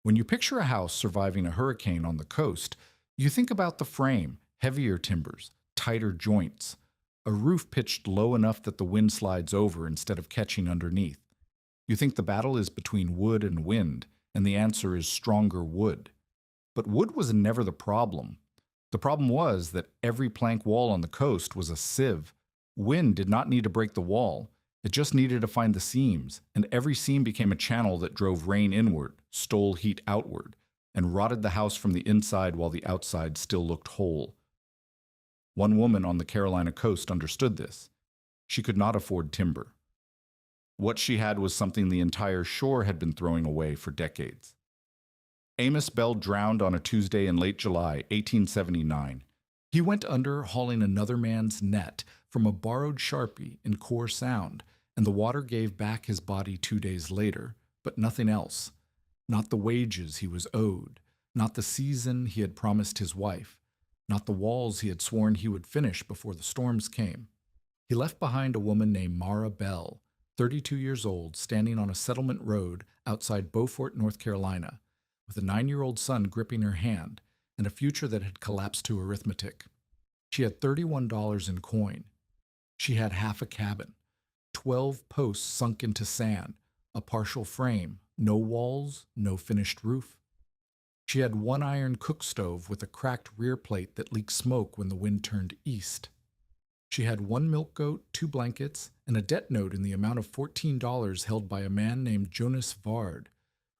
When you picture a house surviving a hurricane on the coast, you think about the frame, heavier timbers, tighter joints, a roof pitched low enough that the wind slides over instead of catching underneath. You think the battle is between wood and wind, and the answer is stronger wood. But wood was never the problem. The problem was that every plank wall on the coast was a sieve. Wind did not need to break the wall, it just needed to find the seams, and every seam became a channel that drove rain inward, stole heat outward, and rotted the house from the inside while the outside still looked whole. One woman on the Carolina coast understood this. She could not afford timber. What she had was something the entire shore had been throwing away for decades. Amos Bell drowned on a Tuesday in late July, 1879. He went under hauling another man's net from a borrowed Sharpie in Core Sound, and the water gave back his body 2 days later, but nothing else. Not the wages he was owed, not the season he had promised his wife, not the walls he had sworn he would finish before the storms came. He left behind a woman named Mara Bell, 32 years old, standing on a settlement road outside Beaufort, North Carolina, with a 9-year-old son gripping her hand and a future that had collapsed to arithmetic. She had $31 in coin. She had half a cabin, 12 posts sunk into sand, a partial frame, no walls, no finished roof. She had one iron cook stove with a cracked rear plate that leaked smoke when the wind turned east. She had one milk goat, 2 blankets, and a debt note in the amount of $14 held by a man named Jonas Vard,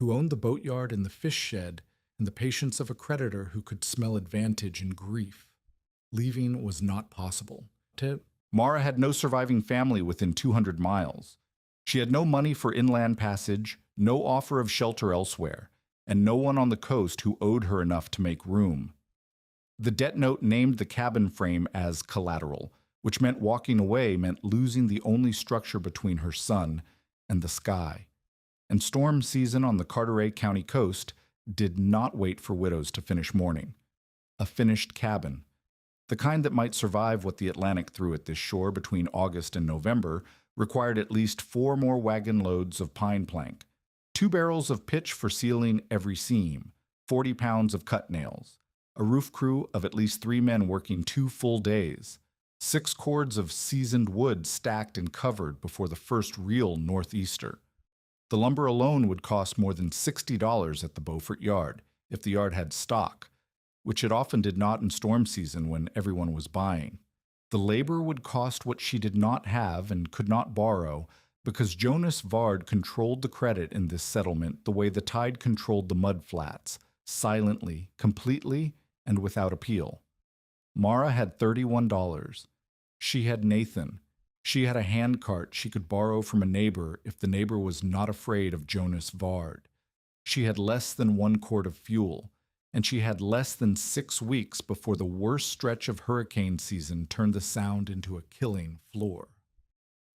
who owned the boatyard and the fish shed, and the patience of a creditor who could smell advantage in grief. Leaving was not possible. Mara had no surviving family within 200 miles. She had no money for inland passage, no offer of shelter elsewhere, and no one on the coast who owed her enough to make room. The debt note named the cabin frame as collateral, which meant walking away meant losing the only structure between her son and the sky. And storm season on the Carteret County coast did not wait for widows to finish mourning. A finished cabin, the kind that might survive what the Atlantic threw at this shore between August and November, required at least 4 more wagon loads of pine plank, 2 barrels of pitch for sealing every seam, 40 pounds of cut nails, a roof crew of at least 3 men working 2 full days, 6 cords of seasoned wood stacked and covered before the first real northeaster. The lumber alone would cost more than $60 at the Beaufort yard, if the yard had stock, which it often did not in storm season when everyone was buying. The labor would cost what she did not have and could not borrow, because Jonas Vard controlled the credit in this settlement the way the tide controlled the mudflats, silently, completely, and without appeal. Mara had $31. She had Nathan. She had a handcart she could borrow from a neighbor if the neighbor was not afraid of Jonas Vard. She had less than 1 quart of fuel, and she had less than 6 weeks before the worst stretch of hurricane season turned the Sound into a killing floor.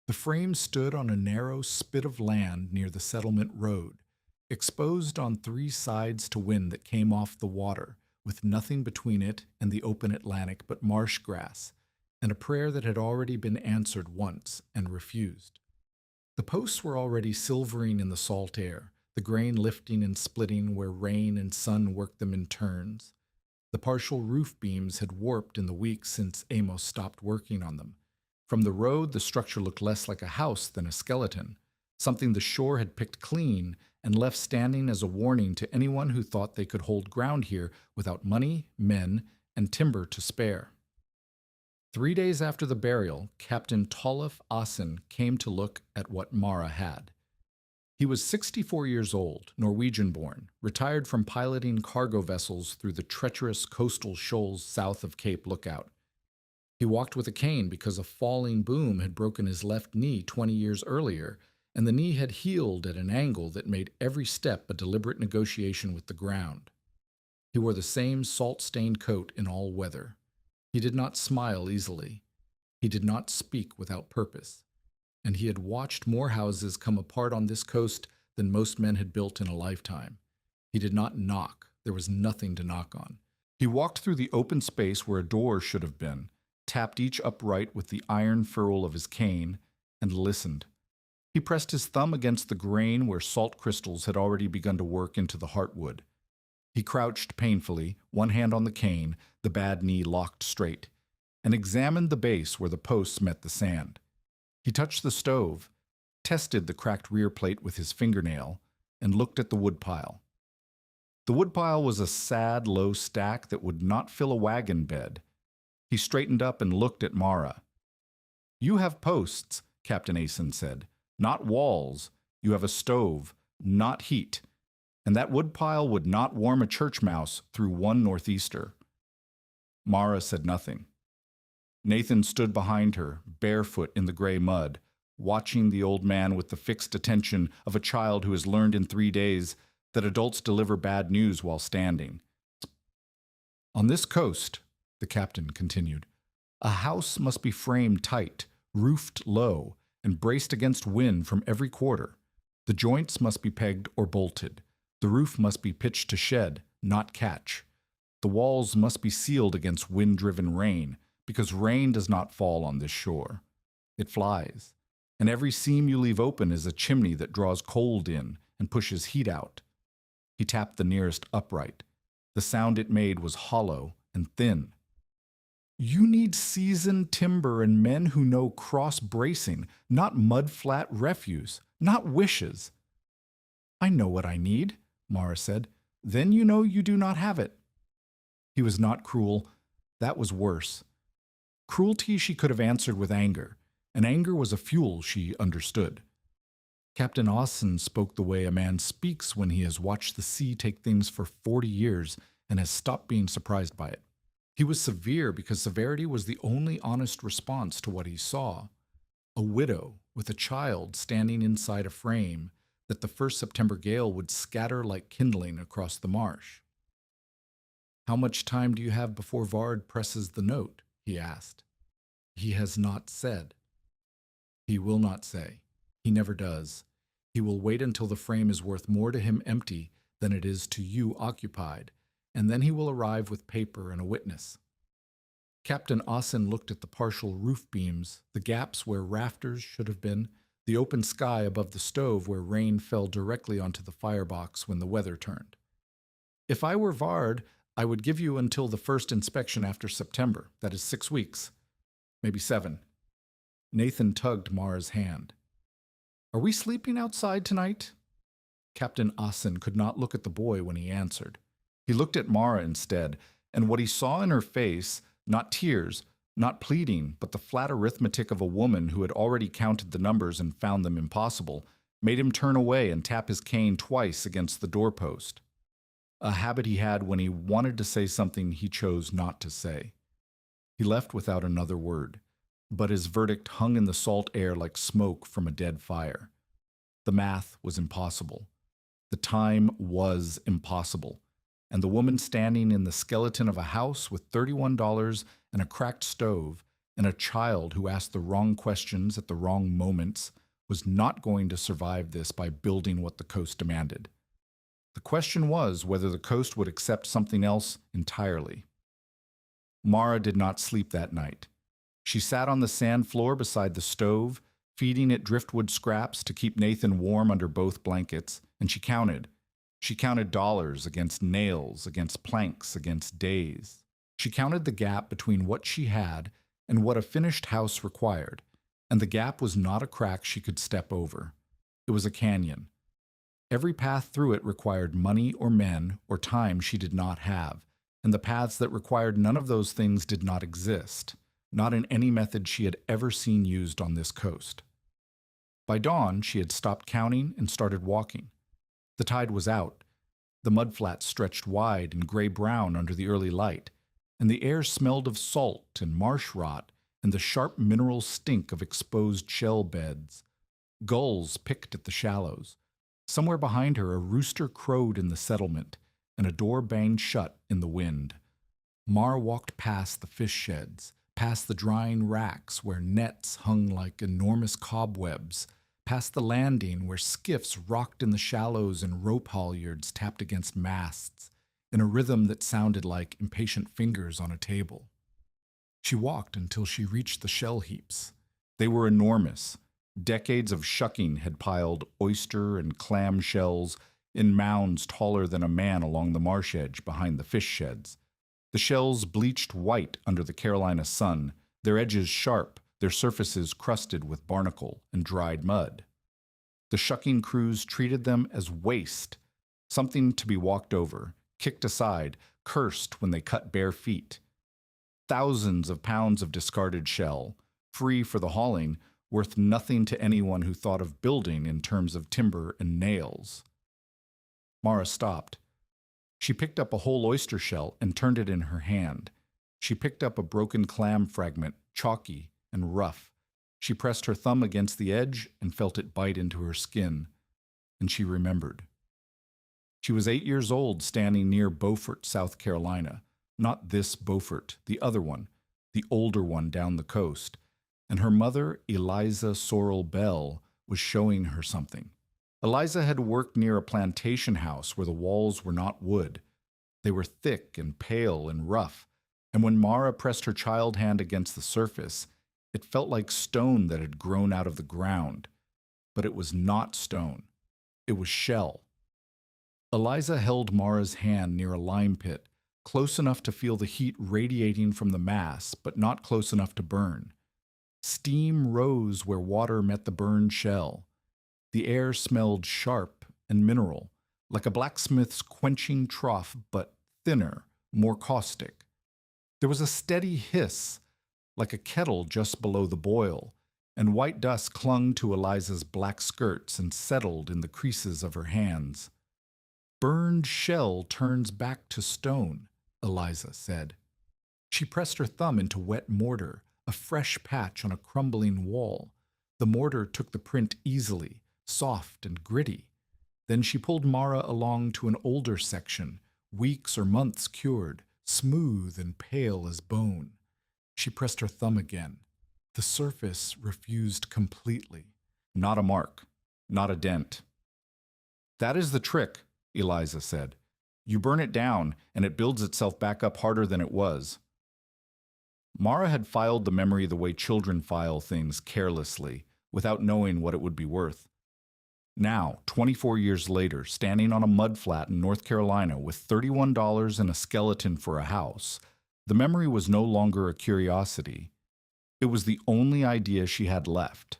The frame stood on a narrow spit of land near the settlement road, exposed on 3 sides to wind that came off the water, with nothing between it and the open Atlantic but marsh grass, and a prayer that had already been answered once and refused. The posts were already silvering in the salt air, the grain lifting and splitting where rain and sun worked them in turns. The partial roof beams had warped in the weeks since Amos stopped working on them. From the road, the structure looked less like a house than a skeleton, something the shore had picked clean and left standing as a warning to anyone who thought they could hold ground here without money, men, and timber to spare. 3 days after the burial, Captain Tollef Assen came to look at what Mara had. He was 64 years old, Norwegian-born, retired from piloting cargo vessels through the treacherous coastal shoals south of Cape Lookout. He walked with a cane because a falling boom had broken his left knee 20 years earlier, and the knee had healed at an angle that made every step a deliberate negotiation with the ground. He wore the same salt-stained coat in all weather. He did not smile easily. He did not speak without purpose. And he had watched more houses come apart on this coast than most men had built in a lifetime. He did not knock. There was nothing to knock on. He walked through the open space where a door should have been, tapped each upright with the iron ferrule of his cane, and listened. He pressed his thumb against the grain where salt crystals had already begun to work into the heartwood. He crouched painfully, one hand on the cane, the bad knee locked straight, and examined the base where the posts met the sand. He touched the stove, tested the cracked rear plate with his fingernail, and looked at the woodpile. The woodpile was a sad, low stack that would not fill a wagon bed. He straightened up and looked at Mara. "You have posts," Captain Asen said, "not walls. You have a stove, not heat. And that woodpile would not warm a church mouse through one northeaster." Mara said nothing. Nathan stood behind her, barefoot in the gray mud, watching the old man with the fixed attention of a child who has learned in 3 days that adults deliver bad news while standing. "On this coast," the captain continued, "a house must be framed tight, roofed low, and braced against wind from every quarter. The joints must be pegged or bolted. The roof must be pitched to shed, not catch. The walls must be sealed against wind-driven rain, because rain does not fall on this shore. It flies, and every seam you leave open is a chimney that draws cold in and pushes heat out." He tapped the nearest upright. The sound it made was hollow and thin. "You need seasoned timber and men who know cross-bracing, not mudflat refuse, not wishes." "I know what I need," Mara said. "Then you know you do not have it." He was not cruel. That was worse. Cruelty she could have answered with anger, and anger was a fuel she understood. Captain Asen spoke the way a man speaks when he has watched the sea take things for 40 years and has stopped being surprised by it. He was severe because severity was the only honest response to what he saw. A widow with a child standing inside a frame that the first September gale would scatter like kindling across the marsh. "How much time do you have before Vard presses the note?" he asked. "He has not said." "He will not say. He never does. He will wait until the frame is worth more to him empty than it is to you occupied, and then he will arrive with paper and a witness." Captain Asen looked at the partial roof beams, the gaps where rafters should have been, the open sky above the stove where rain fell directly onto the firebox when the weather turned. "If I were Vard, I would give you until the first inspection after September. That is 6 weeks. Maybe 7. Nathan tugged Mara's hand. "Are we sleeping outside tonight?" Captain Asen could not look at the boy when he answered. He looked at Mara instead, and what he saw in her face, not tears, not pleading, but the flat arithmetic of a woman who had already counted the numbers and found them impossible, made him turn away and tap his cane twice against the doorpost. A habit he had when he wanted to say something he chose not to say. He left without another word, but his verdict hung in the salt air like smoke from a dead fire. The math was impossible. The time was impossible. And the woman standing in the skeleton of a house with $31 and a cracked stove and a child who asked the wrong questions at the wrong moments was not going to survive this by building what the coast demanded. The question was whether the coast would accept something else entirely. Mara did not sleep that night. She sat on the sand floor beside the stove, feeding it driftwood scraps to keep Nathan warm under both blankets, and she counted. She counted dollars against nails, against planks, against days. She counted the gap between what she had and what a finished house required, and the gap was not a crack she could step over. It was a canyon. Every path through it required money or men or time she did not have, and the paths that required none of those things did not exist, not in any method she had ever seen used on this coast. By dawn, she had stopped counting and started walking. The tide was out. The mudflats stretched wide and gray-brown under the early light, and the air smelled of salt and marsh rot and the sharp mineral stink of exposed shell beds. Gulls picked at the shallows. Somewhere behind her, a rooster crowed in the settlement, and a door banged shut in the wind. Mara walked past the fish sheds, past the drying racks where nets hung like enormous cobwebs, past the landing where skiffs rocked in the shallows and rope halyards tapped against masts, in a rhythm that sounded like impatient fingers on a table. She walked until she reached the shell heaps. They were enormous, Decades of shucking had piled oyster and clam shells in mounds taller than a man along the marsh edge behind the fish sheds. The shells bleached white under the Carolina sun, their edges sharp, their surfaces crusted with barnacle and dried mud. The shucking crews treated them as waste, something to be walked over, kicked aside, cursed when they cut bare feet. Thousands of pounds of discarded shell, free for the hauling, worth nothing to anyone who thought of building in terms of timber and nails. Mara stopped. She picked up a whole oyster shell and turned it in her hand. She picked up a broken clam fragment, chalky and rough. She pressed her thumb against the edge and felt it bite into her skin. And she remembered. She was 8 years old, standing near Beaufort, South Carolina. Not this Beaufort, the other one, the older one down the coast. And her mother, Eliza Sorrel Bell, was showing her something. Eliza had worked near a plantation house where the walls were not wood. They were thick and pale and rough, and when Mara pressed her child hand against the surface, it felt like stone that had grown out of the ground. But it was not stone. It was shell. Eliza held Mara's hand near a lime pit, close enough to feel the heat radiating from the mass, but not close enough to burn. Steam rose where water met the burned shell. The air smelled sharp and mineral, like a blacksmith's quenching trough, but thinner, more caustic. There was a steady hiss, like a kettle just below the boil, and white dust clung to Eliza's black skirts and settled in the creases of her hands. Burned shell turns back to stone, Eliza said. She pressed her thumb into wet mortar, a fresh patch on a crumbling wall. The mortar took the print easily, soft and gritty. Then she pulled Mara along to an older section, weeks or months cured, smooth and pale as bone. She pressed her thumb again. The surface refused completely. Not a mark, not a dent. That is the trick, Eliza said. You burn it down, and it builds itself back up harder than it was. Mara had filed the memory the way children file things carelessly, without knowing what it would be worth. Now, 24 years later, standing on a mudflat in North Carolina with $31 and a skeleton for a house, the memory was no longer a curiosity. It was the only idea she had left.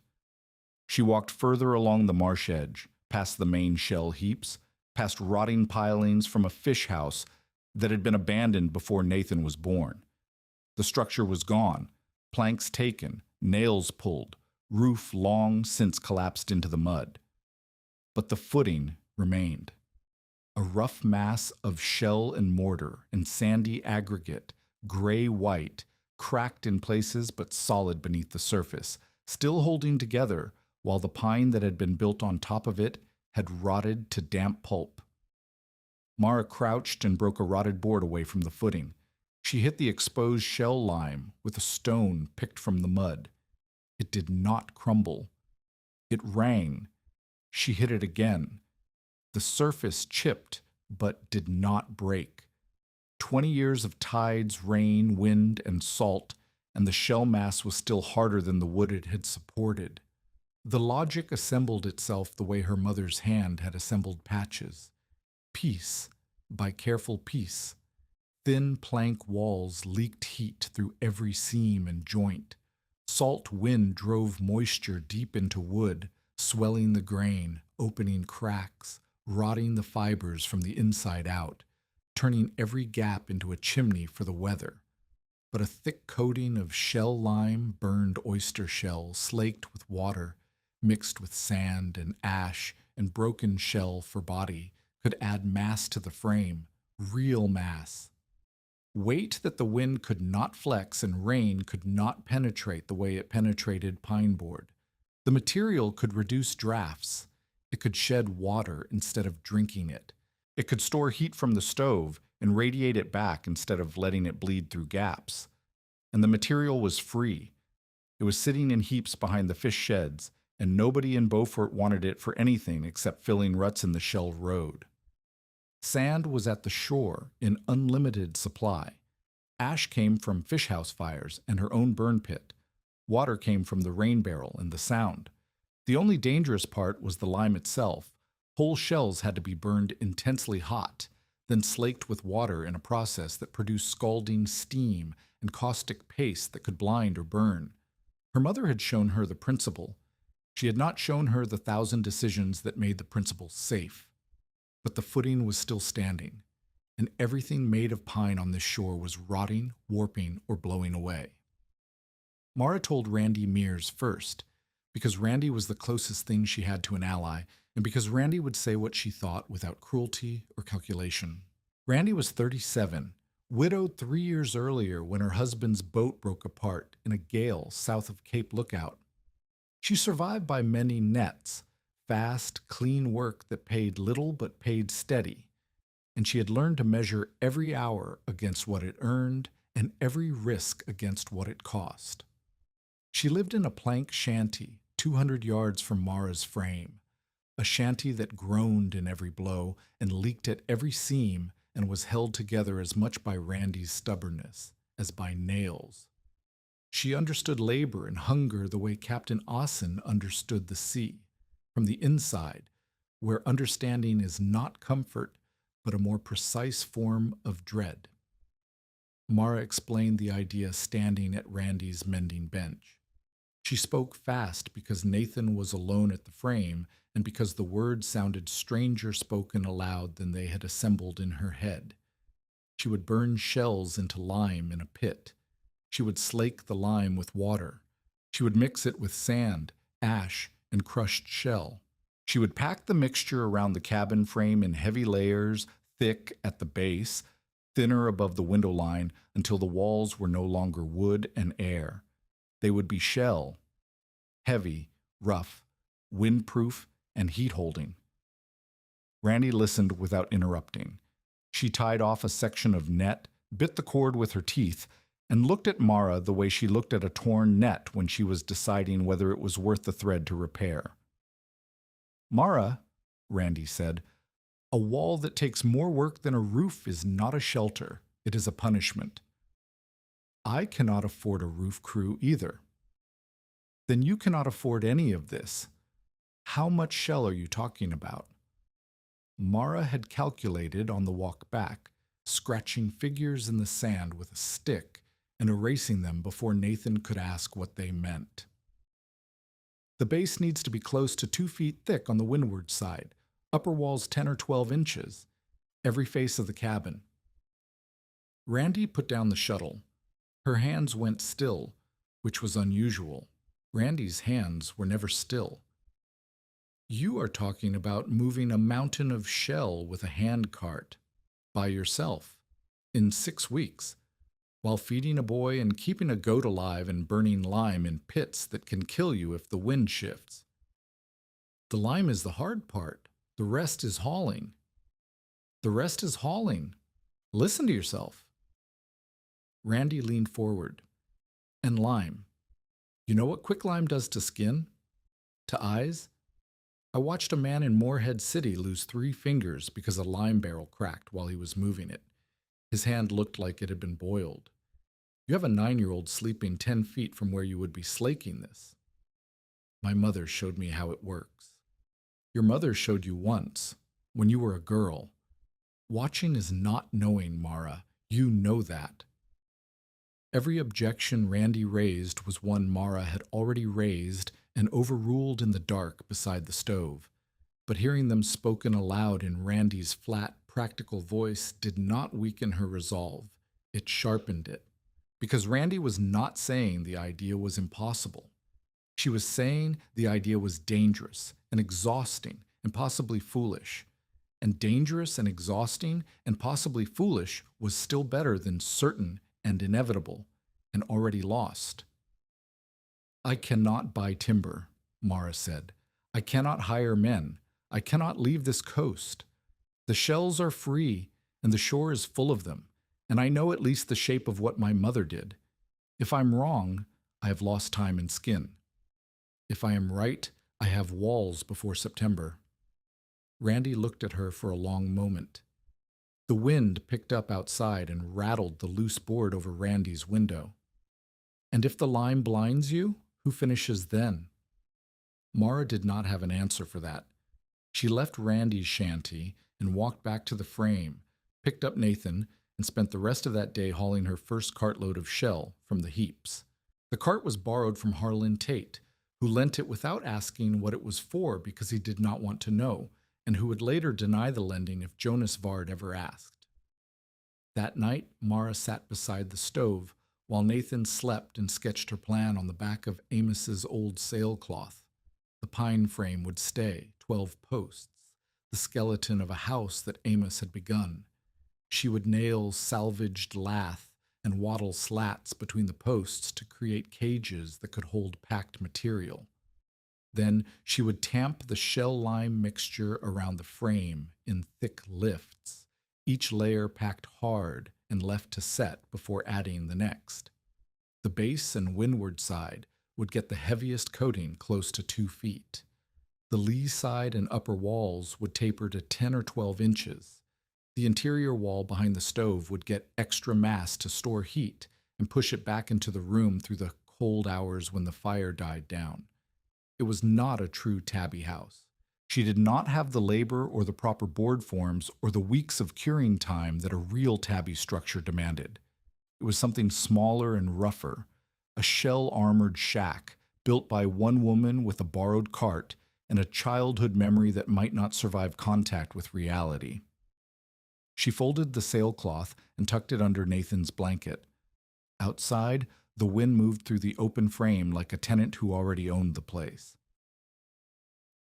She walked further along the marsh edge, past the main shell heaps, past rotting pilings from a fish house that had been abandoned before Nathan was born. The structure was gone, planks taken, nails pulled, roof long since collapsed into the mud. But the footing remained. A rough mass of shell and mortar and sandy aggregate, gray-white, cracked in places but solid beneath the surface, still holding together while the pine that had been built on top of it had rotted to damp pulp. Mara crouched and broke a rotted board away from the footing. She hit the exposed shell lime with a stone picked from the mud. It did not crumble. It rang. She hit it again. The surface chipped, but did not break. 20 years of tides, rain, wind, and salt, and the shell mass was still harder than the wood it had supported. The logic assembled itself the way her mother's hand had assembled patches. Piece by careful piece. Thin plank walls leaked heat through every seam and joint. Salt wind drove moisture deep into wood, swelling the grain, opening cracks, rotting the fibers from the inside out, turning every gap into a chimney for the weather. But a thick coating of shell lime burned oyster shell slaked with water, mixed with sand and ash and broken shell for body, could add mass to the frame, real mass. Weight that the wind could not flex and rain could not penetrate the way it penetrated pine board. The material could reduce drafts. It could shed water instead of drinking it. It could store heat from the stove and radiate it back instead of letting it bleed through gaps. And the material was free. It was sitting in heaps behind the fish sheds, and nobody in Beaufort wanted it for anything except filling ruts in the shell road. Sand was at the shore in unlimited supply. Ash came from fish house fires and her own burn pit. Water came from the rain barrel and the sound. The only dangerous part was the lime itself. Whole shells had to be burned intensely hot, then slaked with water in a process that produced scalding steam and caustic paste that could blind or burn. Her mother had shown her the principle. She had not shown her the thousand decisions that made the principle safe. But the footing was still standing, and everything made of pine on this shore was rotting, warping, or blowing away. Mara told Randy Mears first, because Randy was the closest thing she had to an ally, and because Randy would say what she thought without cruelty or calculation. Randy was 37, widowed 3 years earlier when her husband's boat broke apart in a gale south of Cape Lookout. She survived by mending nets, fast, clean work that paid little but paid steady, and she had learned to measure every hour against what it earned and every risk against what it cost. She lived in a plank shanty 200 yards from Mara's frame, a shanty that groaned in every blow and leaked at every seam and was held together as much by Randy's stubbornness as by nails. She understood labor and hunger the way Captain Austin understood the sea, from the inside, where understanding is not comfort, but a more precise form of dread. Mara explained the idea standing at Randy's mending bench. She spoke fast because Nathan was alone at the frame and because the words sounded stranger spoken aloud than they had assembled in her head. She would burn shells into lime in a pit. She would slake the lime with water. She would mix it with sand, ash, and crushed shell. She would pack the mixture around the cabin frame in heavy layers, thick at the base, thinner above the window line until the walls were no longer wood and air. They would be shell, heavy, rough, windproof, and heat-holding. Randy listened without interrupting. She tied off a section of net, bit the cord with her teeth, and looked at Mara the way she looked at a torn net when she was deciding whether it was worth the thread to repair. "Mara," Randy said, "a wall that takes more work than a roof is not a shelter. It is a punishment. I cannot afford a roof crew either." "Then you cannot afford any of this. How much shell are you talking about?" Mara had calculated on the walk back, scratching figures in the sand with a stick and erasing them before Nathan could ask what they meant. "The base needs to be close to 2 feet thick on the windward side, upper walls 10 or 12 inches, every face of the cabin." Randy put down the shuttle. Her hands went still, which was unusual. Randy's hands were never still. "You are talking about moving a mountain of shell with a hand cart, by yourself, in 6 weeks, while feeding a boy and keeping a goat alive and burning lime in pits that can kill you if the wind shifts. The lime is the hard part. The rest is hauling." "The rest is hauling. Listen to yourself." Randy leaned forward. "And lime. You know what quicklime does to skin? To eyes? I watched a man in Moorhead City lose 3 fingers because a lime barrel cracked while he was moving it. His hand looked like it had been boiled. You have a 9-year-old sleeping 10 feet from where you would be slaking this. My mother showed me how it works. Your mother showed you once, when you were a girl. Watching is not knowing, Mara. You know that." Every objection Randy raised was one Mara had already raised and overruled in the dark beside the stove. But hearing them spoken aloud in Randy's flat, practical voice did not weaken her resolve. It sharpened it. Because Randy was not saying the idea was impossible. She was saying the idea was dangerous and exhausting and possibly foolish. And dangerous and exhausting and possibly foolish was still better than certain and inevitable and already lost. "I cannot buy timber," Mara said. "I cannot hire men. I cannot leave this coast. The shells are free, and the shore is full of them, and I know at least the shape of what my mother did. If I'm wrong, I have lost time and skin. If I am right, I have walls before September." Randy looked at her for a long moment. The wind picked up outside and rattled the loose board over Randy's window. "And if the lime blinds you, who finishes then?" Mara did not have an answer for that. She left Randy's shanty and walked back to the frame, picked up Nathan, and spent the rest of that day hauling her first cartload of shell from the heaps. The cart was borrowed from Harlan Tate, who lent it without asking what it was for because he did not want to know, and who would later deny the lending if Jonas Vard ever asked. That night, Mara sat beside the stove while Nathan slept and sketched her plan on the back of Amos's old sailcloth. The pine frame would stay, 12 posts, the skeleton of a house that Amos had begun. She would nail salvaged lath and wattle slats between the posts to create cages that could hold packed material. Then she would tamp the shell-lime mixture around the frame in thick lifts, each layer packed hard and left to set before adding the next. The base and windward side would get the heaviest coating close to 2 feet. The lee side and upper walls would taper to 10 or 12 inches. The interior wall behind the stove would get extra mass to store heat and push it back into the room through the cold hours when the fire died down. It was not a true Tabby house. She did not have the labor or the proper board forms or the weeks of curing time that a real Tabby structure demanded. It was something smaller and rougher, a shell-armored shack built by one woman with a borrowed cart and a childhood memory that might not survive contact with reality. She folded the sailcloth and tucked it under Nathan's blanket. Outside, the wind moved through the open frame like a tenant who already owned the place.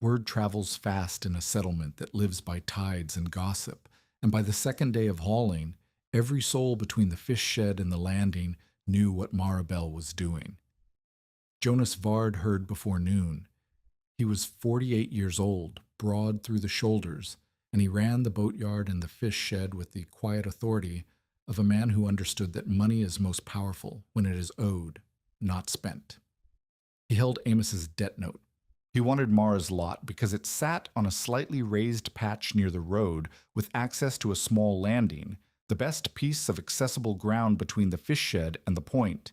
Word travels fast in a settlement that lives by tides and gossip, and by the second day of hauling, every soul between the fish shed and the landing knew what Maribel was doing. Jonas Vard heard before noon. He was 48 years old, broad through the shoulders, and he ran the boatyard and the fish shed with the quiet authority of a man who understood that money is most powerful when it is owed, not spent. He held Amos's debt note. He wanted Mara's lot because it sat on a slightly raised patch near the road with access to a small landing, the best piece of accessible ground between the fish shed and the point.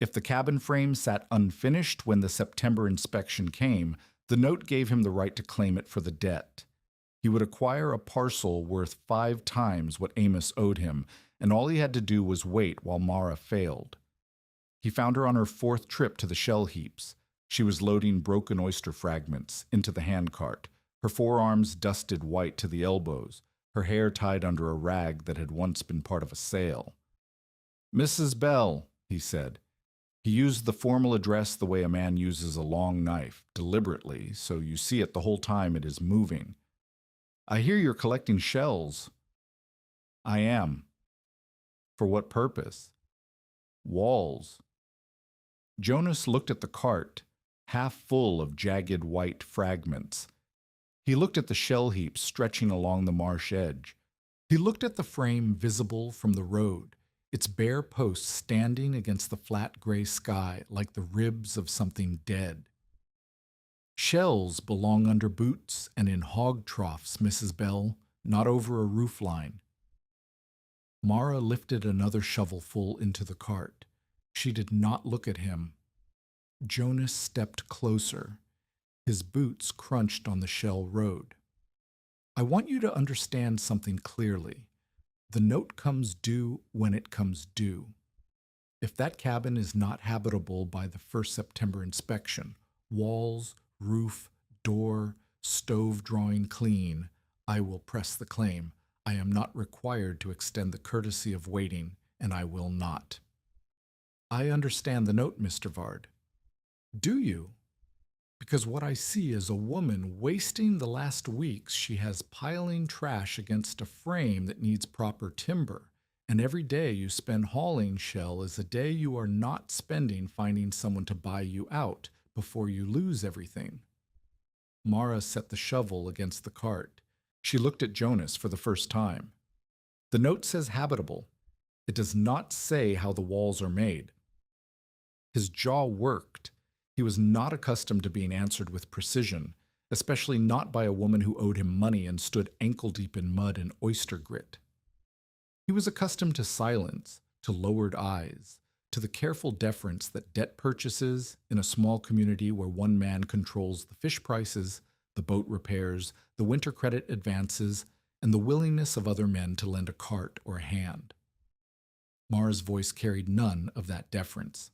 If the cabin frame sat unfinished when the September inspection came, the note gave him the right to claim it for the debt. He would acquire a parcel worth 5 times what Amos owed him, and all he had to do was wait while Mara failed. He found her on her 4th trip to the shell heaps. She was loading broken oyster fragments into the handcart, her forearms dusted white to the elbows, her hair tied under a rag that had once been part of a sail. "Mrs. Bell," he said. He used the formal address the way a man uses a long knife, deliberately, so you see it the whole time it is moving. "I hear you're collecting shells." "I am." "For what purpose?" "Walls." Jonas looked at the cart, half full of jagged white fragments. He looked at the shell heaps stretching along the marsh edge. He looked at the frame visible from the road, its bare posts standing against the flat gray sky like the ribs of something dead. "Shells belong under boots and in hog troughs, Mrs. Bell, not over a roof line." Mara lifted another shovelful into the cart. She did not look at him. Jonas stepped closer. His boots crunched on the shell road. "I want you to understand something clearly. The note comes due when it comes due. If that cabin is not habitable by the first September inspection, walls, roof, door, stove drawing clean, I will press the claim. I am not required to extend the courtesy of waiting, and I will not." "I understand the note, Mr. Vard." "Do you? Because what I see is a woman wasting the last weeks she has piling trash against a frame that needs proper timber, and every day you spend hauling shell is a day you are not spending finding someone to buy you out before you lose everything." Mara set the shovel against the cart. She looked at Jonas for the first time. "The note says habitable. It does not say how the walls are made." His jaw worked. He was not accustomed to being answered with precision, especially not by a woman who owed him money and stood ankle-deep in mud and oyster grit. He was accustomed to silence, to lowered eyes, to the careful deference that debt purchases in a small community where one man controls the fish prices, the boat repairs, the winter credit advances, and the willingness of other men to lend a cart or a hand. Mara's voice carried none of that deference.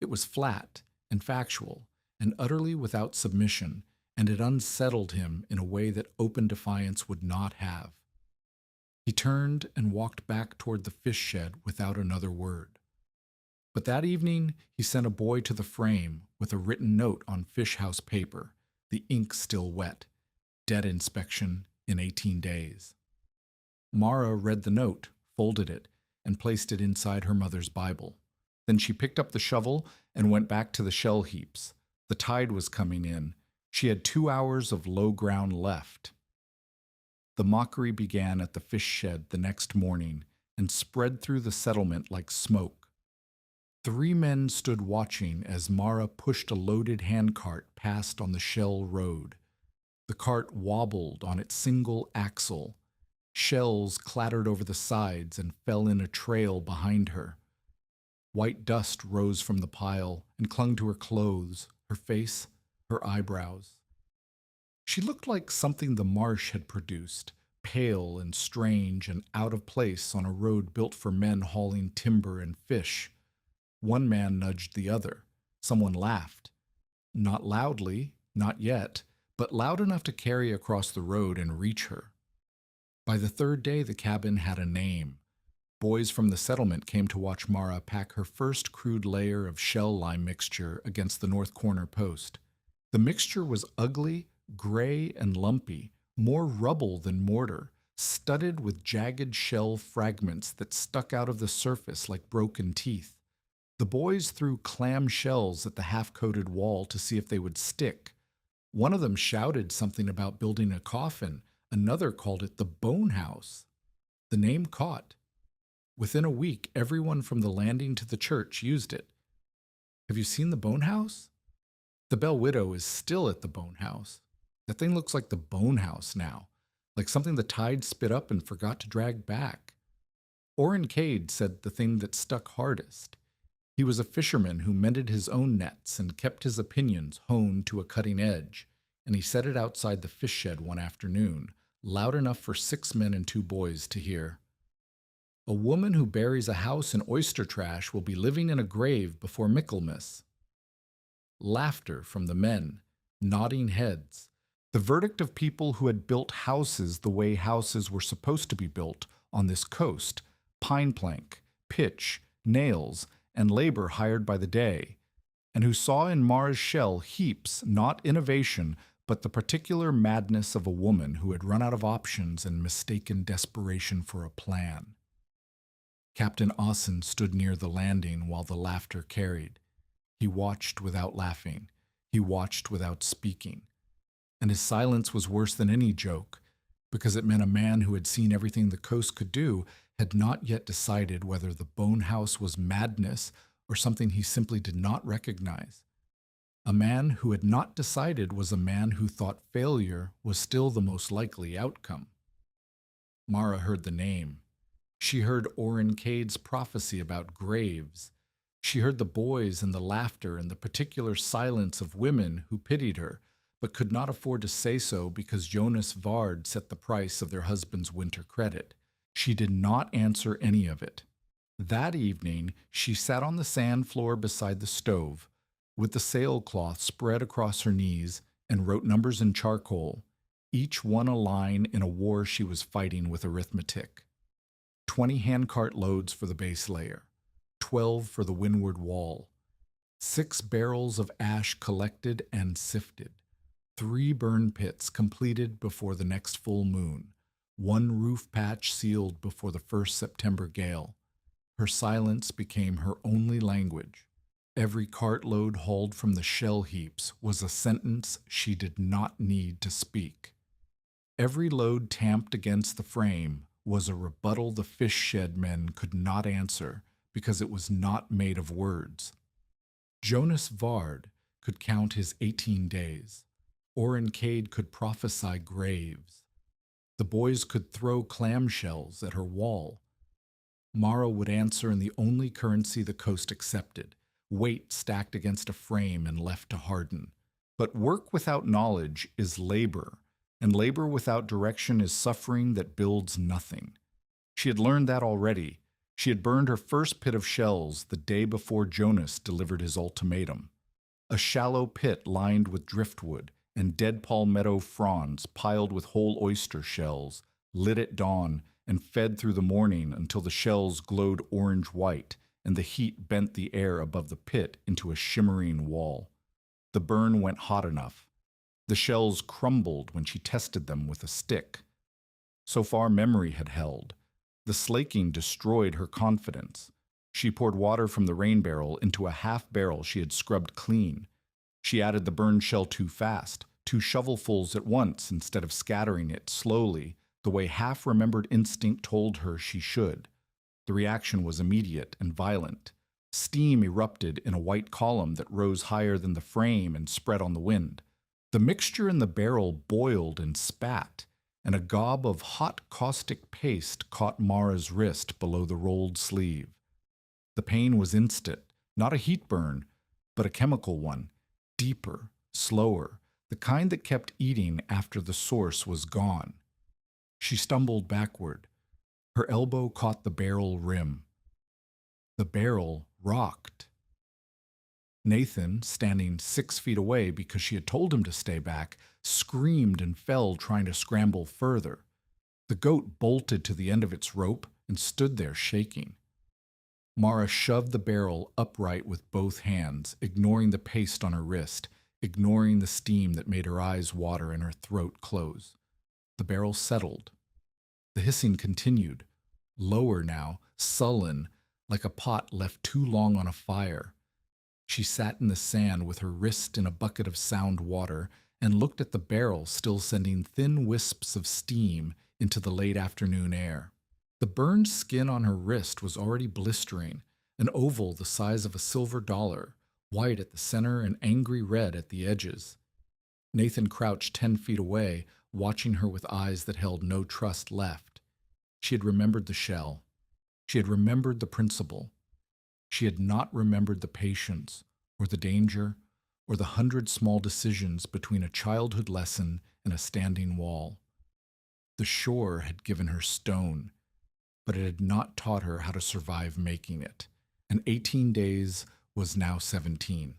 It was flat and factual and utterly without submission, and it unsettled him in a way that open defiance would not have. He turned and walked back toward the fish shed without another word. But that evening he sent a boy to the frame with a written note on fish house paper, the ink still wet, debt inspection in 18 days. Mara read the note, folded it, and placed it inside her mother's Bible. Then she picked up the shovel and went back to the shell heaps. The tide was coming in. She had 2 hours of low ground left. The mockery began at the fish shed the next morning and spread through the settlement like smoke. 3 men stood watching as Mara pushed a loaded handcart past on the shell road. The cart wobbled on its single axle. Shells clattered over the sides and fell in a trail behind her. White dust rose from the pile and clung to her clothes, her face, her eyebrows. She looked like something the marsh had produced, pale and strange and out of place on a road built for men hauling timber and fish. One man nudged the other. Someone laughed. Not loudly, not yet, but loud enough to carry across the road and reach her. By the 3rd day, the cabin had a name. Boys from the settlement came to watch Mara pack her first crude layer of shell lime mixture against the north corner post. The mixture was ugly, gray, and lumpy, more rubble than mortar, studded with jagged shell fragments that stuck out of the surface like broken teeth. The boys threw clam shells at the half-coated wall to see if they would stick. One of them shouted something about building a coffin. Another called it the bone house. The name caught. Within a week, everyone from the landing to the church used it. Have you seen the bone house? The Bell Widow is still at the bone house. That thing looks like the bone house now, like something the tide spit up and forgot to drag back. Orrin Cade said the thing that stuck hardest. He was a fisherman who mended his own nets and kept his opinions honed to a cutting edge, and he said it outside the fish shed one afternoon, loud enough for 6 men and 2 boys to hear. A woman who buries a house in oyster trash will be living in a grave before Michaelmas. Laughter from the men, nodding heads. The verdict of people who had built houses the way houses were supposed to be built on this coast, pine plank, pitch, nails, and labor hired by the day, and who saw in Mara's shell heaps, not innovation, but the particular madness of a woman who had run out of options and mistaken desperation for a plan. Captain Austin stood near the landing while the laughter carried. He watched without laughing. He watched without speaking. And his silence was worse than any joke, because it meant a man who had seen everything the coast could do had not yet decided whether the bone house was madness or something he simply did not recognize. A man who had not decided was a man who thought failure was still the most likely outcome. Mara heard the name. She heard Orrin Cade's prophecy about graves. She heard the boys and the laughter and the particular silence of women who pitied her, but could not afford to say so because Jonas Vard set the price of their husband's winter credit. She did not answer any of it. That evening, she sat on the sand floor beside the stove, with the sailcloth spread across her knees, and wrote numbers in charcoal, each one a line in a war she was fighting with arithmetic. 20 handcart loads for the base layer, 12 for the windward wall, 6 barrels of ash collected and sifted, 3 burn pits completed before the next full moon, 1 roof patch sealed before the first September gale. Her silence became her only language. Every cartload hauled from the shell heaps was a sentence she did not need to speak. Every load tamped against the frame was a rebuttal the fish shed men could not answer because it was not made of words. Jonas Vard could count his 18 days. Orrin Cade could prophesy graves. The boys could throw clam shells at her wall. Mara would answer in the only currency the coast accepted, weight stacked against a frame and left to harden. But work without knowledge is labor, and labor without direction is suffering that builds nothing. She had learned that already. She had burned her first pit of shells the day before Jonas delivered his ultimatum. A shallow pit lined with driftwood and dead palmetto fronds piled with whole oyster shells, lit at dawn and fed through the morning until the shells glowed orange-white and the heat bent the air above the pit into a shimmering wall. The burn went hot enough. The shells crumbled when she tested them with a stick. So far memory had held. The slaking destroyed her confidence. She poured water from the rain barrel into a half barrel she had scrubbed clean. She added the burned shell too fast, 2 shovelfuls at once instead of scattering it slowly, the way half-remembered instinct told her she should. The reaction was immediate and violent. Steam erupted in a white column that rose higher than the frame and spread on the wind. The mixture in the barrel boiled and spat, and a gob of hot caustic paste caught Mara's wrist below the rolled sleeve. The pain was instant, not a heat burn, but a chemical one, deeper, slower, the kind that kept eating after the source was gone. She stumbled backward. Her elbow caught the barrel rim. The barrel rocked. Nathan, standing 6 feet away because she had told him to stay back, screamed and fell trying to scramble further. The goat bolted to the end of its rope and stood there shaking. Mara shoved the barrel upright with both hands, ignoring the paste on her wrist, ignoring the steam that made her eyes water and her throat close. The barrel settled. The hissing continued, lower now, sullen, like a pot left too long on a fire. She sat in the sand with her wrist in a bucket of sound water and looked at the barrel still sending thin wisps of steam into the late afternoon air. The burned skin on her wrist was already blistering, an oval the size of a silver dollar, white at the center and angry red at the edges. Nathan crouched 10 feet away, watching her with eyes that held no trust left. She had remembered the shell. She had remembered the principle. She had not remembered the patience, or the danger, or the 100 small decisions between a childhood lesson and a standing wall. The shore had given her stone, but it had not taught her how to survive making it, and 18 days was now 17.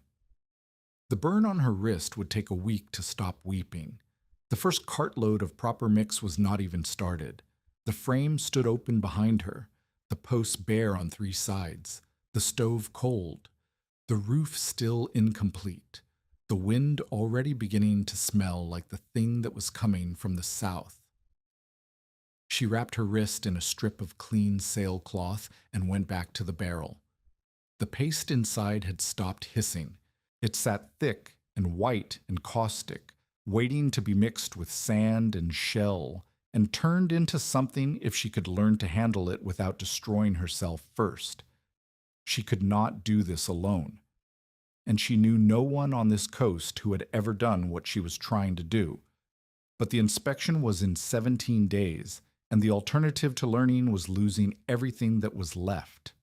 The burn on her wrist would take a week to stop weeping. The first cartload of proper mix was not even started. The frame stood open behind her, the posts bare on 3 sides, the stove cold, the roof still incomplete, the wind already beginning to smell like the thing that was coming from the south. She wrapped her wrist in a strip of clean sailcloth and went back to the barrel. The paste inside had stopped hissing. It sat thick and white and caustic, waiting to be mixed with sand and shell, and turned into something if she could learn to handle it without destroying herself first. She could not do this alone, and she knew no one on this coast who had ever done what she was trying to do. But the inspection was in 17 days, and the alternative to learning was losing everything that was left.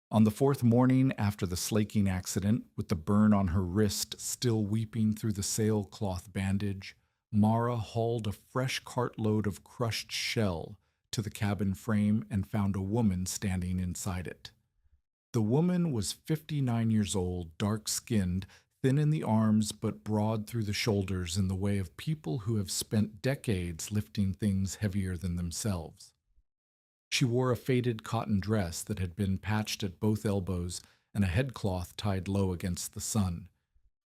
On the 4th morning after the slaking accident, with the burn on her wrist still weeping through the sailcloth bandage, Mara hauled a fresh cartload of crushed shell to the cabin frame and found a woman standing inside it. The woman was 59 years old, dark-skinned, thin in the arms but broad through the shoulders in the way of people who have spent decades lifting things heavier than themselves. She wore a faded cotton dress that had been patched at both elbows and a headcloth tied low against the sun.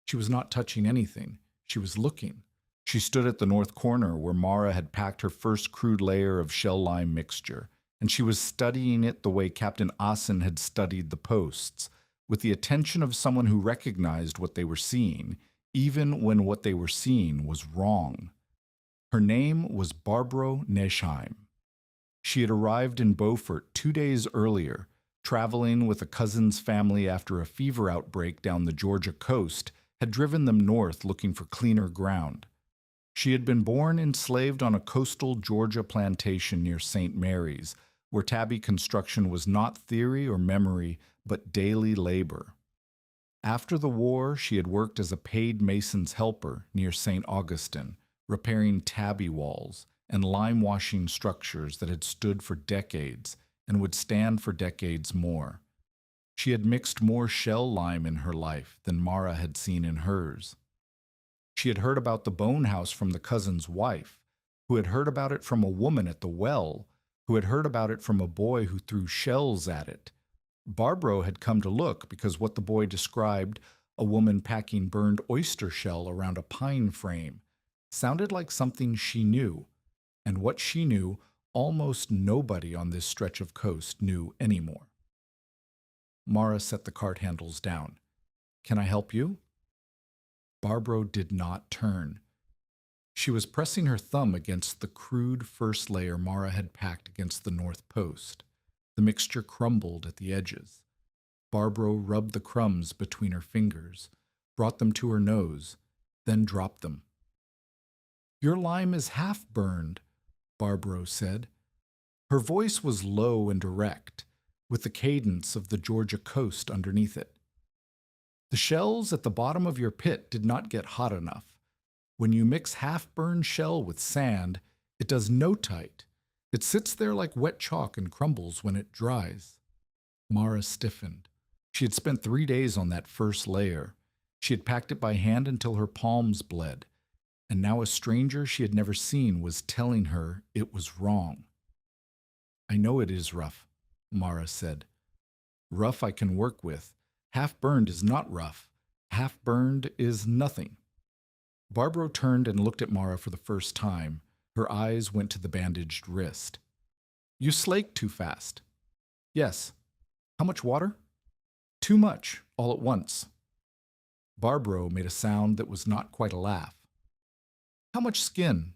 She was not touching anything. She was looking. She stood at the north corner where Mara had packed her first crude layer of shell-lime mixture, and she was studying it the way Captain Asen had studied the posts, with the attention of someone who recognized what they were seeing, even when what they were seeing was wrong. Her name was Barbro Neschheim. She had arrived in Beaufort 2 days earlier, traveling with a cousin's family after a fever outbreak down the Georgia coast had driven them north looking for cleaner ground. She had been born enslaved on a coastal Georgia plantation near St. Mary's, where Tabby construction was not theory or memory, but daily labor. After the war, she had worked as a paid mason's helper near St. Augustine, repairing tabby walls and lime-washing structures that had stood for decades and would stand for decades more. She had mixed more shell lime in her life than Mara had seen in hers. She had heard about the bone house from the cousin's wife, who had heard about it from a woman at the well, who had heard about it from a boy who threw shells at it. Barbro had come to look because what the boy described, a woman packing burned oyster shell around a pine frame, sounded like something she knew, and what she knew, almost nobody on this stretch of coast knew anymore. Mara set the cart handles down. "Can I help you?" Barbro did not turn. She was pressing her thumb against the crude first layer Mara had packed against the north post. The mixture crumbled at the edges. Barbro rubbed the crumbs between her fingers, brought them to her nose, then dropped them. "Your lime is half burned," Barbro said. Her voice was low and direct, with the cadence of the Georgia coast underneath it. "The shells at the bottom of your pit did not get hot enough. When you mix half-burned shell with sand, it does no tight. It sits there like wet chalk and crumbles when it dries." Mara stiffened. She had spent 3 days on that first layer. She had packed it by hand until her palms bled, and now a stranger she had never seen was telling her it was wrong. "I know it is rough," Mara said. "Rough I can work with. Half-burned is not rough. Half-burned is nothing." Barbro turned and looked at Mara for the first time. Her eyes went to the bandaged wrist. "You slake too fast." "Yes." "How much water?" "Too much, all at once." Barbro made a sound that was not quite a laugh. "How much skin?"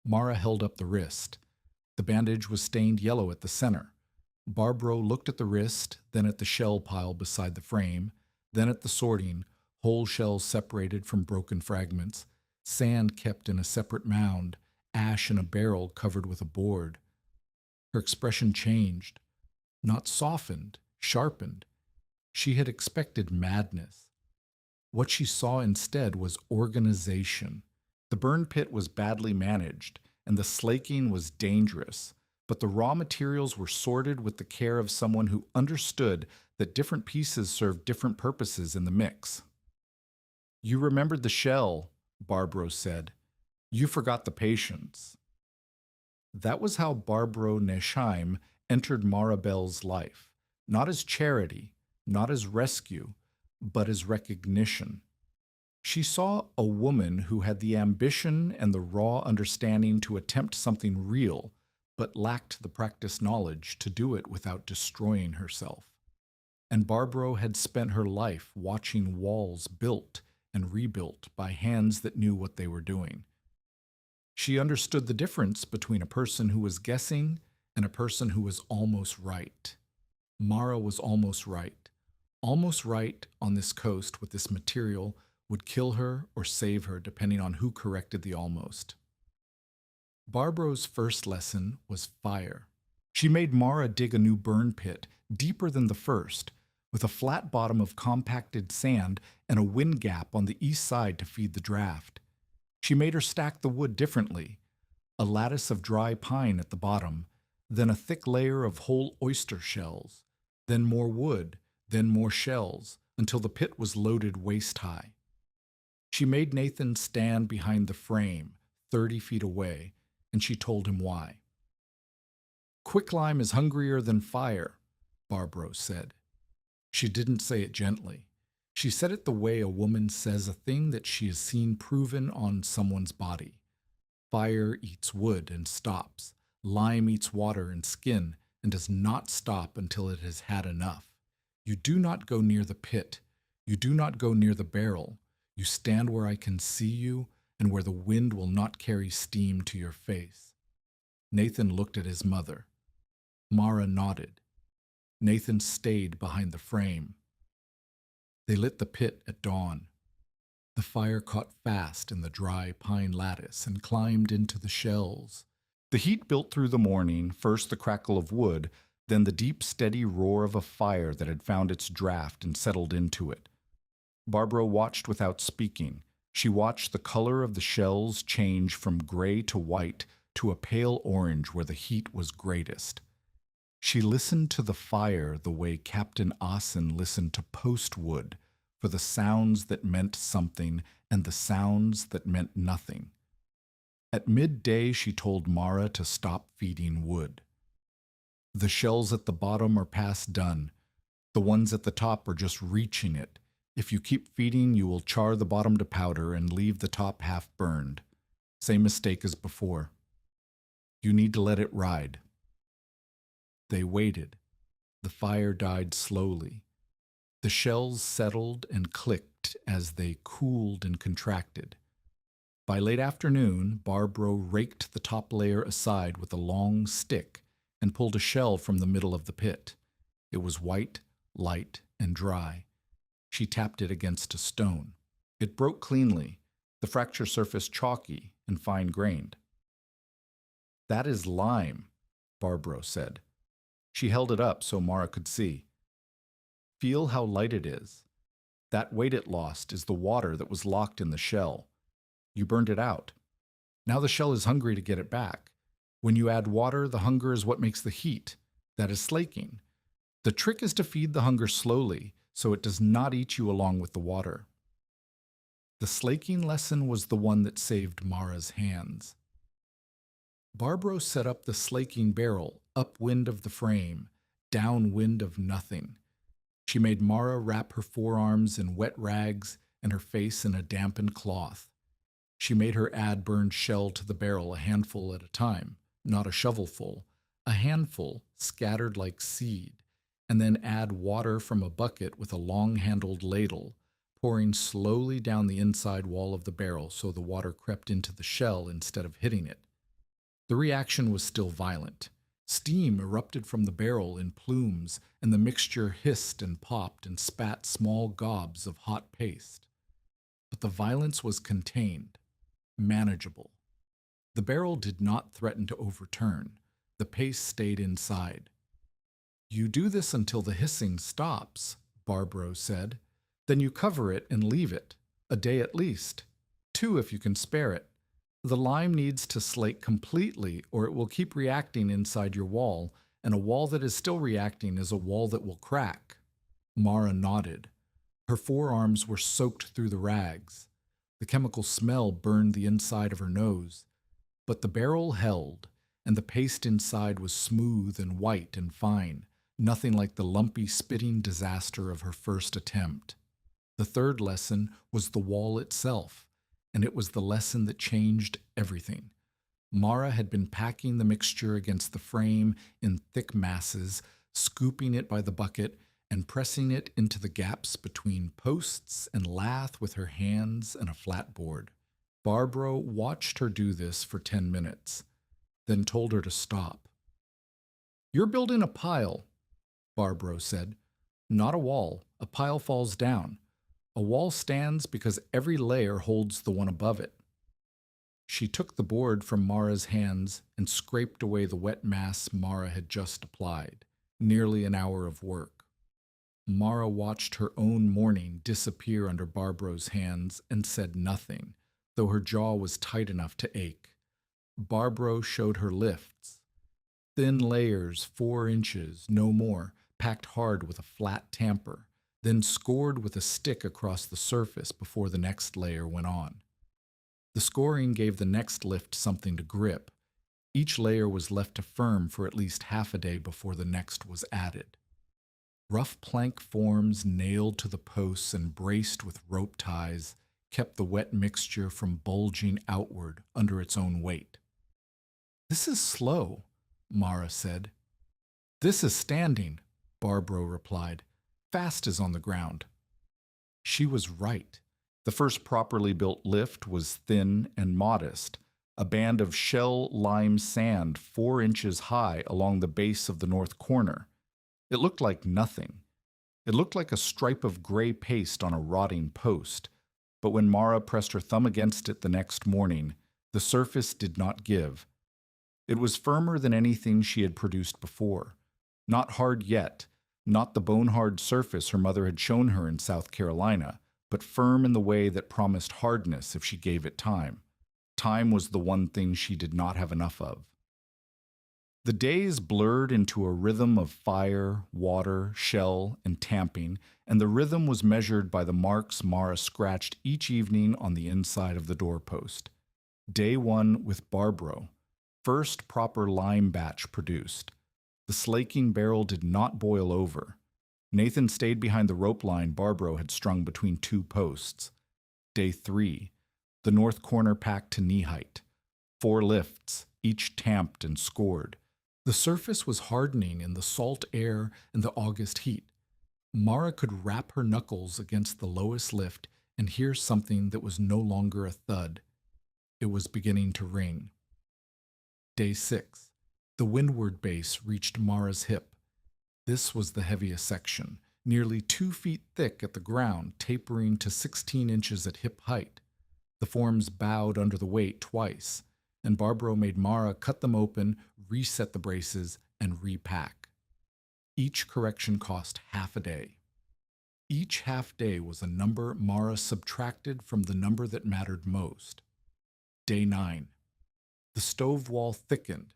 Mara held up the wrist. The bandage was stained yellow at the center. Barbro looked at the wrist, then at the shell pile beside the frame, then at the sorting, whole shells separated from broken fragments, sand kept in a separate mound, ash in a barrel covered with a board. Her expression changed, not softened, sharpened. She had expected madness. What she saw instead was organization. The burn pit was badly managed, and the slaking was dangerous, but the raw materials were sorted with the care of someone who understood that different pieces served different purposes in the mix. "You remembered the shell," Barbro said. "You forgot the patience." That was how Barbro Nesheim entered Marabelle's life, not as charity, not as rescue, but as recognition. She saw a woman who had the ambition and the raw understanding to attempt something real, but lacked the practice knowledge to do it without destroying herself. And Barbro had spent her life watching walls built and rebuilt by hands that knew what they were doing. She understood the difference between a person who was guessing and a person who was almost right. Mara was almost right. Almost right on this coast with this material would kill her or save her depending on who corrected the almost. Barbro's first lesson was fire. She made Mara dig a new burn pit, deeper than the first, with a flat bottom of compacted sand and a wind gap on the east side to feed the draft. She made her stack the wood differently, a lattice of dry pine at the bottom, then a thick layer of whole oyster shells, then more wood, then more shells, until the pit was loaded waist-high. She made Nathan stand behind the frame, 30 feet away, and she told him why. "Quicklime is hungrier than fire," Barbro said. She didn't say it gently. She said it the way a woman says a thing that she has seen proven on someone's body. Fire eats wood and stops. Lime eats water and skin and does not stop until it has had enough. You do not go near the pit. You do not go near the barrel. You stand where I can see you and where the wind will not carry steam to your face. Nathan looked at his mother. Mara nodded. Nathan stayed behind the frame. They lit the pit at dawn. The fire caught fast in the dry pine lattice and climbed into the shells. The heat built through the morning, first the crackle of wood, then the deep, steady roar of a fire that had found its draft and settled into it. Barbara watched without speaking. She watched the color of the shells change from gray to white to a pale orange where the heat was greatest. She listened to the fire the way Captain Asen listened to post wood, for the sounds that meant something and the sounds that meant nothing. At midday she told Mara to stop feeding wood. The shells at the bottom are past done. The ones at the top are just reaching it. If you keep feeding, you will char the bottom to powder and leave the top half burned. Same mistake as before. You need to let it ride. They waited. The fire died slowly. The shells settled and clicked as they cooled and contracted. By late afternoon, Barbara raked the top layer aside with a long stick and pulled a shell from the middle of the pit. It was white, light, and dry. She tapped it against a stone. It broke cleanly, the fracture surface chalky and fine-grained. "That is lime," Barbara said. She held it up so Mara could see. "Feel how light it is. That weight it lost is the water that was locked in the shell. You burned it out. Now the shell is hungry to get it back. When you add water, the hunger is what makes the heat. That is slaking. The trick is to feed the hunger slowly, so it does not eat you along with the water." The slaking lesson was the one that saved Mara's hands. Barbara set up the slaking barrel, upwind of the frame, downwind of nothing. She made Mara wrap her forearms in wet rags and her face in a dampened cloth. She made her add burned shell to the barrel a handful at a time, not a shovelful, a handful scattered like seed, and then add water from a bucket with a long-handled ladle, pouring slowly down the inside wall of the barrel so the water crept into the shell instead of hitting it. The reaction was still violent. Steam erupted from the barrel in plumes, and the mixture hissed and popped and spat small gobs of hot paste. But the violence was contained, manageable. The barrel did not threaten to overturn. The paste stayed inside. "You do this until the hissing stops," Barbara said. "Then you cover it and leave it, a day at least. 2 if you can spare it. The lime needs to slake completely or it will keep reacting inside your wall, and a wall that is still reacting is a wall that will crack." Mara nodded. Her forearms were soaked through the rags. The chemical smell burned the inside of her nose. But the barrel held, and the paste inside was smooth and white and fine, nothing like the lumpy, spitting disaster of her first attempt. The third lesson was the wall itself, and it was the lesson that changed everything. Mara had been packing the mixture against the frame in thick masses, scooping it by the bucket, and pressing it into the gaps between posts and lath with her hands and a flat board. Barbara watched her do this for 10 minutes, then told her to stop. "You're building a pile," Barbara said. "Not a wall. A pile falls down. A wall stands because every layer holds the one above it." She took the board from Mara's hands and scraped away the wet mass Mara had just applied. Nearly an hour of work. Mara watched her own morning disappear under Barbara's hands and said nothing, though her jaw was tight enough to ache. Barbara showed her lifts. Thin layers, 4 inches, no more, packed hard with a flat tamper, then scored with a stick across the surface before the next layer went on. The scoring gave the next lift something to grip. Each layer was left to firm for at least half a day before the next was added. Rough plank forms nailed to the posts and braced with rope ties kept the wet mixture from bulging outward under its own weight. "This is slow," Mara said. "This is standing," Barbara replied. "Fast is on the ground." She was right. The first properly built lift was thin and modest, a band of shell lime sand 4 inches high along the base of the north corner. It looked like nothing. It looked like a stripe of gray paste on a rotting post, but when Mara pressed her thumb against it the next morning, the surface did not give. It was firmer than anything she had produced before. Not hard yet, not the bone-hard surface her mother had shown her in South Carolina, but firm in the way that promised hardness if she gave it time. Time was the one thing she did not have enough of. The days blurred into a rhythm of fire, water, shell, and tamping, and the rhythm was measured by the marks Mara scratched each evening on the inside of the doorpost. Day 1 with Barbaro, first proper lime batch produced. The slaking barrel did not boil over. Nathan stayed behind the rope line Barbaro had strung between 2 posts. Day 3, the north corner packed to knee height. 4 lifts, each tamped and scored. The surface was hardening in the salt air and the August heat. Mara could rap her knuckles against the lowest lift and hear something that was no longer a thud. It was beginning to ring. Day 6. The windward base reached Mara's hip. This was the heaviest section, nearly 2 feet thick at the ground, tapering to 16 inches at hip height. The forms bowed under the weight twice, and Barbaro made Mara cut them open, reset the braces, and repack. Each correction cost half a day. Each half day was a number Mara subtracted from the number that mattered most. Day 9. The stove wall thickened.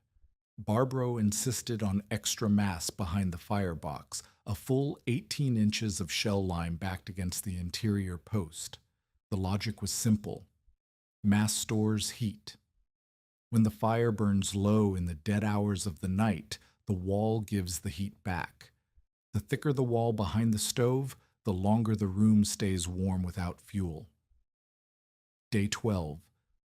Barbaro insisted on extra mass behind the firebox, a full 18 inches of shell lime backed against the interior post. The logic was simple. Mass stores heat. When the fire burns low in the dead hours of the night, the wall gives the heat back. The thicker the wall behind the stove, the longer the room stays warm without fuel. Day 12.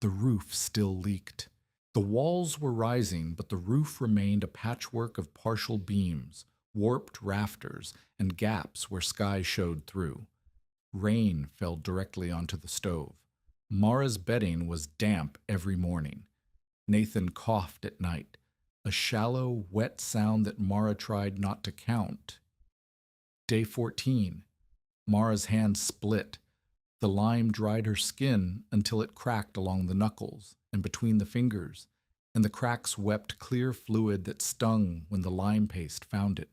The roof still leaked. The walls were rising, but the roof remained a patchwork of partial beams, warped rafters, and gaps where sky showed through. Rain fell directly onto the stove. Mara's bedding was damp every morning. Nathan coughed at night, a shallow, wet sound that Mara tried not to count. Day 14. Mara's hand split. The lime dried her skin until it cracked along the knuckles and between the fingers, and the cracks wept clear fluid that stung when the lime paste found it.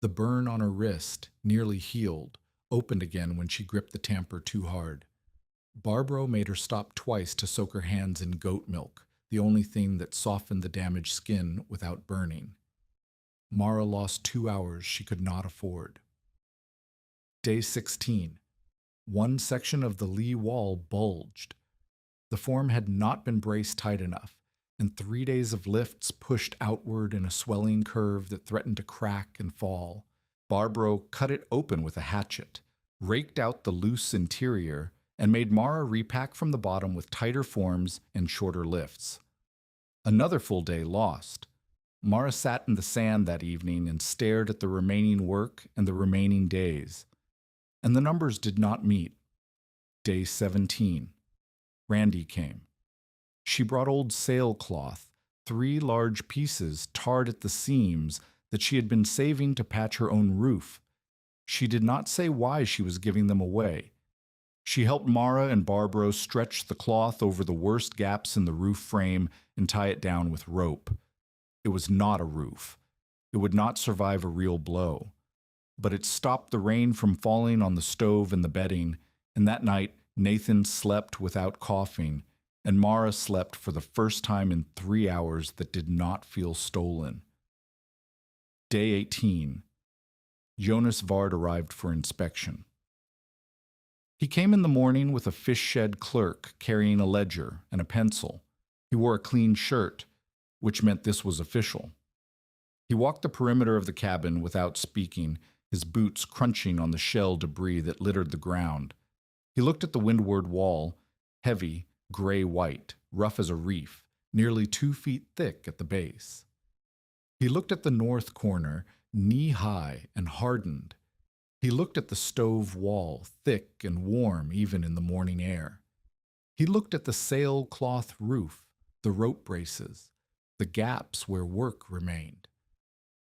The burn on her wrist, nearly healed, opened again when she gripped the tamper too hard. Barbaro made her stop twice to soak her hands in goat milk, the only thing that softened the damaged skin without burning. Mara lost 2 hours she could not afford. Day 16. One section of the lee wall bulged. The form had not been braced tight enough, and 3 days of lifts pushed outward in a swelling curve that threatened to crack and fall. Barbaro cut it open with a hatchet, raked out the loose interior, and made Mara repack from the bottom with tighter forms and shorter lifts. Another full day lost. Mara sat in the sand that evening and stared at the remaining work and the remaining days. And the numbers did not meet. Day 17. Randy came. She brought old sailcloth, 3 large pieces tarred at the seams that she had been saving to patch her own roof. She did not say why she was giving them away. She helped Mara and Barbaro stretch the cloth over the worst gaps in the roof frame and tie it down with rope. It was not a roof. It would not survive a real blow. But it stopped the rain from falling on the stove and the bedding, and that night Nathan slept without coughing, and Mara slept for the first time in 3 hours that did not feel stolen. Day 18. Jonas Vard arrived for inspection. He came in the morning with a fish shed clerk carrying a ledger and a pencil. He wore a clean shirt, which meant this was official. He walked the perimeter of the cabin without speaking, his boots crunching on the shell debris that littered the ground. He looked at the windward wall, heavy, gray-white, rough as a reef, nearly 2 feet thick at the base. He looked at the north corner, knee-high and hardened. He looked at the stove wall, thick and warm even in the morning air. He looked at the sailcloth roof, the rope braces, the gaps where work remained.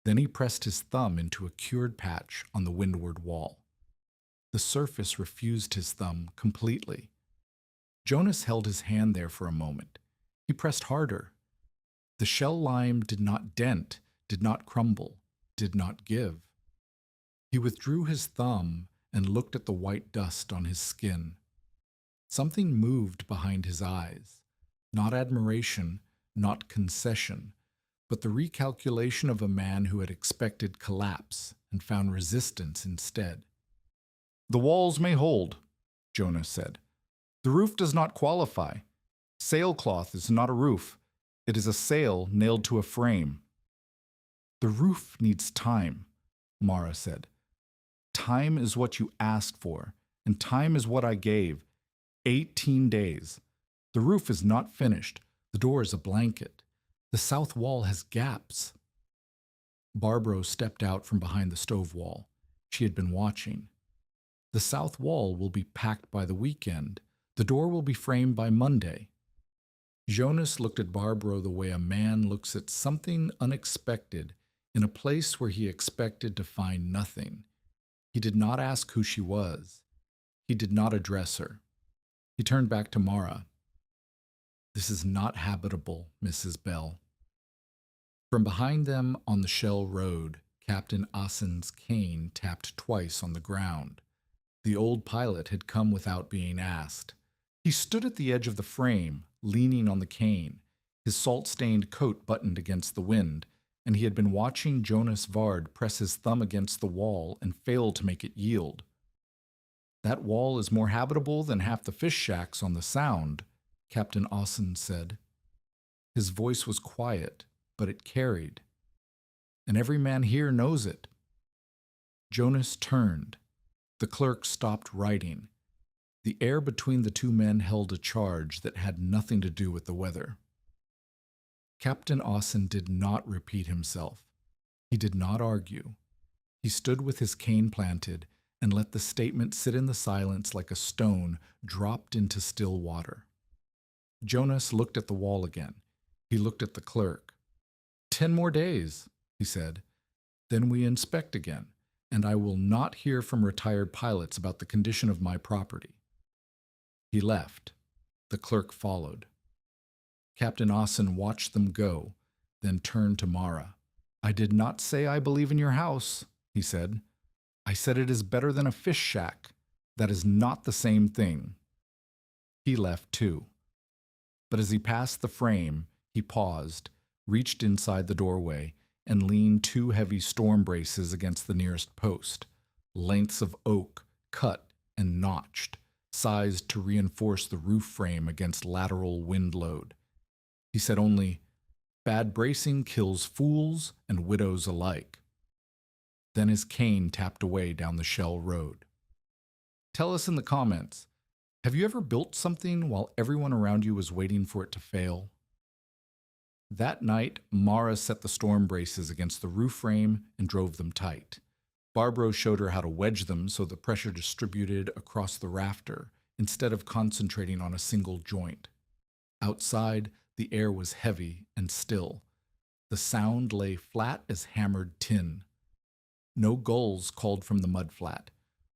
Then he pressed his thumb into a cured patch on the windward wall. The surface refused his thumb completely. Jonas held his hand there for a moment. He pressed harder. The shell lime did not dent, did not crumble, did not give. He withdrew his thumb and looked at the white dust on his skin. Something moved behind his eyes. Not admiration, not concession, but the recalculation of a man who had expected collapse and found resistance instead. "The walls may hold," Jonas said. "The roof does not qualify. Sailcloth is not a roof. It is a sail nailed to a frame." "The roof needs time," Mara said. "Time is what you asked for, and time is what I gave. 18 days. The roof is not finished. The door is a blanket. The south wall has gaps." Barbro stepped out from behind the stove wall. She had been watching. "The south wall will be packed by the weekend. The door will be framed by Monday." Jonas looked at Barbro the way a man looks at something unexpected in a place where he expected to find nothing. He did not ask who she was. He did not address her. He turned back to Mara. "This is not habitable, Mrs. Bell." From behind them on the shell road, Captain Assen's cane tapped twice on the ground. The old pilot had come without being asked. He stood at the edge of the frame, leaning on the cane, his salt-stained coat buttoned against the wind, and he had been watching Jonas Vard press his thumb against the wall and fail to make it yield. "That wall is more habitable than half the fish shacks on the Sound," Captain Assen said. His voice was quiet, but it carried. "And every man here knows it." Jonas turned. The clerk stopped writing. The air between the two men held a charge that had nothing to do with the weather. Captain Assen did not repeat himself. He did not argue. He stood with his cane planted and let the statement sit in the silence like a stone dropped into still water. Jonas looked at the wall again. He looked at the clerk. 10 more days, he said. Then we inspect again, and I will not hear from retired pilots about the condition of my property. He left. The clerk followed. Captain Assen watched them go, then turned to Mara. "I did not say I believe in your house," he said. "I said it is better than a fish shack. That is not the same thing." He left too. But as he passed the frame, he paused, reached inside the doorway, and leaned 2 heavy storm braces against the nearest post, lengths of oak, cut and notched, sized to reinforce the roof frame against lateral wind load. He said only, "Bad bracing kills fools and widows alike." Then his cane tapped away down the shell road. Tell us in the comments, have you ever built something while everyone around you was waiting for it to fail? That night, Mara set the storm braces against the roof frame and drove them tight. Barbro showed her how to wedge them so the pressure distributed across the rafter instead of concentrating on a single joint. Outside, the air was heavy and still. The Sound lay flat as hammered tin. No gulls called from the mudflat.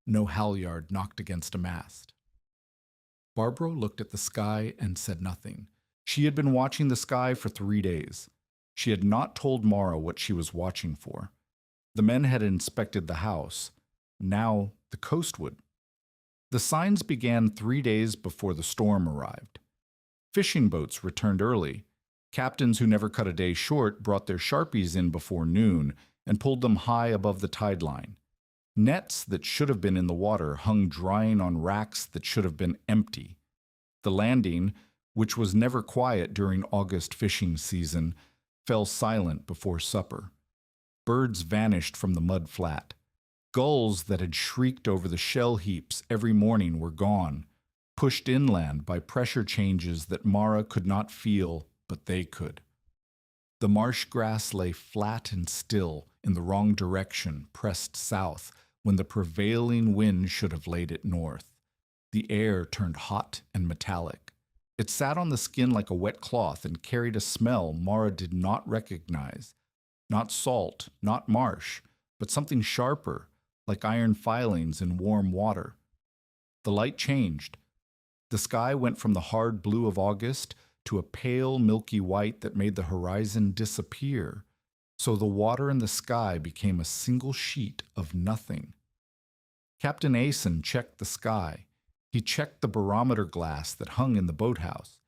No halyard knocked against a mast. Barbro looked at the sky and said nothing. She had been watching the sky for 3 days. She had not told Mara what she was watching for. The men had inspected the house. Now the coast would. The signs began 3 days before the storm arrived. Fishing boats returned early. Captains who never cut a day short brought their Sharpies in before noon and pulled them high above the tide line. Nets that should have been in the water hung drying on racks that should have been empty. The landing, which was never quiet during August fishing season, fell silent before supper. Birds vanished from the mud flat. Gulls that had shrieked over the shell heaps every morning were gone, pushed inland by pressure changes that Mara could not feel, but they could. The marsh grass lay flat and still in the wrong direction, pressed south, when the prevailing wind should have laid it north. The air turned hot and metallic. It sat on the skin like a wet cloth and carried a smell Mara did not recognize. Not salt, not marsh, but something sharper, like iron filings in warm water. The light changed. The sky went from the hard blue of August to a pale milky white that made the horizon disappear, so the water and the sky became a single sheet of nothing. Captain Asen checked the sky. He checked the barometer glass that hung in the boathouse.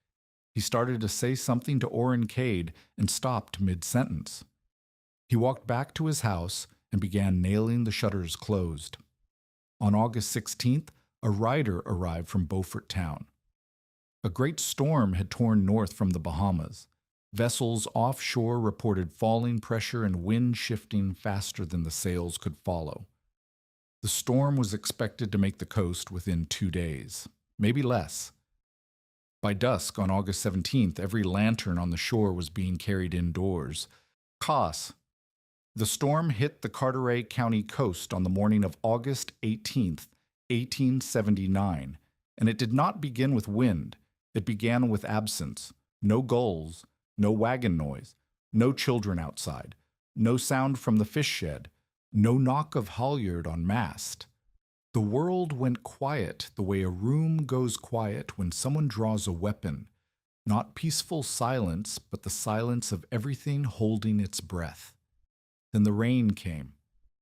He started to say something to Orin Cade and stopped mid-sentence. He walked back to his house and began nailing the shutters closed. On August 16th, a rider arrived from Beaufort Town. A great storm had torn north from the Bahamas. Vessels offshore reported falling pressure and wind shifting faster than the sails could follow. The storm was expected to make the coast within 2 days, maybe less. By dusk on August 17th, every lantern on the shore was being carried indoors. Cos. The storm hit the Carteret County coast on the morning of August 18th, 1879, and it did not begin with wind. It began with absence. No gulls, no wagon noise, no children outside, no sound from the fish shed, no knock of halyard on mast. The world went quiet the way a room goes quiet when someone draws a weapon. Not peaceful silence, but the silence of everything holding its breath. Then the rain came.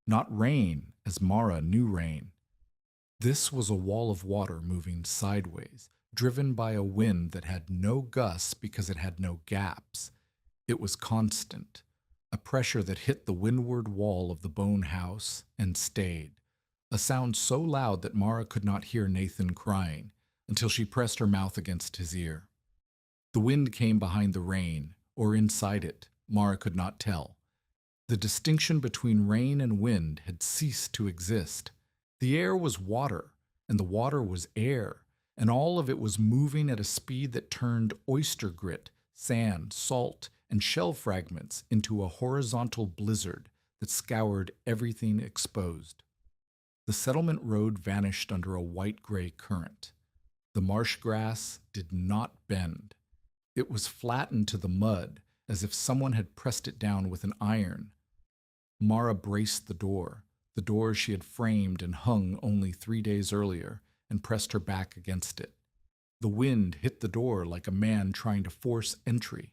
Not rain, as Mara knew rain. This was a wall of water moving sideways, driven by a wind that had no gusts because it had no gaps. It was constant, a pressure that hit the windward wall of the bone house and stayed, a sound so loud that Mara could not hear Nathan crying until she pressed her mouth against his ear. The wind came behind the rain, or inside it, Mara could not tell. The distinction between rain and wind had ceased to exist. The air was water, and the water was air, and all of it was moving at a speed that turned oyster grit, sand, salt, and shell fragments into a horizontal blizzard that scoured everything exposed. The settlement road vanished under a white-gray current. The marsh grass did not bend. It was flattened to the mud, as if someone had pressed it down with an iron. Mara braced the door she had framed and hung only 3 days earlier, and pressed her back against it. The wind hit the door like a man trying to force entry.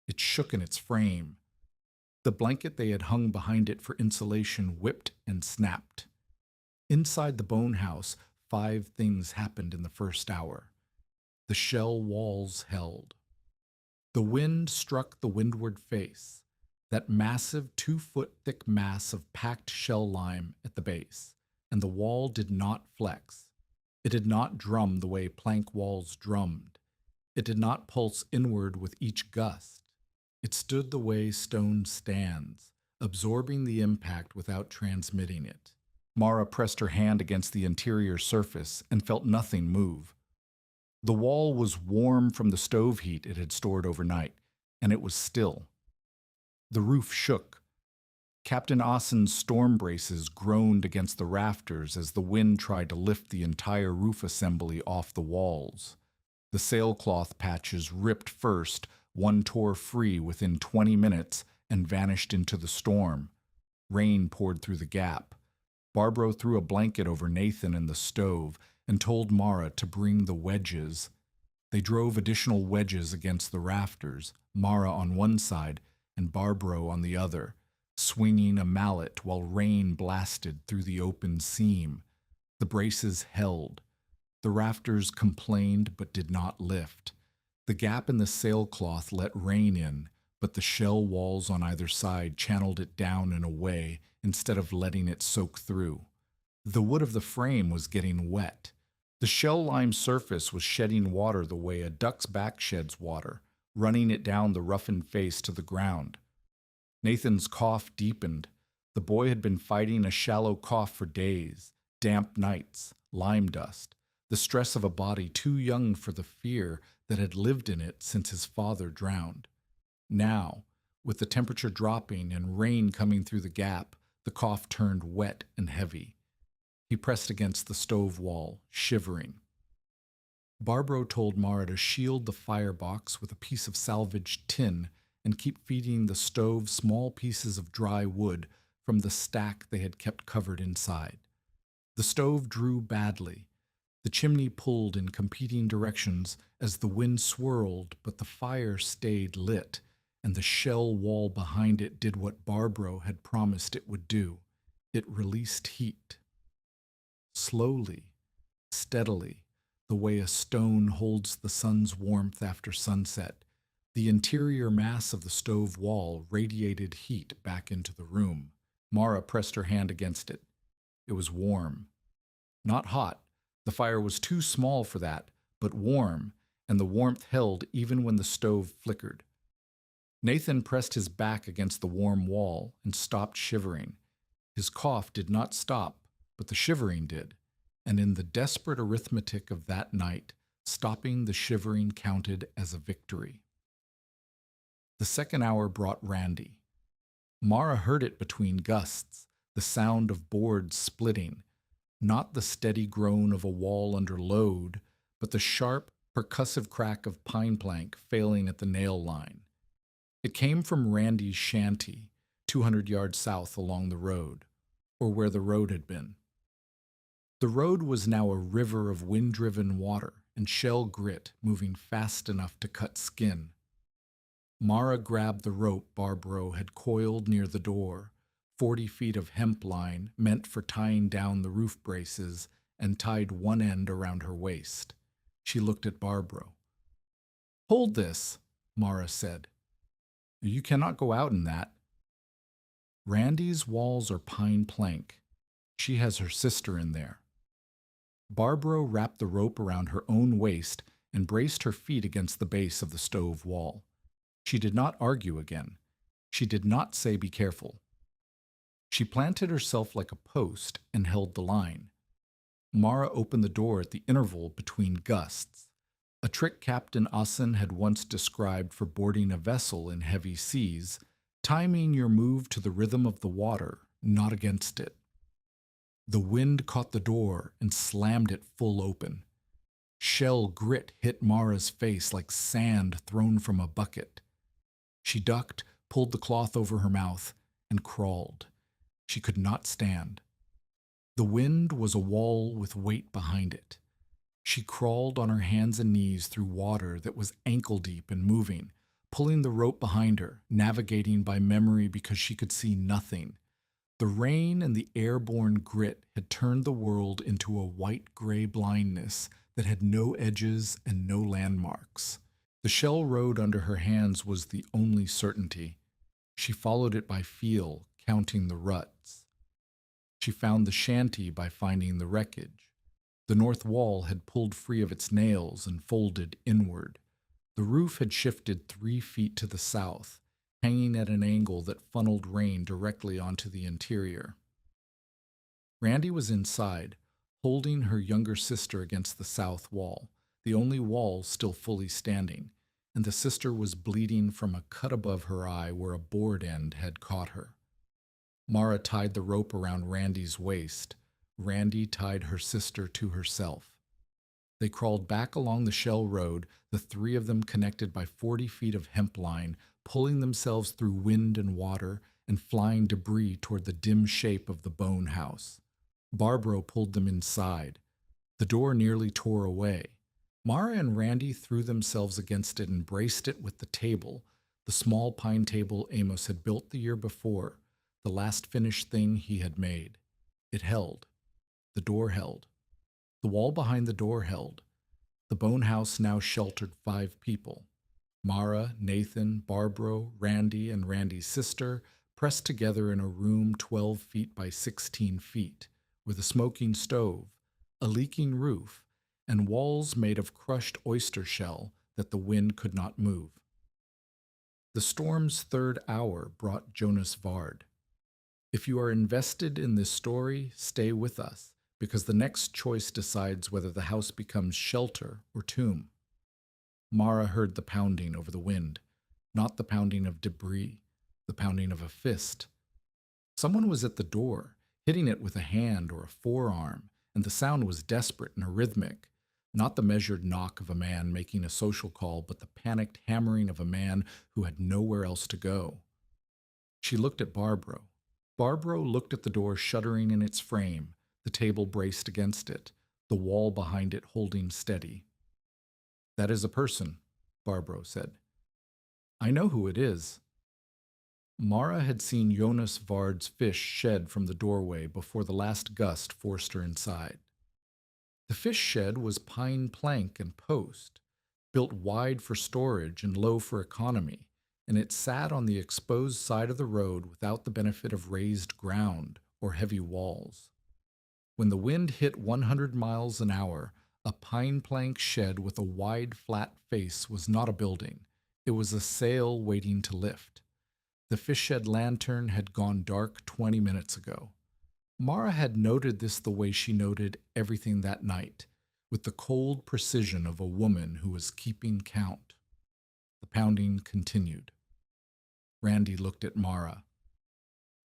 It shook in its frame. The blanket they had hung behind it for insulation whipped and snapped. Inside the bone house, 5 things happened in the first hour. The shell walls held. The wind struck the windward face, that massive 2-foot-thick mass of packed shell lime at the base, and the wall did not flex. It did not drum the way plank walls drummed. It did not pulse inward with each gust. It stood the way stone stands, absorbing the impact without transmitting it. Mara pressed her hand against the interior surface and felt nothing move. The wall was warm from the stove heat it had stored overnight, and it was still. The roof shook. Captain Asen's storm braces groaned against the rafters as the wind tried to lift the entire roof assembly off the walls. The sailcloth patches ripped first, one tore free within 20 minutes and vanished into the storm. Rain poured through the gap. Barbro threw a blanket over Nathan and the stove and told Mara to bring the wedges. They drove additional wedges against the rafters, Mara on one side and Barbro on the other, swinging a mallet while rain blasted through the open seam. The braces held. The rafters complained but did not lift. The gap in the sailcloth let rain in, but the shell walls on either side channeled it down and away instead of letting it soak through. The wood of the frame was getting wet. The shell lime surface was shedding water the way a duck's back sheds water, running it down the roughened face to the ground. Nathan's cough deepened. The boy had been fighting a shallow cough for days, damp nights, lime dust, the stress of a body too young for the fear that had lived in it since his father drowned. Now, with the temperature dropping and rain coming through the gap, the cough turned wet and heavy. He pressed against the stove wall, shivering. Barbro told Mara to shield the firebox with a piece of salvaged tin and keep feeding the stove small pieces of dry wood from the stack they had kept covered inside. The stove drew badly. The chimney pulled in competing directions as the wind swirled, but the fire stayed lit, and the shell wall behind it did what Barbaro had promised it would do. It released heat. Slowly, steadily, the way a stone holds the sun's warmth after sunset, the interior mass of the stove wall radiated heat back into the room. Mara pressed her hand against it. It was warm. Not hot. The fire was too small for that, but warm, and the warmth held even when the stove flickered. Nathan pressed his back against the warm wall and stopped shivering. His cough did not stop, but the shivering did, and in the desperate arithmetic of that night, stopping the shivering counted as a victory. The second hour brought Randy. Mara heard it between gusts, the sound of boards splitting, not the steady groan of a wall under load, but the sharp, percussive crack of pine plank failing at the nail line. It came from Randy's shanty, 200 yards south along the road, or where the road had been. The road was now a river of wind-driven water and shell grit moving fast enough to cut skin. Mara grabbed the rope Barbaro had coiled near the door, 40 feet of hemp line meant for tying down the roof braces, and tied one end around her waist. She looked at Barbaro. "Hold this," Mara said. "You cannot go out in that." "Randy's walls are pine plank. She has her sister in there." Barbaro wrapped the rope around her own waist and braced her feet against the base of the stove wall. She did not argue again. She did not say be careful. She planted herself like a post and held the line. Mara opened the door at the interval between gusts, a trick Captain Asen had once described for boarding a vessel in heavy seas, timing your move to the rhythm of the water, not against it. The wind caught the door and slammed it full open. Shell grit hit Mara's face like sand thrown from a bucket. She ducked, pulled the cloth over her mouth, and crawled. She could not stand. The wind was a wall with weight behind it. She crawled on her hands and knees through water that was ankle-deep and moving, pulling the rope behind her, navigating by memory because she could see nothing. The rain and the airborne grit had turned the world into a white-gray blindness that had no edges and no landmarks. The shell road under her hands was the only certainty. She followed it by feel, counting the ruts. She found the shanty by finding the wreckage. The north wall had pulled free of its nails and folded inward. The roof had shifted 3 feet to the south, hanging at an angle that funneled rain directly onto the interior. Randy was inside, holding her younger sister against the south wall, the only wall still fully standing, and the sister was bleeding from a cut above her eye where a board end had caught her. Mara tied the rope around Randy's waist. Randy tied her sister to herself. They crawled back along the shell road, the three of them connected by 40 feet of hemp line, pulling themselves through wind and water and flying debris toward the dim shape of the bone house. Barbaro pulled them inside. The door nearly tore away. Mara and Randy threw themselves against it and braced it with the table, the small pine table Amos had built the year before, the last finished thing he had made. It held. The door held. The wall behind the door held. The bone house now sheltered 5 people. Mara, Nathan, Barbaro, Randy, and Randy's sister pressed together in a room 12 feet by 16 feet, with a smoking stove, a leaking roof, and walls made of crushed oyster shell that the wind could not move. The storm's 3rd hour brought Jonas Vard. If you are invested in this story, stay with us, because the next choice decides whether the house becomes shelter or tomb. Mara heard the pounding over the wind, not the pounding of debris, the pounding of a fist. Someone was at the door, hitting it with a hand or a forearm, and the sound was desperate and rhythmic, not the measured knock of a man making a social call, but the panicked hammering of a man who had nowhere else to go. She looked at Barbaro. Barbaro looked at the door shuddering in its frame, the table braced against it, the wall behind it holding steady. "That is a person," Barbro said. "I know who it is." Mara had seen Jonas Vard's fish shed from the doorway before the last gust forced her inside. The fish shed was pine plank and post, built wide for storage and low for economy, and it sat on the exposed side of the road without the benefit of raised ground or heavy walls. When the wind hit 100 miles an hour, a pine plank shed with a wide, flat face was not a building. It was a sail waiting to lift. The fish shed lantern had gone dark 20 minutes ago. Mara had noted this the way she noted everything that night, with the cold precision of a woman who was keeping count. The pounding continued. Randy looked at Mara.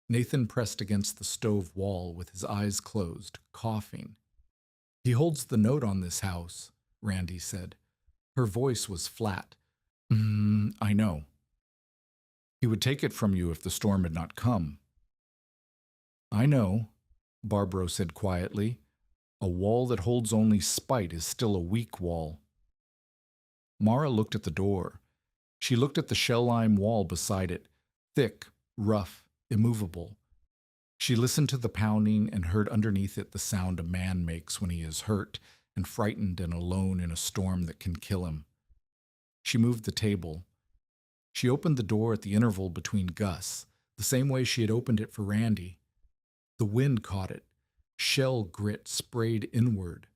Nathan pressed against the stove wall with his eyes closed, coughing. "He holds the note on this house," Randy said. Her voice was flat. I know. He would take it from you if the storm had not come." "I know," Barbro said quietly. "A wall that holds only spite is still a weak wall." Mara looked at the door. She looked at the shell-lime wall beside it, thick, rough, immovable. She listened to the pounding and heard underneath it the sound a man makes when he is hurt and frightened and alone in a storm that can kill him. She moved the table. She opened the door at the interval between gusts, the same way she had opened it for Randy. The wind caught it. Shell grit sprayed inward.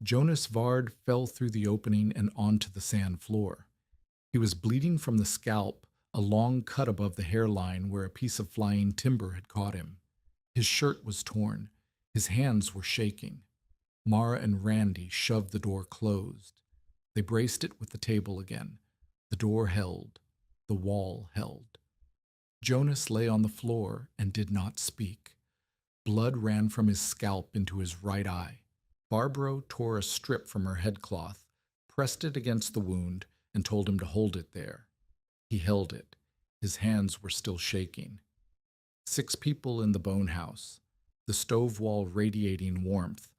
Jonas Vard fell through the opening and onto the sand floor. He was bleeding from the scalp, a long cut above the hairline where a piece of flying timber had caught him. His shirt was torn. His hands were shaking. Mara and Randy shoved the door closed. They braced it with the table again. The door held. The wall held. Jonas lay on the floor and did not speak. Blood ran from his scalp into his right eye. Barbro tore a strip from her headcloth, pressed it against the wound, and told him to hold it there. He held it. His hands were still shaking. 6 people in the bone house, the stove wall radiating warmth,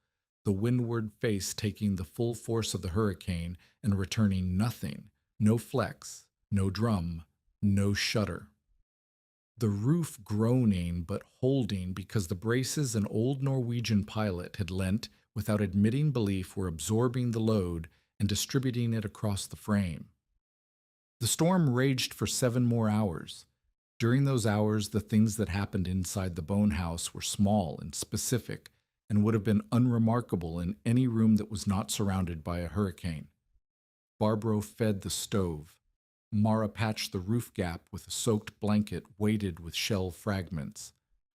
the windward face taking the full force of the hurricane and returning nothing, no flex, no drum, no shudder. The roof groaning but holding because the braces an old Norwegian pilot had lent without admitting belief were absorbing the load and distributing it across the frame. The storm raged for 7 more hours. During those hours, the things that happened inside the bone house were small and specific and would have been unremarkable in any room that was not surrounded by a hurricane. Barbro fed the stove. Mara patched the roof gap with a soaked blanket weighted with shell fragments.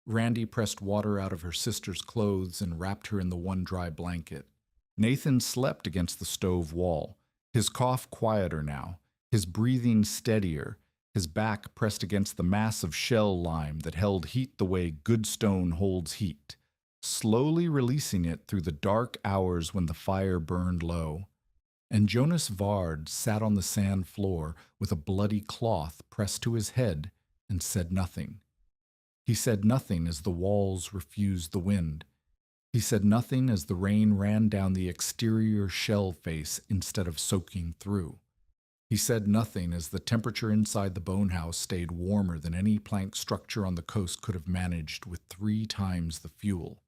Randy pressed water out of her sister's clothes and wrapped her in the one dry blanket. Nathan slept against the stove wall, his cough quieter now, his breathing steadier, his back pressed against the mass of shell lime that held heat the way good stone holds heat, slowly releasing it through the dark hours when the fire burned low. And Jonas Vard sat on the sand floor with a bloody cloth pressed to his head and said nothing. He said nothing as the walls refused the wind. He said nothing as the rain ran down the exterior shell face instead of soaking through. He said nothing as the temperature inside the bone house stayed warmer than any plank structure on the coast could have managed with 3 times the fuel.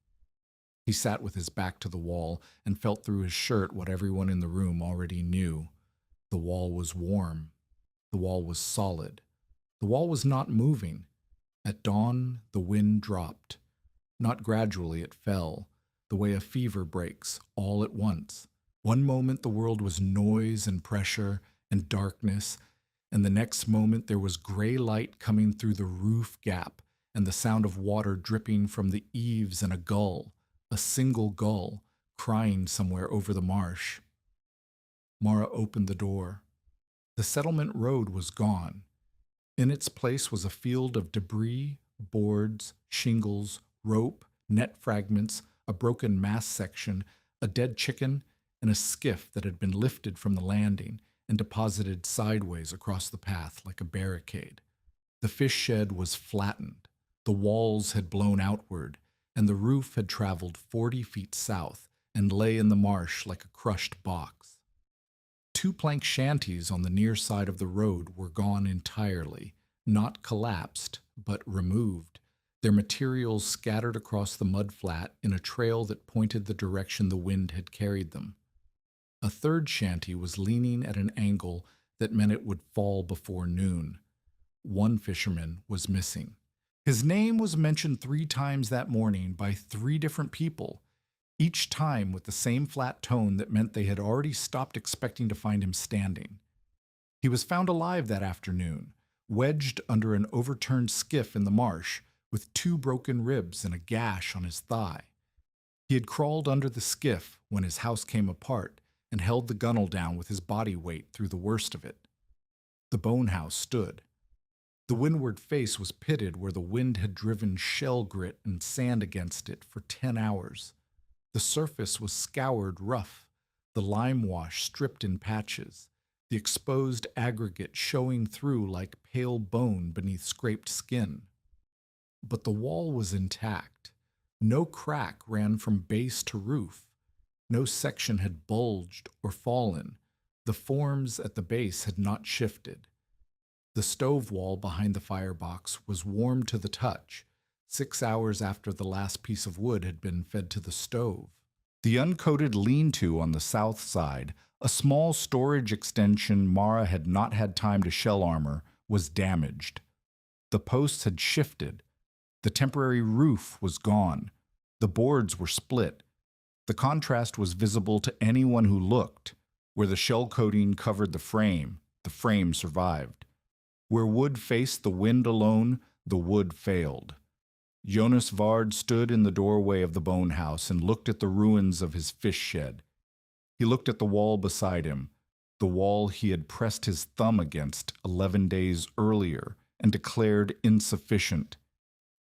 He sat with his back to the wall and felt through his shirt what everyone in the room already knew. The wall was warm. The wall was solid. The wall was not moving. At dawn, the wind dropped. Not gradually, it fell, the way a fever breaks, all at once. One moment the world was noise and pressure and darkness, and the next moment there was gray light coming through the roof gap and the sound of water dripping from the eaves and a single gull, crying somewhere over the marsh. Mara opened the door. The settlement road was gone. In its place was a field of debris, boards, shingles, rope, net fragments, a broken mast section, a dead chicken, and a skiff that had been lifted from the landing and deposited sideways across the path like a barricade. The fish shed was flattened. The walls had blown outward, and the roof had traveled 40 feet south and lay in the marsh like a crushed box. Two plank shanties on the near side of the road were gone entirely, not collapsed, but removed, their materials scattered across the mudflat in a trail that pointed the direction the wind had carried them. A third shanty was leaning at an angle that meant it would fall before noon. One fisherman was missing. His name was mentioned 3 times that morning by 3 different people, each time with the same flat tone that meant they had already stopped expecting to find him standing. He was found alive that afternoon, wedged under an overturned skiff in the marsh, with 2 broken ribs and a gash on his thigh. He had crawled under the skiff when his house came apart and held the gunwale down with his body weight through the worst of it. The bone house stood. The windward face was pitted where the wind had driven shell grit and sand against it for 10 hours. The surface was scoured rough, the lime wash stripped in patches, the exposed aggregate showing through like pale bone beneath scraped skin. But the wall was intact. No crack ran from base to roof. No section had bulged or fallen. The forms at the base had not shifted. The stove wall behind the firebox was warm to the touch, 6 hours after the last piece of wood had been fed to the stove. The uncoated lean-to on the south side, a small storage extension Mara had not had time to shell armor, was damaged. The posts had shifted. The temporary roof was gone. The boards were split. The contrast was visible to anyone who looked. Where the shell coating covered the frame survived. Where wood faced the wind alone, the wood failed. Jonas Vard stood in the doorway of the bone house and looked at the ruins of his fish shed. He looked at the wall beside him, the wall he had pressed his thumb against 11 days earlier and declared insufficient.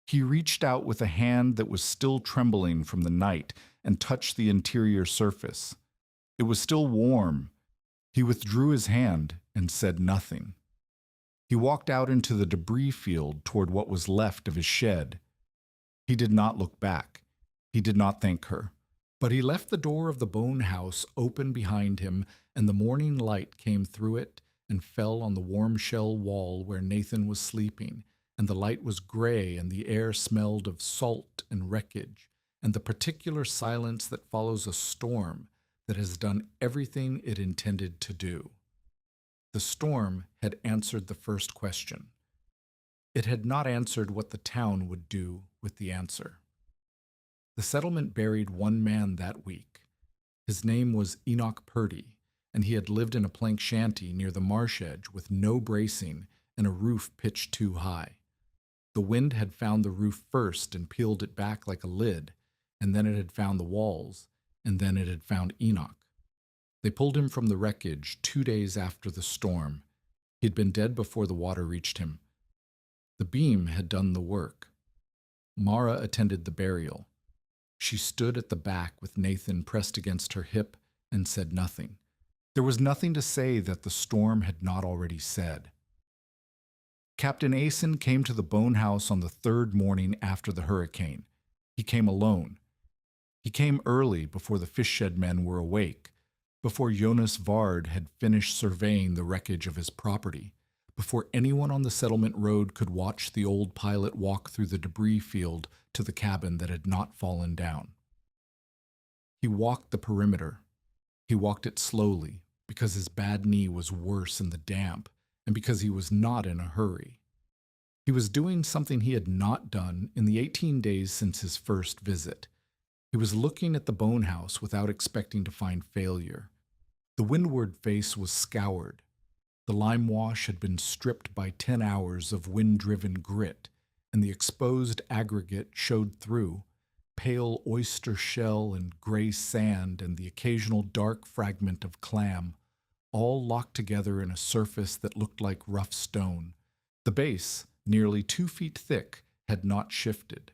He reached out with a hand that was still trembling from the night and touched the interior surface. It was still warm. He withdrew his hand and said nothing. He walked out into the debris field toward what was left of his shed. He did not look back. He did not thank her. But he left the door of the bone house open behind him, and the morning light came through it and fell on the warm shell wall where Nathan was sleeping, and the light was gray and the air smelled of salt and wreckage, and the particular silence that follows a storm that has done everything it intended to do. The storm had answered the first question. It had not answered what the town would do with the answer. The settlement buried one man that week. His name was Enoch Purdy, and he had lived in a plank shanty near the marsh edge with no bracing and a roof pitched too high. The wind had found the roof first and peeled it back like a lid, and then it had found the walls, and then it had found Enoch. They pulled him from the wreckage 2 days after the storm. He'd been dead before the water reached him. The beam had done the work. Mara attended the burial. She stood at the back with Nathan pressed against her hip and said nothing. There was nothing to say that the storm had not already said. Captain Asen came to the bone house on the 3rd morning after the hurricane. He came alone. He came early before the fish shed men were awake, before Jonas Vard had finished surveying the wreckage of his property, before anyone on the settlement road could watch the old pilot walk through the debris field to the cabin that had not fallen down. He walked the perimeter. He walked it slowly because his bad knee was worse in the damp and because he was not in a hurry. He was doing something he had not done in the 18 days since his first visit. He was looking at the bone house without expecting to find failure. The windward face was scoured. The lime wash had been stripped by 10 hours of wind-driven grit, and the exposed aggregate showed through, pale oyster shell and gray sand and the occasional dark fragment of clam, all locked together in a surface that looked like rough stone. The base, nearly 2 feet thick, had not shifted.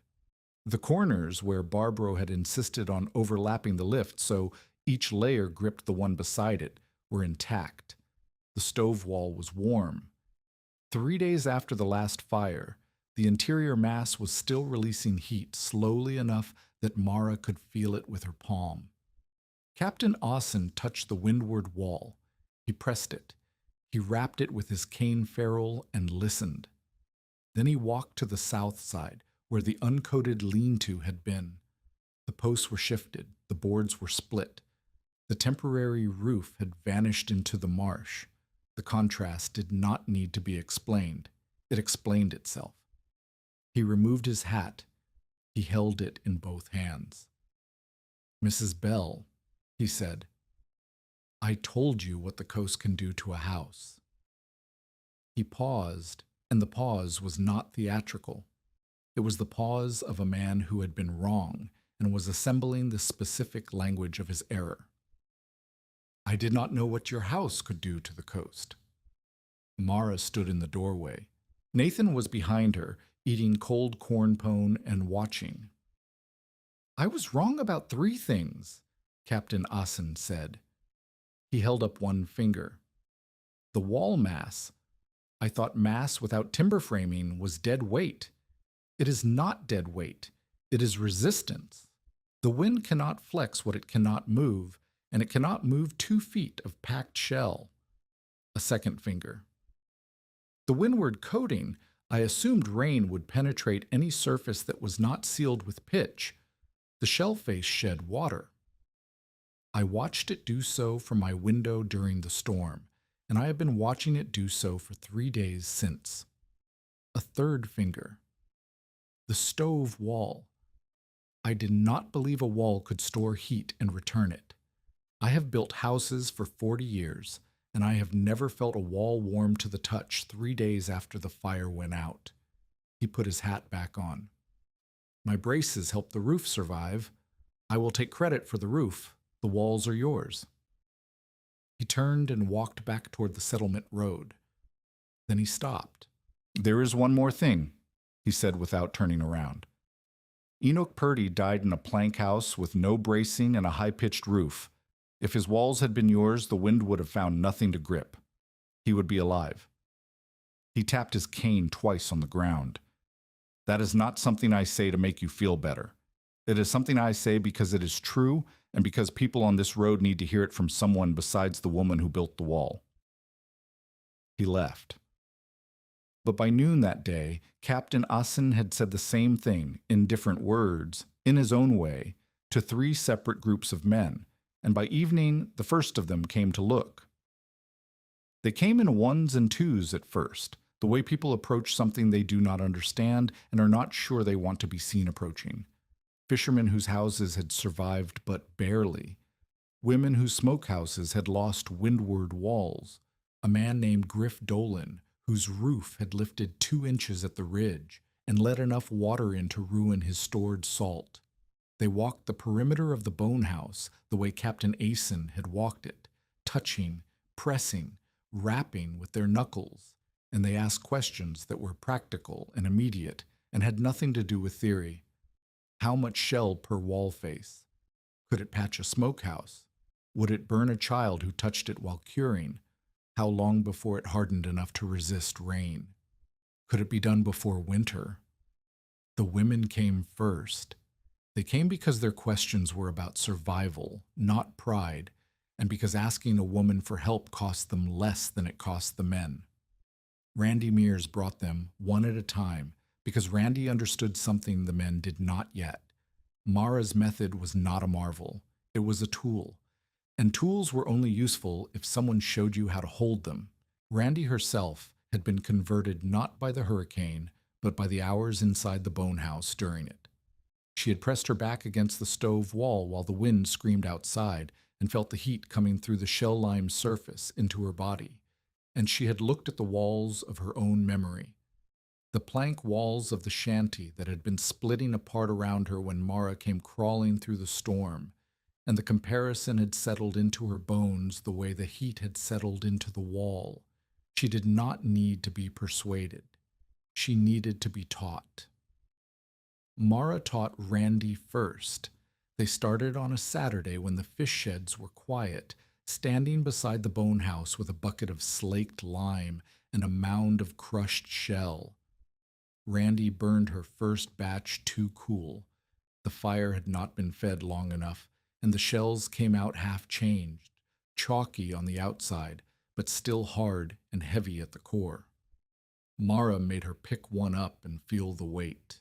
The corners, where Barbaro had insisted on overlapping the lift so each layer gripped the one beside it, were intact. The stove wall was warm. 3 days after the last fire, the interior mass was still releasing heat slowly enough that Mara could feel it with her palm. Captain Austin touched the windward wall. He pressed it. He rapped it with his cane ferrule and listened. Then he walked to the south side, where the uncoated lean-to had been. The posts were shifted, the boards were split. The temporary roof had vanished into the marsh. The contrast did not need to be explained. It explained itself. He removed his hat. He held it in both hands. "Mrs. Bell," he said, "I told you what the coast can do to a house." He paused, and the pause was not theatrical. It was the pause of a man who had been wrong and was assembling the specific language of his error. "I did not know what your house could do to the coast." Mara stood in the doorway. Nathan was behind her, eating cold corn pone and watching. "I was wrong about 3 things," Captain Asen said. He held up one finger. "The wall mass. I thought mass without timber framing was dead weight. It is not dead weight. It is resistance. The wind cannot flex what it cannot move, and it cannot move 2 feet of packed shell." A second finger. "The windward coating, I assumed rain would penetrate any surface that was not sealed with pitch. The shell face shed water. I watched it do so from my window during the storm, and I have been watching it do so for 3 days since." A third finger. "The stove wall. I did not believe a wall could store heat and return it. I have built houses for 40 years, and I have never felt a wall warm to the touch 3 days after the fire went out." He put his hat back on. "My braces helped the roof survive. I will take credit for the roof. The walls are yours." He turned and walked back toward the settlement road. Then he stopped. "There is one more thing," he said without turning around. "Enoch Purdy died in a plank house with no bracing and a high-pitched roof. If his walls had been yours, the wind would have found nothing to grip. He would be alive." He tapped his cane twice on the ground. "That is not something I say to make you feel better. It is something I say because it is true and because people on this road need to hear it from someone besides the woman who built the wall." He left. But by noon that day, Captain Asen had said the same thing, in different words, in his own way, to 3 separate groups of men, and by evening the first of them came to look. They came in 1s and 2s at first, the way people approach something they do not understand and are not sure they want to be seen approaching. Fishermen whose houses had survived but barely. Women whose smokehouses had lost windward walls. A man named Griff Dolan, whose roof had lifted 2 inches at the ridge and let enough water in to ruin his stored salt. They walked the perimeter of the bone house the way Captain Asen had walked it, touching, pressing, rapping with their knuckles, and they asked questions that were practical and immediate and had nothing to do with theory. How much shell per wall face? Could it patch a smokehouse? Would it burn a child who touched it while curing? How long before it hardened enough to resist rain? Could it be done before winter? The women came first. They came because their questions were about survival, not pride, and because asking a woman for help cost them less than it cost the men. Randy Mears brought them, one at a time, because Randy understood something the men did not yet. Mara's method was not a marvel. It was a tool. And tools were only useful if someone showed you how to hold them. Randy herself had been converted not by the hurricane, but by the hours inside the bone house during it. She had pressed her back against the stove wall while the wind screamed outside and felt the heat coming through the shell-lime surface into her body. And she had looked at the walls of her own memory. The plank walls of the shanty that had been splitting apart around her when Mara came crawling through the storm, and the comparison had settled into her bones the way the heat had settled into the wall. She did not need to be persuaded. She needed to be taught. Mara taught Randy first. They started on a Saturday when the fish sheds were quiet, standing beside the bone house with a bucket of slaked lime and a mound of crushed shell. Randy burned her first batch too cool. The fire had not been fed long enough, and the shells came out half changed, chalky on the outside, but still hard and heavy at the core. Mara made her pick one up and feel the weight.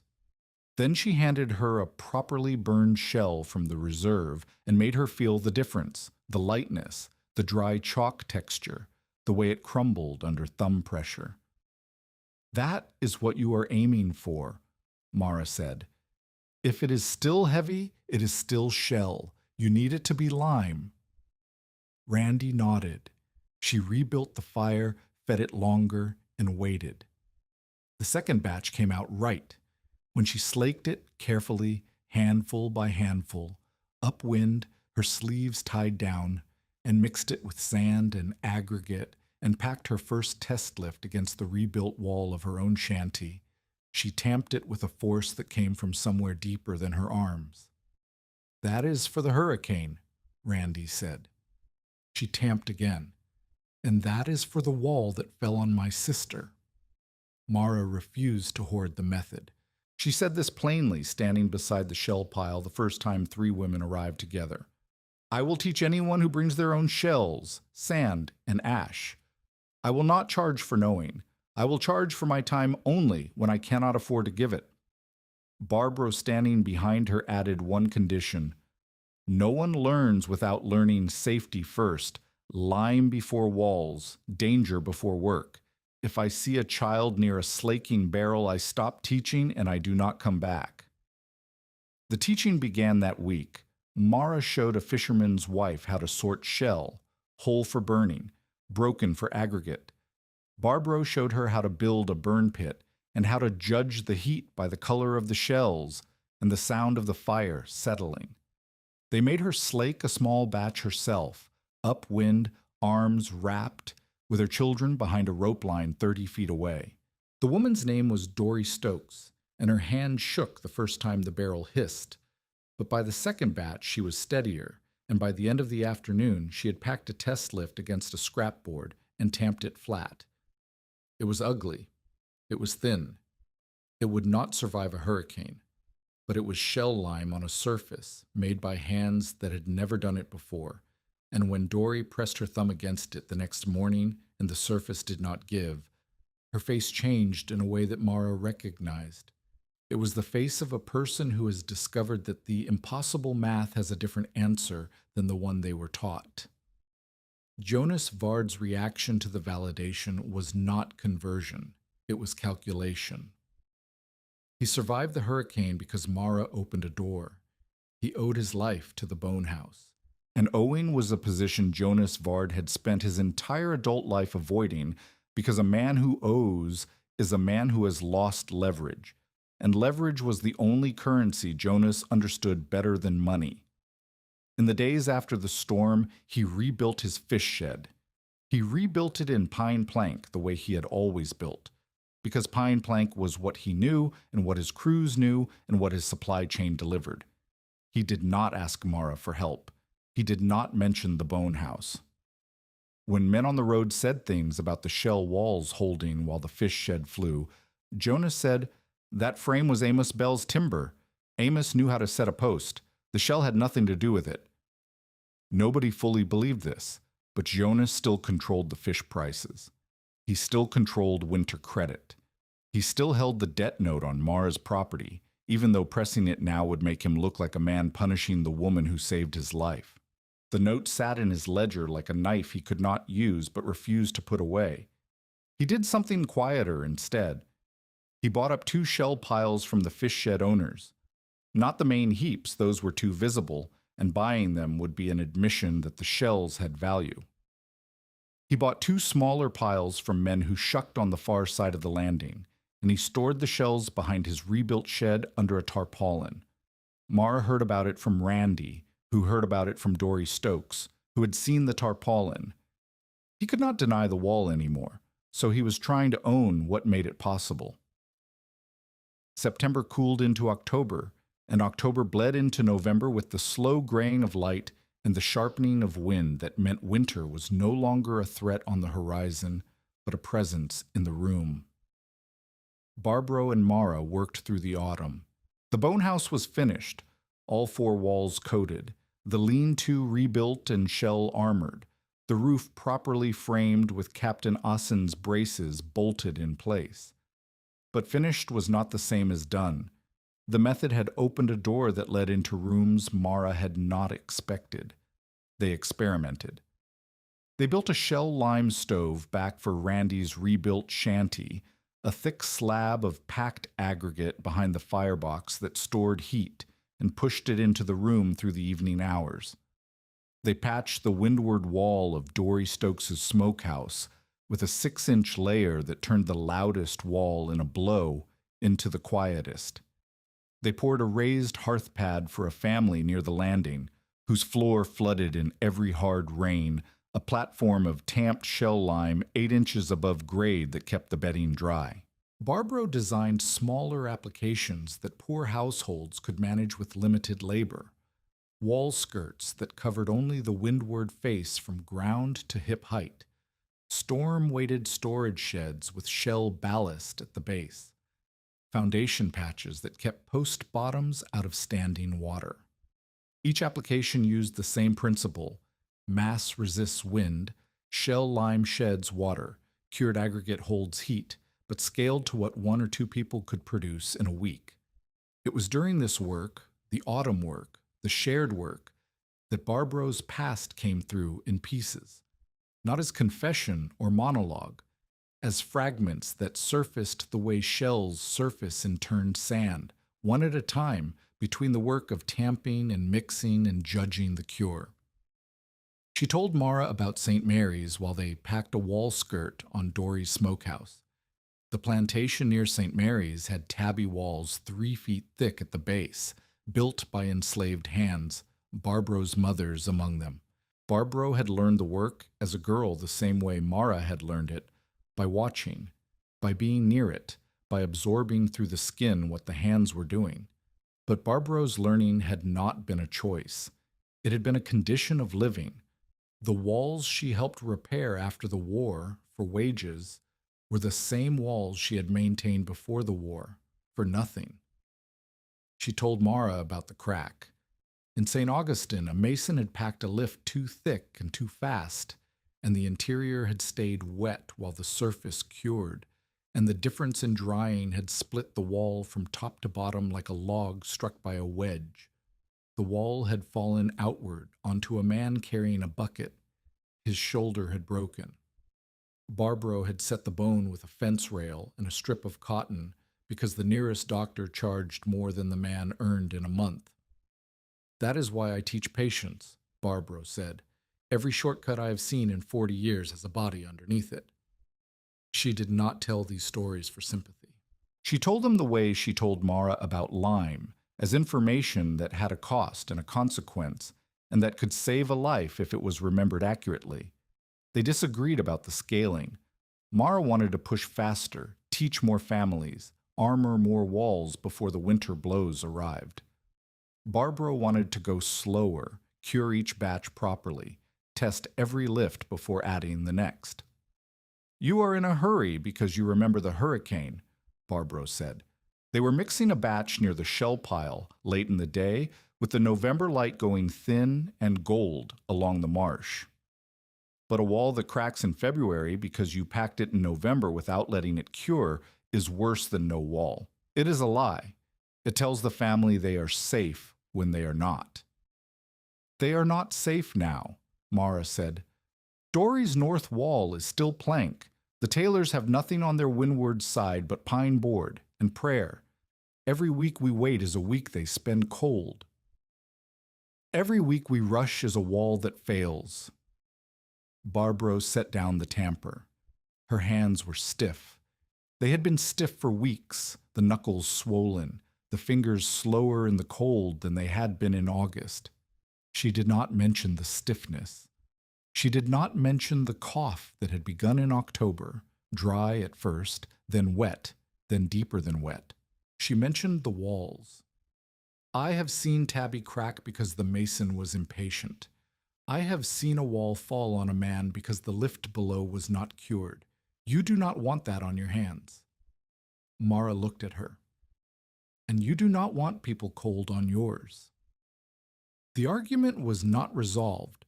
Then she handed her a properly burned shell from the reserve and made her feel the difference, the lightness, the dry chalk texture, the way it crumbled under thumb pressure. "That is what you are aiming for," Mara said. "If it is still heavy, it is still shell. You need it to be lime." Randy nodded. She rebuilt the fire, fed it longer, and waited. The second batch came out right. When she slaked it carefully, handful by handful, upwind, her sleeves tied down, and mixed it with sand and aggregate, and packed her first test lift against the rebuilt wall of her own shanty, she tamped it with a force that came from somewhere deeper than her arms. "That is for the hurricane," Randy said. She tamped again. "And that is for the wall that fell on my sister." Mara refused to hoard the method. She said this plainly, standing beside the shell pile the first time 3 women arrived together. "I will teach anyone who brings their own shells, sand, and ash. I will not charge for knowing. I will charge for my time only when I cannot afford to give it." Barbara, standing behind her, added one condition. "No one learns without learning safety first, lime before walls, danger before work. If I see a child near a slaking barrel, I stop teaching and I do not come back." The teaching began that week. Mara showed a fisherman's wife how to sort shell, whole for burning, broken for aggregate. Barbara showed her how to build a burn pit and how to judge the heat by the color of the shells and the sound of the fire settling. They made her slake a small batch herself, upwind, arms wrapped, with her children behind a rope line 30 feet away. The woman's name was Dory Stokes, and her hand shook the first time the barrel hissed. But by the second batch, she was steadier, and by the end of the afternoon, she had packed a test lift against a scrap board and tamped it flat. It was ugly. It was thin. It would not survive a hurricane, but it was shell lime on a surface made by hands that had never done it before. And when Dory pressed her thumb against it the next morning and the surface did not give, her face changed in a way that Mara recognized. It was the face of a person who has discovered that the impossible math has a different answer than the one they were taught. Jonas Vard's reaction to the validation was not conversion, it was calculation. He survived the hurricane because Mara opened a door. He owed his life to the bone house. And owing was a position Jonas Vard had spent his entire adult life avoiding, because a man who owes is a man who has lost leverage, and leverage was the only currency Jonas understood better than money. In the days after the storm, he rebuilt his fish shed. He rebuilt it in pine plank the way he had always built, because pine plank was what he knew and what his crews knew and what his supply chain delivered. He did not ask Mara for help. He did not mention the bone house. When men on the road said things about the shell walls holding while the fish shed flew, Jonas said, "That frame was Amos Bell's timber. Amos knew how to set a post. The shell had nothing to do with it." Nobody fully believed this, but Jonas still controlled the fish prices. He still controlled winter credit. He still held the debt note on Mara's property, even though pressing it now would make him look like a man punishing the woman who saved his life. The note sat in his ledger like a knife he could not use but refused to put away. He did something quieter instead. He bought up 2 shell piles from the fish shed owners. Not the main heaps, those were too visible, and buying them would be an admission that the shells had value. He bought 2 smaller piles from men who shucked on the far side of the landing, and he stored the shells behind his rebuilt shed under a tarpaulin. Mara heard about it from Randy, who heard about it from Dory Stokes, who had seen the tarpaulin. He could not deny the wall anymore, so he was trying to own what made it possible. September cooled into October, and October bled into November with the slow graying of light and the sharpening of wind that meant winter was no longer a threat on the horizon, but a presence in the room. Barbara and Mara worked through the autumn. The bone house was finished, all 4 walls coated. the lean-to rebuilt and shell-armored, the roof properly framed with Captain Assen's braces bolted in place. But finished was not the same as done. The method had opened a door that led into rooms Mara had not expected. They experimented. They built a shell lime stove back for Randy's rebuilt shanty, a thick slab of packed aggregate behind the firebox that stored heat, and pushed it into the room through the evening hours. They patched the windward wall of Dory Stokes's smokehouse with a 6-inch layer that turned the loudest wall in a blow into the quietest. They poured a raised hearth pad for a family near the landing, whose floor flooded in every hard rain, a platform of tamped shell lime 8 inches above grade that kept the bedding dry. Barbro designed smaller applications that poor households could manage with limited labor. Wall skirts that covered only the windward face from ground to hip height. Storm-weighted storage sheds with shell ballast at the base. Foundation patches that kept post bottoms out of standing water. Each application used the same principle. Mass resists wind, shell lime sheds water, cured aggregate holds heat, but scaled to what 1 or 2 people could produce in a week. It was during this work, the autumn work, the shared work, that Barbro's past came through in pieces, not as confession or monologue, as fragments that surfaced the way shells surface in turned sand, one at a time, between the work of tamping and mixing and judging the cure. She told Mara about St. Mary's while they packed a wall skirt on Dory's smokehouse. The plantation near St. Mary's had tabby walls 3 feet thick at the base, built by enslaved hands, Barbro's mother's among them. Barbro had learned the work as a girl the same way Mara had learned it, by watching, by being near it, by absorbing through the skin what the hands were doing. But Barbro's learning had not been a choice. It had been a condition of living. The walls she helped repair after the war, for wages, were the same walls she had maintained before the war, for nothing. She told Mara about the crack. In St. Augustine, a mason had packed a lift too thick and too fast, and the interior had stayed wet while the surface cured, and the difference in drying had split the wall from top to bottom like a log struck by a wedge. The wall had fallen outward onto a man carrying a bucket. His shoulder had broken. Barbro had set the bone with a fence rail and a strip of cotton because the nearest doctor charged more than the man earned in a month. "That is why I teach patience," Barbro said. "Every shortcut I have seen in 40 years has a body underneath it." She did not tell these stories for sympathy. She told them the way she told Mara about lime, as information that had a cost and a consequence, and that could save a life if it was remembered accurately. They disagreed about the scaling. Mara wanted to push faster, teach more families, armor more walls before the winter blows arrived. Barbro wanted to go slower, cure each batch properly, test every lift before adding the next. "You are in a hurry because you remember the hurricane," Barbro said. They were mixing a batch near the shell pile late in the day, with the November light going thin and gold along the marsh. But a wall that cracks in February because you packed it in November without letting it cure is worse than no wall. It is a lie. It tells the family they are safe when they are not. "They are not safe now," Mara said. "Dory's north wall is still plank. The Taylors have nothing on their windward side but pine board and prayer. Every week we wait is a week they spend cold. Every week we rush is a wall that fails." Barbro set down the tamper. Her hands were stiff. They had been stiff for weeks, the knuckles swollen, the fingers slower in the cold than they had been in August. She did not mention the stiffness. She did not mention the cough that had begun in October, dry at first, then wet, then deeper than wet. She mentioned the walls. "I have seen Tabby crack because the mason was impatient. I have seen a wall fall on a man because the lift below was not cured. You do not want that on your hands." Mara looked at her. "And you do not want people cold on yours." The argument was not resolved.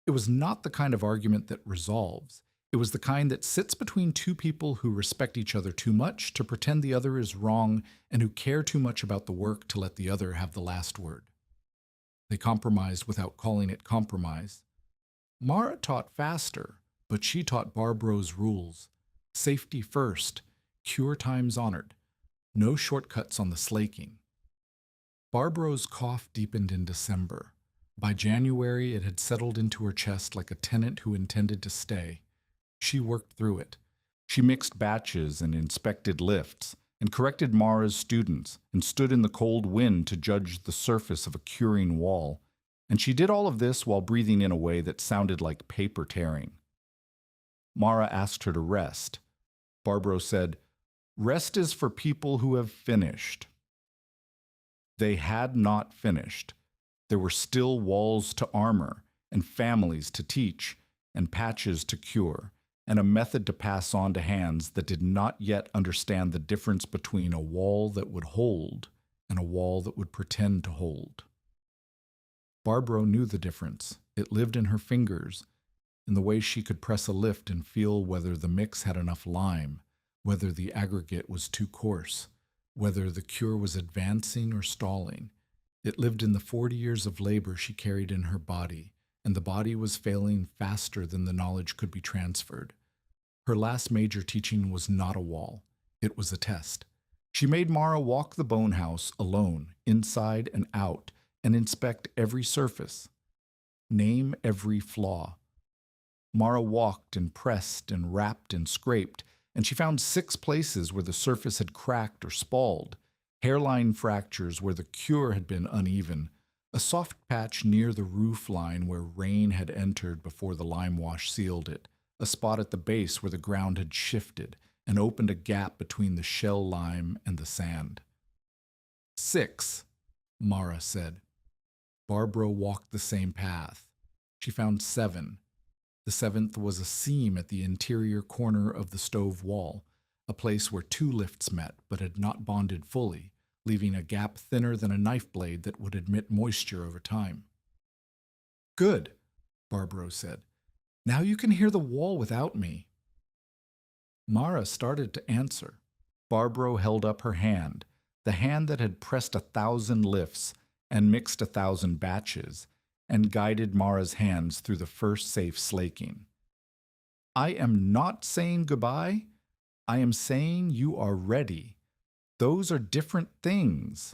It was not the kind of argument that resolves. It was the kind that sits between two people who respect each other too much to pretend the other is wrong and who care too much about the work to let the other have the last word. They compromised without calling it compromise. Mara taught faster, but she taught Barbro's rules. Safety first, cure times honored, no shortcuts on the slaking. Barbro's cough deepened in December. By January, it had settled into her chest like a tenant who intended to stay. She worked through it. She mixed batches and inspected lifts, and corrected Mara's students, and stood in the cold wind to judge the surface of a curing wall. And she did all of this while breathing in a way that sounded like paper tearing. Mara asked her to rest. Barbro said, "Rest is for people who have finished." They had not finished. There were still walls to armor, and families to teach, and patches to cure, and a method to pass on to hands that did not yet understand the difference between a wall that would hold and a wall that would pretend to hold. Barbro knew the difference. It lived in her fingers, in the way she could press a lift and feel whether the mix had enough lime, whether the aggregate was too coarse, whether the cure was advancing or stalling. It lived in the 40 years of labor she carried in her body, and the body was failing faster than the knowledge could be transferred. Her last major teaching was not a wall. It was a test. She made Mara walk the bone house alone, inside and out, and inspect every surface. Name every flaw. Mara walked and pressed and rapped and scraped, and she found 6 places where the surface had cracked or spalled, hairline fractures where the cure had been uneven, a soft patch near the roof line where rain had entered before the lime wash sealed it, a spot at the base where the ground had shifted and opened a gap between the shell lime and the sand. 6, Mara said. Barbro walked the same path. She found 7. The 7th was a seam at the interior corner of the stove wall, a place where 2 lifts met but had not bonded fully, leaving a gap thinner than a knife blade that would admit moisture over time. "Good," Barbro said. "Now you can hear the wall without me." Mara started to answer. Barbro held up her hand, the hand that had pressed 1,000 lifts and mixed 1,000 batches, and guided Mara's hands through the first safe slaking. "I am not saying goodbye. I am saying you are ready. Those are different things."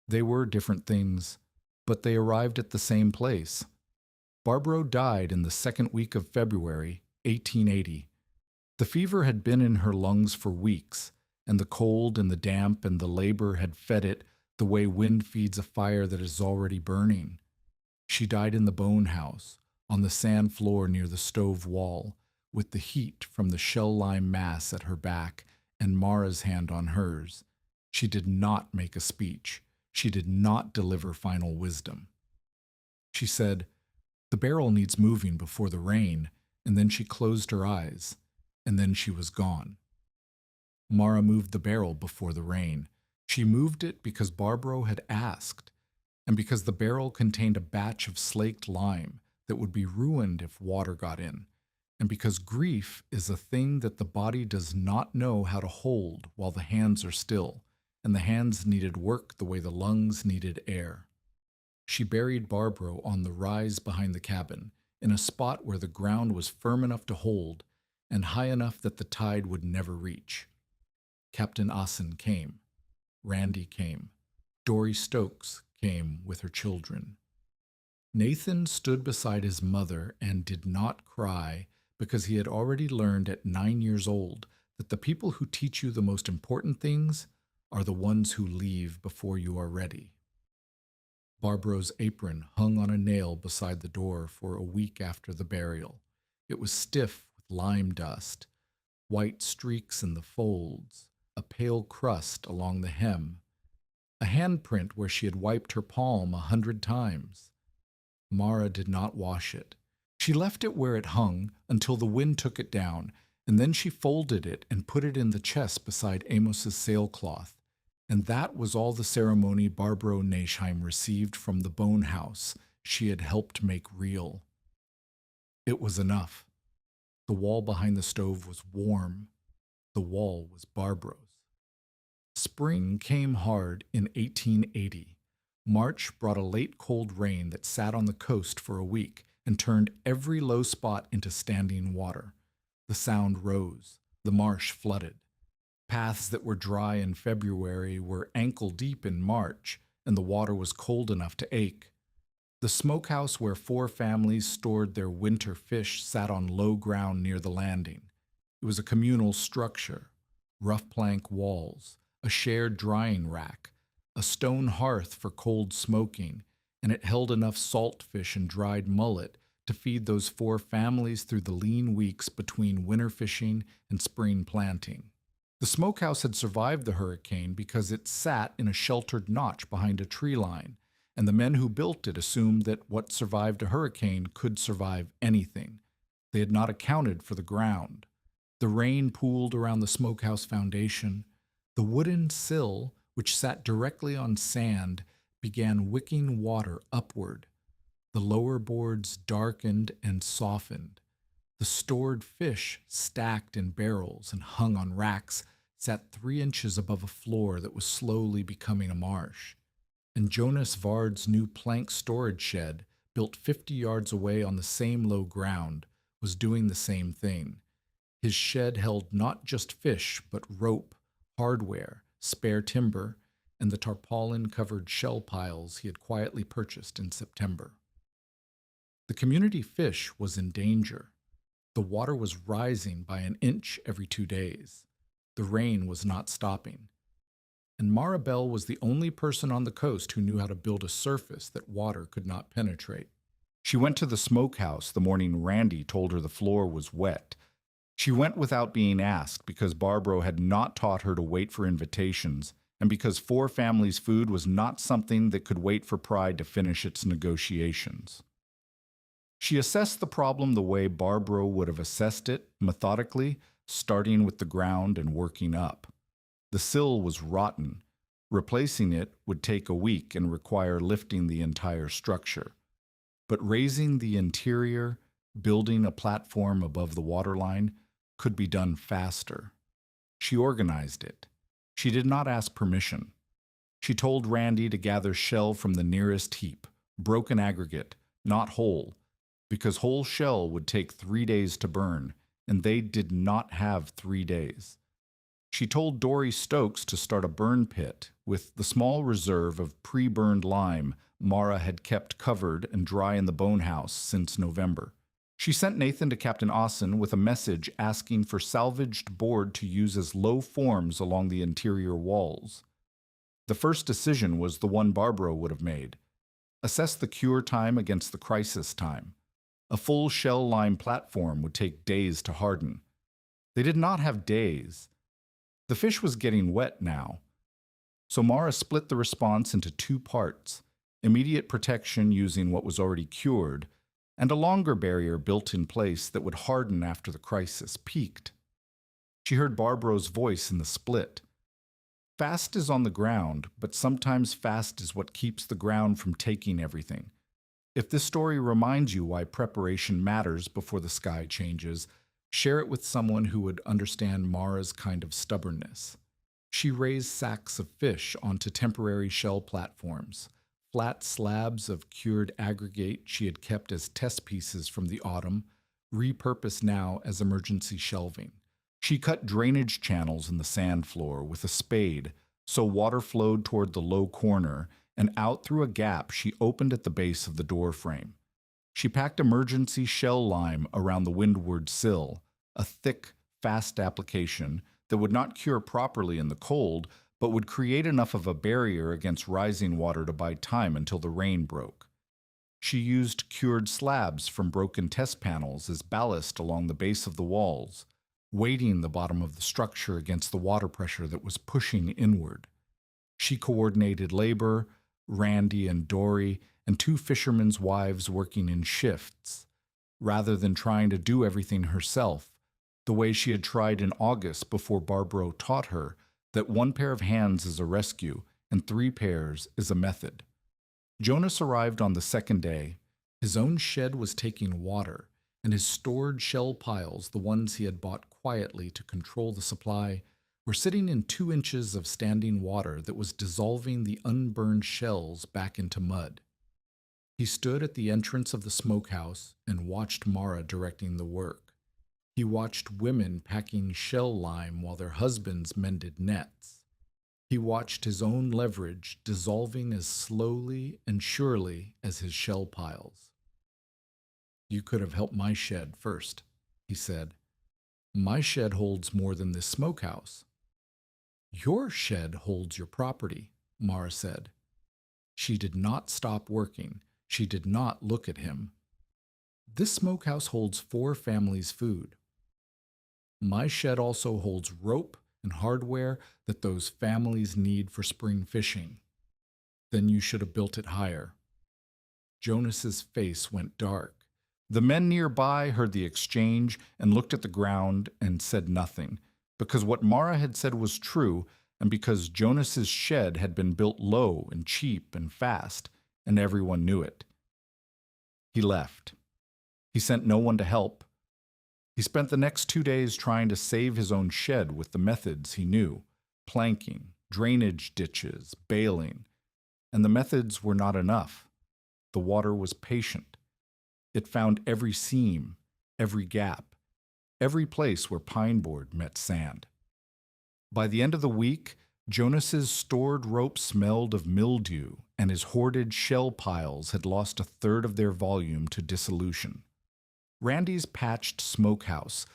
They were different things, but they arrived at the same place. Barbro died in the 2nd week of February, 1880. The fever had been in her lungs for weeks, and the cold and the damp and the labor had fed it the way wind feeds a fire that is already burning. She died in the bone house, on the sand floor near the stove wall, with the heat from the shell lime mass at her back and Mara's hand on hers. She did not make a speech. She did not deliver final wisdom. She said, "The barrel needs moving before the rain," and then she closed her eyes, and then she was gone. Mara moved the barrel before the rain. She moved it because Barbro had asked, and because the barrel contained a batch of slaked lime that would be ruined if water got in, and because grief is a thing that the body does not know how to hold while the hands are still, and the hands needed work the way the lungs needed air. She buried Barbro on the rise behind the cabin, in a spot where the ground was firm enough to hold and high enough that the tide would never reach. Captain Asen came. Randy came. Dory Stokes came with her children. Nathan stood beside his mother and did not cry because he had already learned at 9 years old that the people who teach you the most important things are the ones who leave before you are ready. Barbro's apron hung on a nail beside the door for a week after the burial. It was stiff with lime dust, white streaks in the folds, a pale crust along the hem, a handprint where she had wiped her palm 100 times. Mara did not wash it. She left it where it hung until the wind took it down, and then she folded it and put it in the chest beside Amos's sailcloth. And that was all the ceremony Barbro Neschheim received from the bone house she had helped make real. It was enough. The wall behind the stove was warm. The wall was Barbro's. Spring came hard in 1880. March brought a late cold rain that sat on the coast for a week and turned every low spot into standing water. The Sound rose. The marsh flooded. Paths that were dry in February were ankle deep in March, and the water was cold enough to ache. The smokehouse where 4 families stored their winter fish sat on low ground near the landing. It was a communal structure, rough plank walls, a shared drying rack, a stone hearth for cold smoking, and it held enough salt fish and dried mullet to feed those 4 families through the lean weeks between winter fishing and spring planting. The smokehouse had survived the hurricane because it sat in a sheltered notch behind a tree line, and the men who built it assumed that what survived a hurricane could survive anything. They had not accounted for the ground. The rain pooled around the smokehouse foundation. The wooden sill, which sat directly on sand, began wicking water upward. The lower boards darkened and softened. The stored fish, stacked in barrels and hung on racks, sat 3 inches above a floor that was slowly becoming a marsh. And Jonas Vard's new plank storage shed, built 50 yards away on the same low ground, was doing the same thing. His shed held not just fish, but rope, hardware, spare timber, and the tarpaulin-covered shell piles he had quietly purchased in September. The community fish was in danger. The water was rising by an inch every 2 days. The rain was not stopping. And Maribel was the only person on the coast who knew how to build a surface that water could not penetrate. She went to the smokehouse the morning Randy told her the floor was wet. She went without being asked because Barbro had not taught her to wait for invitations, and because 4 families' food was not something that could wait for pride to finish its negotiations. She assessed the problem the way Barbro would have assessed it, methodically, starting with the ground and working up. The sill was rotten. Replacing it would take a week and require lifting the entire structure. But raising the interior, building a platform above the waterline, could be done faster. She organized it. She did not ask permission. She told Randy to gather shell from the nearest heap, broken aggregate, not whole, because whole shell would take 3 days to burn, and they did not have 3 days. She told Dory Stokes to start a burn pit with the small reserve of pre-burned lime Mara had kept covered and dry in the bone house since November. She sent Nathan to Captain Austin with a message asking for salvaged board to use as low forms along the interior walls. The first decision was the one Barbro would have made. Assess the cure time against the crisis time. A full shell lime platform would take days to harden. They did not have days. The fish was getting wet now. So Mara split the response into 2 parts, immediate protection using what was already cured, and a longer barrier built in place that would harden after the crisis peaked. She heard Barbro's voice in the split. Fast is on the ground, but sometimes fast is what keeps the ground from taking everything. If this story reminds you why preparation matters before the sky changes, share it with someone who would understand Mara's kind of stubbornness. She raised sacks of fish onto temporary shell platforms, flat slabs of cured aggregate she had kept as test pieces from the autumn, repurposed now as emergency shelving. She cut drainage channels in the sand floor with a spade so water flowed toward the low corner, and out through a gap she opened at the base of the door frame. She packed emergency shell lime around the windward sill, a thick, fast application that would not cure properly in the cold, but would create enough of a barrier against rising water to buy time until the rain broke. She used cured slabs from broken test panels as ballast along the base of the walls, weighting the bottom of the structure against the water pressure that was pushing inward. She coordinated labor, Randy and Dory, and 2 fishermen's wives working in shifts, rather than trying to do everything herself, the way she had tried in August before Barbro taught her, that one pair of hands is a rescue and 3 pairs is a method. Jonas arrived on the second day. His own shed was taking water, and his stored shell piles, the ones he had bought quietly to control the supply, were sitting in 2 inches of standing water that was dissolving the unburned shells back into mud. He stood at the entrance of the smokehouse and watched Mara directing the work. He watched women packing shell lime while their husbands mended nets. He watched his own leverage dissolving as slowly and surely as his shell piles. "You could have helped my shed first," he said. "My shed holds more than this smokehouse." "Your shed holds your property," Mara said. She did not stop working. She did not look at him. "This smokehouse holds 4 families' food. My shed also holds rope and hardware that those families need for spring fishing. Then you should have built it higher." Jonas's face went dark. The men nearby heard the exchange and looked at the ground and said nothing, because what Mara had said was true, and because Jonas's shed had been built low and cheap and fast, and everyone knew it. He left. He sent no one to help. He spent the next 2 days trying to save his own shed with the methods he knew: planking, drainage ditches, baling. And the methods were not enough. The water was patient. It found every seam, every gap, every place where pine board met sand. By the end of the week, Jonas's stored rope smelled of mildew, and his hoarded shell piles had lost 1/3 of their volume to dissolution. Randy's patched smokehouse,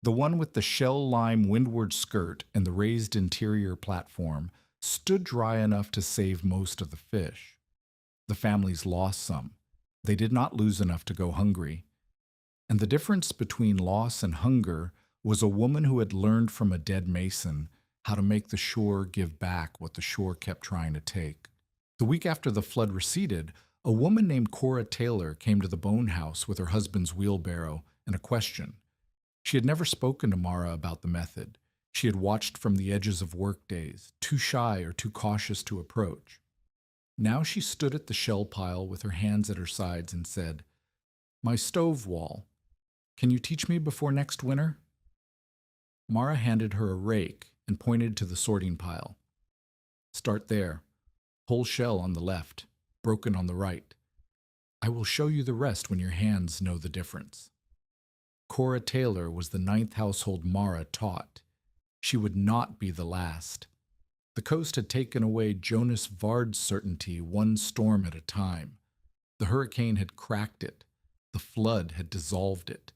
the one with the shell lime windward skirt and the raised interior platform, stood dry enough to save most of the fish. The families lost some. They did not lose enough to go hungry. And the difference between loss and hunger was a woman who had learned from a dead mason how to make the shore give back what the shore kept trying to take. The week after the flood receded, a woman named Cora Taylor came to the bone house with her husband's wheelbarrow and a question. She had never spoken to Mara about the method. She had watched from the edges of work days, too shy or too cautious to approach. Now she stood at the shell pile with her hands at her sides and said, "My stove wall. Can you teach me before next winter?" Mara handed her a rake and pointed to the sorting pile. "Start there. Whole shell on the left, broken on the right. I will show you the rest when your hands know the difference." Cora Taylor was the 9th household Mara taught. She would not be the last. The coast had taken away Jonas Vard's certainty one storm at a time. The hurricane had cracked it. The flood had dissolved it.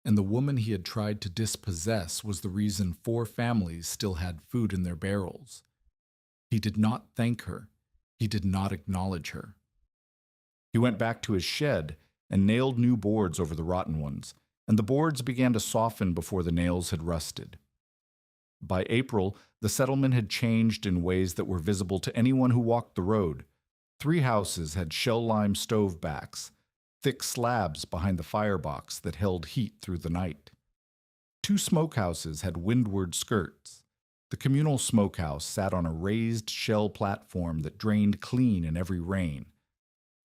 And the woman he had tried to dispossess was the reason 4 families still had food in their barrels. He did not thank her. He did not acknowledge her. He went back to his shed and nailed new boards over the rotten ones, and the boards began to soften before the nails had rusted. By April, the settlement had changed in ways that were visible to anyone who walked the road. 3 houses had shell-lime stove backs, thick slabs behind the firebox that held heat through the night. 2 smokehouses had windward skirts. The communal smokehouse sat on a raised shell platform that drained clean in every rain.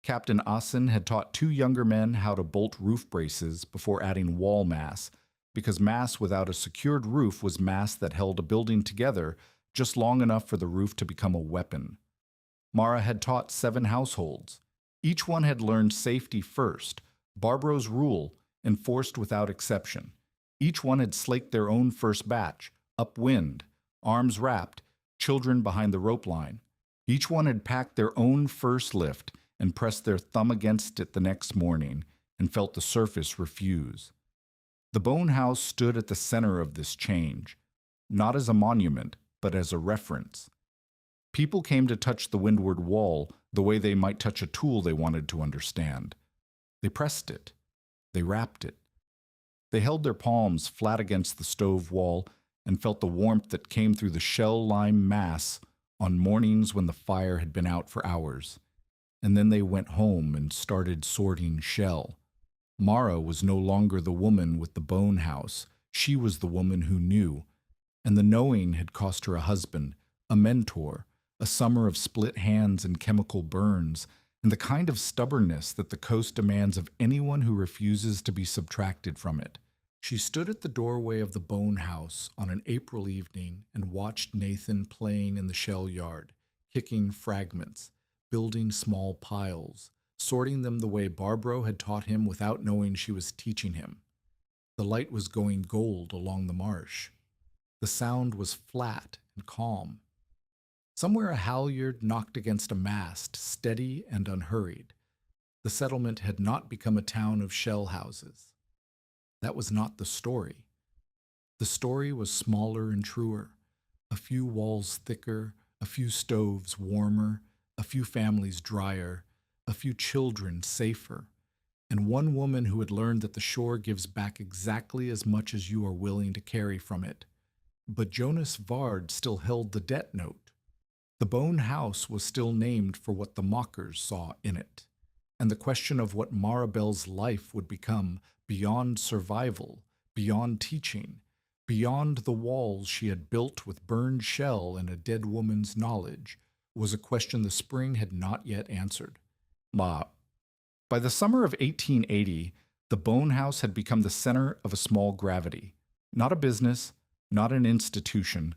Captain Asen had taught 2 younger men how to bolt roof braces before adding wall mass, because mass without a secured roof was mass that held a building together just long enough for the roof to become a weapon. Mara had taught 7 households. Each one had learned safety first, Barbro's rule, enforced without exception. Each one had slaked their own first batch, upwind, arms wrapped, children behind the rope line. Each one had packed their own first lift and pressed their thumb against it the next morning and felt the surface refuse. The bone house stood at the center of this change, not as a monument, but as a reference. People came to touch the windward wall the way they might touch a tool they wanted to understand. They pressed it. They wrapped it. They held their palms flat against the stove wall and felt the warmth that came through the shell-lime mass on mornings when the fire had been out for hours. And then they went home and started sorting shell. Mara was no longer the woman with the bone house. She was the woman who knew. and the knowing had cost her a husband, a mentor, a summer of split hands and chemical burns, and the kind of stubbornness that the coast demands of anyone who refuses to be subtracted from it. She stood at the doorway of the bone house on an April evening and watched Nathan playing in the shell yard, kicking fragments, building small piles, sorting them the way Barbro had taught him without knowing she was teaching him. The light was going gold along the marsh. The sound was flat and calm. Somewhere a halyard knocked against a mast, steady and unhurried. The settlement had not become a town of shell houses. That was not the story. The story was smaller and truer, a few walls thicker, a few stoves warmer, a few families drier, a few children safer, and one woman who had learned that the shore gives back exactly as much as you are willing to carry from it. But Jonas Vard still held the debt note. The bone house was still named for what the mockers saw in it, and the question of what Maribel's life would become beyond survival, beyond teaching, beyond the walls she had built with burned shell and a dead woman's knowledge, was a question the spring had not yet answered. By the summer of 1880, the bone house had become the center of a small gravity, not a business, not an institution,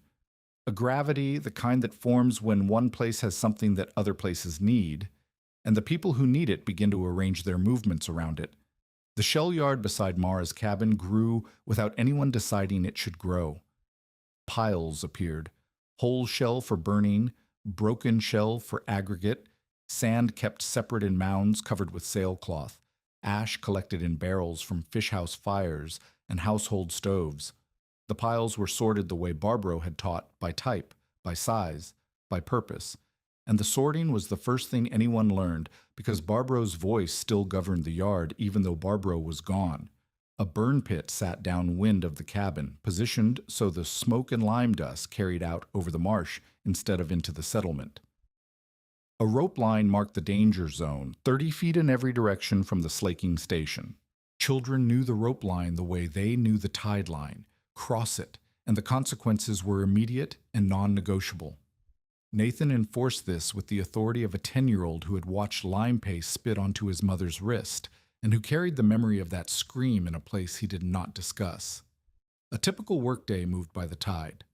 a gravity, the kind that forms when one place has something that other places need, and the people who need it begin to arrange their movements around it. The shell yard beside Mara's cabin grew without anyone deciding it should grow. Piles appeared, whole shell for burning, broken shell for aggregate, sand kept separate in mounds covered with sailcloth, ash collected in barrels from fish house fires and household stoves. The piles were sorted the way Barbro had taught, by type, by size, by purpose, and the sorting was the first thing anyone learned because Barbro's voice still governed the yard even though Barbro was gone. A burn pit sat downwind of the cabin, positioned so the smoke and lime dust carried out over the marsh instead of into the settlement. A rope line marked the danger zone, 30 feet in every direction from the slaking station. Children knew the rope line the way they knew the tide line. Cross it, and the consequences were immediate and non-negotiable. Nathan enforced this with the authority of a 10-year-old who had watched lime paste spit onto his mother's wrist, and who carried the memory of that scream in a place he did not discuss. A typical workday moved by the tide.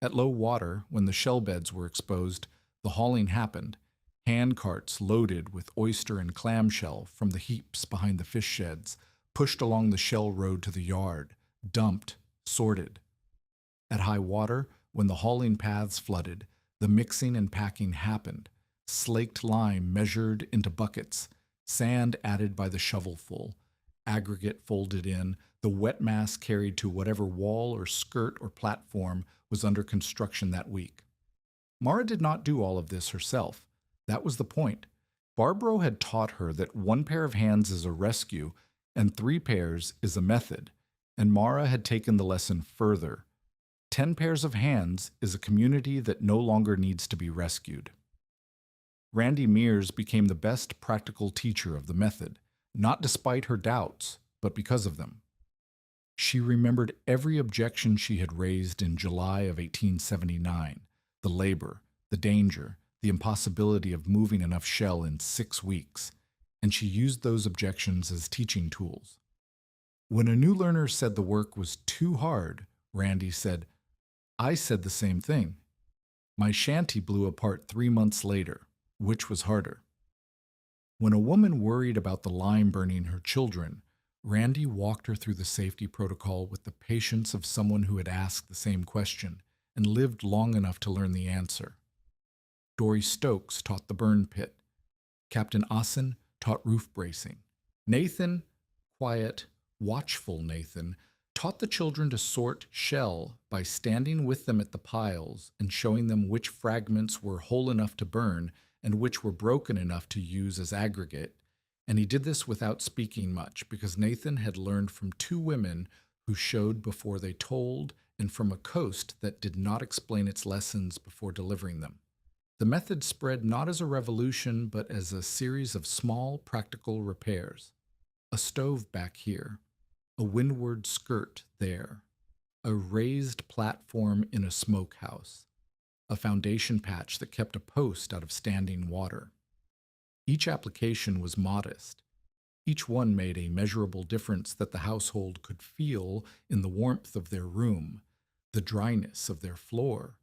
At low water, when the shell beds were exposed, the hauling happened. Hand carts loaded with oyster and clam shell from the heaps behind the fish sheds, pushed along the shell road to the yard, dumped, sorted. At high water, when the hauling paths flooded, the mixing and packing happened. Slaked lime measured into buckets, sand added by the shovelful, aggregate folded in, the wet mass carried to whatever wall or skirt or platform was under construction that week. Mara did not do all of this herself. That was the point. Barbro had taught her that 1 pair of hands is a rescue and 3 pairs is a method, and Mara had taken the lesson further. 10 pairs of hands is a community that no longer needs to be rescued. Randy Mears became the best practical teacher of the method, not despite her doubts, but because of them. She remembered every objection she had raised in July of 1879, the labor, the danger, the impossibility of moving enough shell in 6 weeks, and she used those objections as teaching tools. When a new learner said the work was too hard, Randy said, "I said the same thing. My shanty blew apart 3 months later. Which was harder?" When a woman worried about the lime burning her children, Randy walked her through the safety protocol with the patience of someone who had asked the same question and lived long enough to learn the answer. Dory Stokes taught the burn pit. Captain Asen taught roof bracing. Nathan, quiet, watchful Nathan, taught the children to sort shell by standing with them at the piles and showing them which fragments were whole enough to burn and which were broken enough to use as aggregate, and he did this without speaking much because Nathan had learned from 2 women who showed before they told and from a coast that did not explain its lessons before delivering them. The method spread not as a revolution but as a series of small practical repairs. A stove back here, a windward skirt there, A raised platform in a smokehouse, a foundation patch that kept a post out of standing water. Each application was modest. Each one made a measurable difference that the household could feel in the warmth of their room, the dryness of their floor,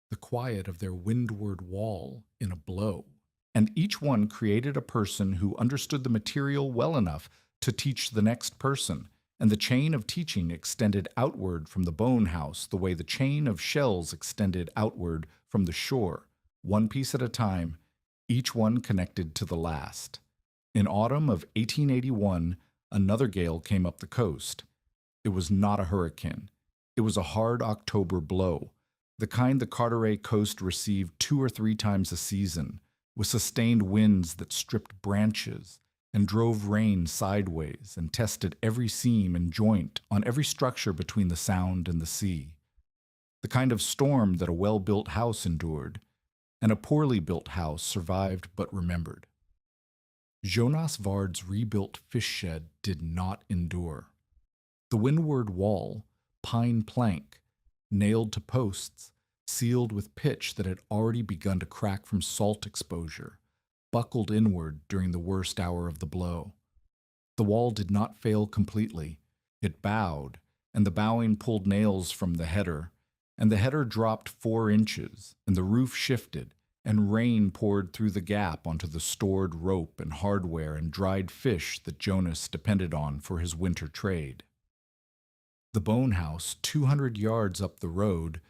the quiet of their windward wall in a blow. And each one created a person who understood the material well enough to teach the next person, and the chain of teaching extended outward from the bone house the way the chain of shells extended outward from the shore, one piece at a time, each one connected to the last. In autumn of 1881, another gale came up the coast. It was not a hurricane. It was a hard October blow, the kind the Carteret coast received 2 or 3 times a season, with sustained winds that stripped branches and drove rain sideways and tested every seam and joint on every structure between the Sound and the sea. The kind of storm that a well-built house endured, and a poorly built house survived but remembered. Jonas Vard's rebuilt fish shed did not endure. The windward wall, pine plank, nailed to posts, sealed with pitch that had already begun to crack from salt exposure, buckled inward during the worst hour of the blow. The wall did not fail completely. It bowed, and the bowing pulled nails from the header, and the header dropped 4 inches, and the roof shifted, and rain poured through the gap onto the stored rope and hardware and dried fish that Jonas depended on for his winter trade. The bone house, 200 yards up the road,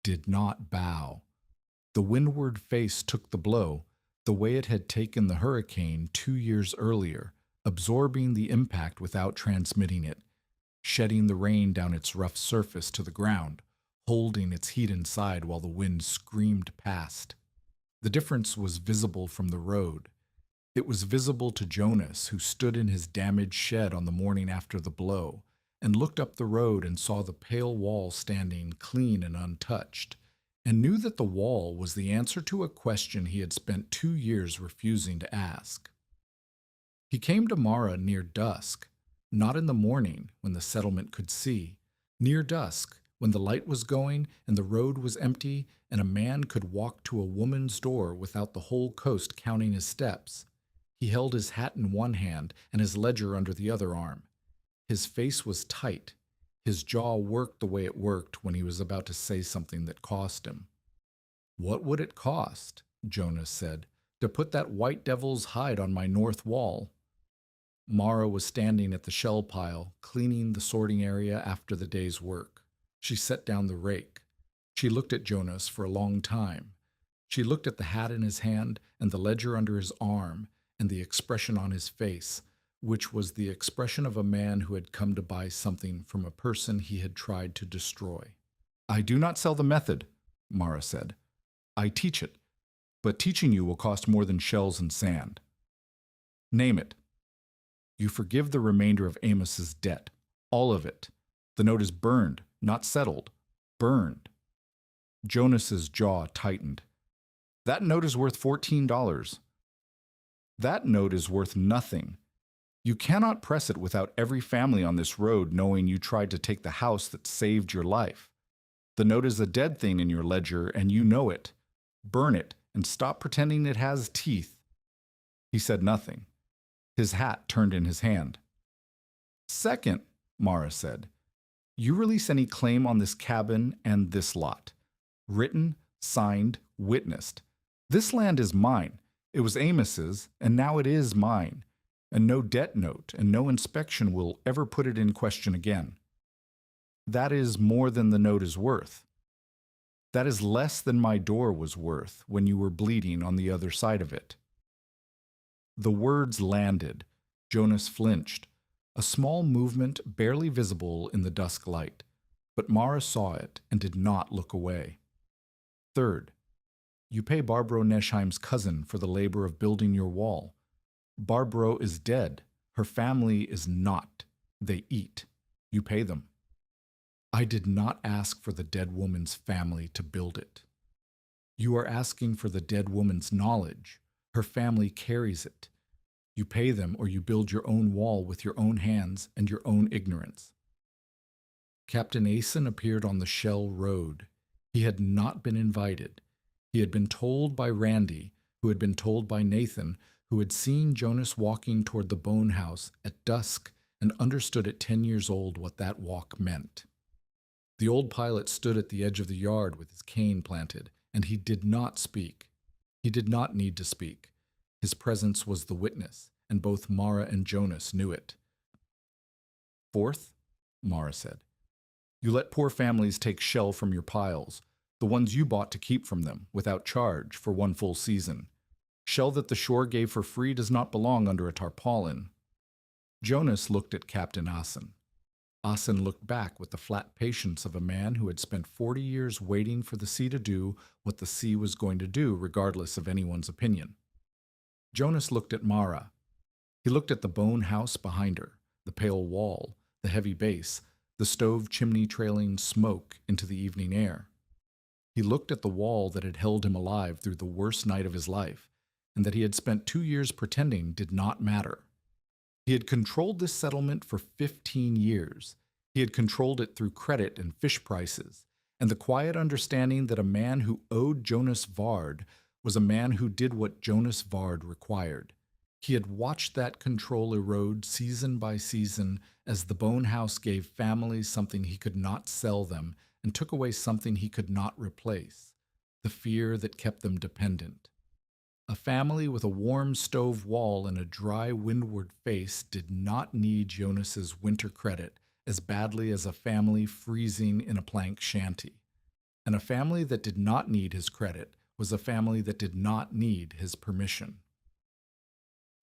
did not bow. The windward face took the blow, the way it had taken the hurricane 2 years earlier, absorbing the impact without transmitting it, shedding the rain down its rough surface to the ground, holding its heat inside while the wind screamed past. The difference was visible from the road. It was visible to Jonas, who stood in his damaged shed on the morning after the blow, and looked up the road and saw the pale wall standing clean and untouched, and knew that the wall was the answer to a question he had spent 2 years refusing to ask. He came to Mara near dusk, not in the morning when the settlement could see, near dusk when the light was going and the road was empty and a man could walk to a woman's door without the whole coast counting his steps. He held his hat in one hand and his ledger under the other arm. His face was tight. His jaw worked the way it worked when he was about to say something that cost him. "What would it cost," Jonas said, "to put that white devil's hide on my north wall?" Mara was standing at the shell pile, cleaning the sorting area after the day's work. She set down the rake. She looked at Jonas for a long time. She looked at the hat in his hand and the ledger under his arm and the expression on his face, which was the expression of a man who had come to buy something from a person he had tried to destroy. "I do not sell the method," Mara said. "I teach it, but teaching you will cost more than shells and sand." "Name it." "You forgive the remainder of Amos's debt, all of it. The note is burned, not settled, burned." Jonas's jaw tightened. "That note is worth $14. "That note is worth nothing. You cannot press it without every family on this road knowing you tried to take the house that saved your life. The note is a dead thing in your ledger, and you know it. Burn it, and stop pretending it has teeth." He said nothing. His hat turned in his hand. "Second," Mara said, "you release any claim on this cabin and this lot. Written, signed, witnessed. This land is mine. It was Amos's, and now it is mine. And no debt note and no inspection will ever put it in question again. That is more than the note is worth. That is less than my door was worth when you were bleeding on the other side of it." The words landed. Jonas flinched, a small movement barely visible in the dusk light, but Mara saw it and did not look away. "Third, you pay Barbro Neschheim's cousin for the labor of building your wall. Barbro is dead. Her family is not. They eat. You pay them." "I did not ask for the dead woman's family to build it." "You are asking for the dead woman's knowledge. Her family carries it. You pay them or you build your own wall with your own hands and your own ignorance." Captain Asen appeared on the Shell Road. He had not been invited. He had been told by Randy, who had been told by Nathan, who had seen Jonas walking toward the bone house at dusk and understood at 10 years old what that walk meant. The old pilot stood at the edge of the yard with his cane planted, and he did not speak. He did not need to speak. His presence was the witness, and both Mara and Jonas knew it. "Fourth," Mara said, "you let poor families take shell from your piles, the ones you bought to keep from them, without charge, for one full season. Shell that the shore gave for free does not belong under a tarpaulin." Jonas looked at Captain Asen. Asen looked back with the flat patience of a man who had spent 40 years waiting for the sea to do what the sea was going to do, regardless of anyone's opinion. Jonas looked at Mara. He looked at the bone house behind her, the pale wall, the heavy base, the stove chimney trailing smoke into the evening air. He looked at the wall that had held him alive through the worst night of his life, and that he had spent 2 years pretending did not matter. He had controlled this settlement for 15 years. He had controlled it through credit and fish prices, and the quiet understanding that a man who owed Jonas Vard was a man who did what Jonas Vard required. He had watched that control erode season by season as the bone house gave families something he could not sell them and took away something he could not replace, the fear that kept them dependent. A family with a warm stove wall and a dry windward face did not need Jonas's winter credit as badly as a family freezing in a plank shanty. And a family that did not need his credit was a family that did not need his permission.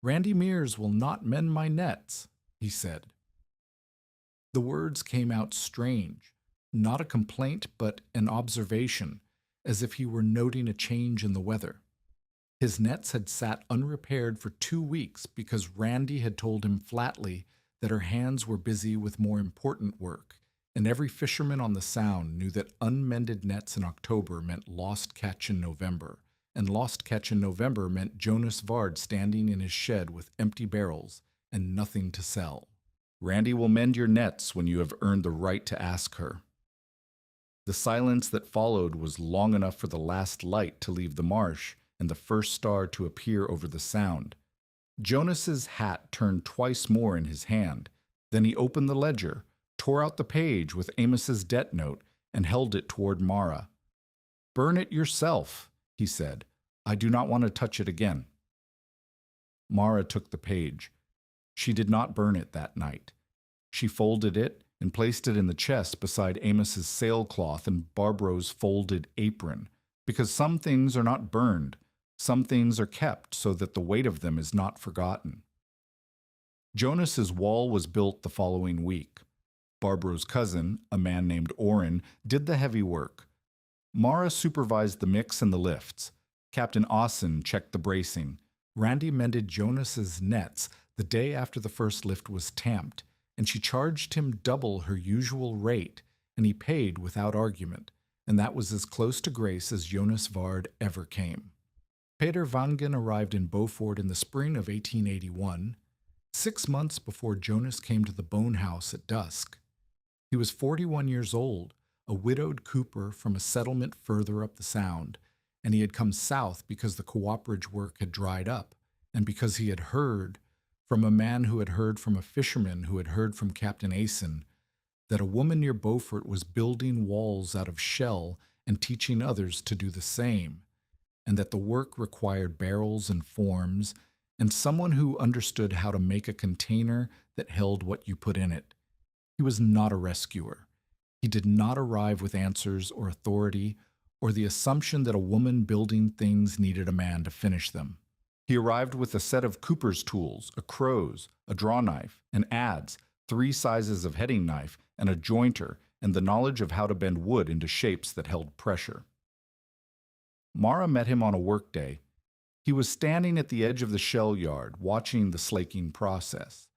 "Randy Mears will not mend my nets," he said. The words came out strange, not a complaint but an observation, as if he were noting a change in the weather. His nets had sat unrepaired for 2 weeks because Randy had told him flatly that her hands were busy with more important work, and every fisherman on the Sound knew that unmended nets in October meant lost catch in November, and lost catch in November meant Jonas Vard standing in his shed with empty barrels and nothing to sell. "Randy will mend your nets when you have earned the right to ask her." The silence that followed was long enough for the last light to leave the marsh and the first star to appear over the Sound. Jonas's hat turned twice more in his hand. Then he opened the ledger, tore out the page with Amos's debt note, and held it toward Mara. "Burn it yourself," he said. "I do not want to touch it again." Mara took the page. She did not burn it that night. She folded it and placed it in the chest beside Amos's sailcloth and Barbro's folded apron, because some things are not burned. Some things are kept so that the weight of them is not forgotten. Jonas's wall was built the following week. Barbro's cousin, a man named Orrin, did the heavy work. Mara supervised the mix and the lifts. Captain Asen checked the bracing. Randy mended Jonas's nets the day after the first lift was tamped, and she charged him double her usual rate, and he paid without argument, and that was as close to grace as Jonas Vard ever came. Peter Vangen arrived in Beaufort in the spring of 1881, 6 months before Jonas came to the bone house at dusk. He was 41 years old, a widowed cooper from a settlement further up the Sound, and he had come south because the cooperage work had dried up, and because he had heard from a man who had heard from a fisherman who had heard from Captain Asen that a woman near Beaufort was building walls out of shell and teaching others to do the same, and that the work required barrels and forms, and someone who understood how to make a container that held what you put in it. He was not a rescuer. He did not arrive with answers or authority or the assumption that a woman building things needed a man to finish them. He arrived with a set of cooper's tools, a crow's, a draw knife, an adze, 3 sizes of heading knife, and a jointer, and the knowledge of how to bend wood into shapes that held pressure. Mara met him on a workday. He was standing at the edge of the shell yard, watching the slaking process.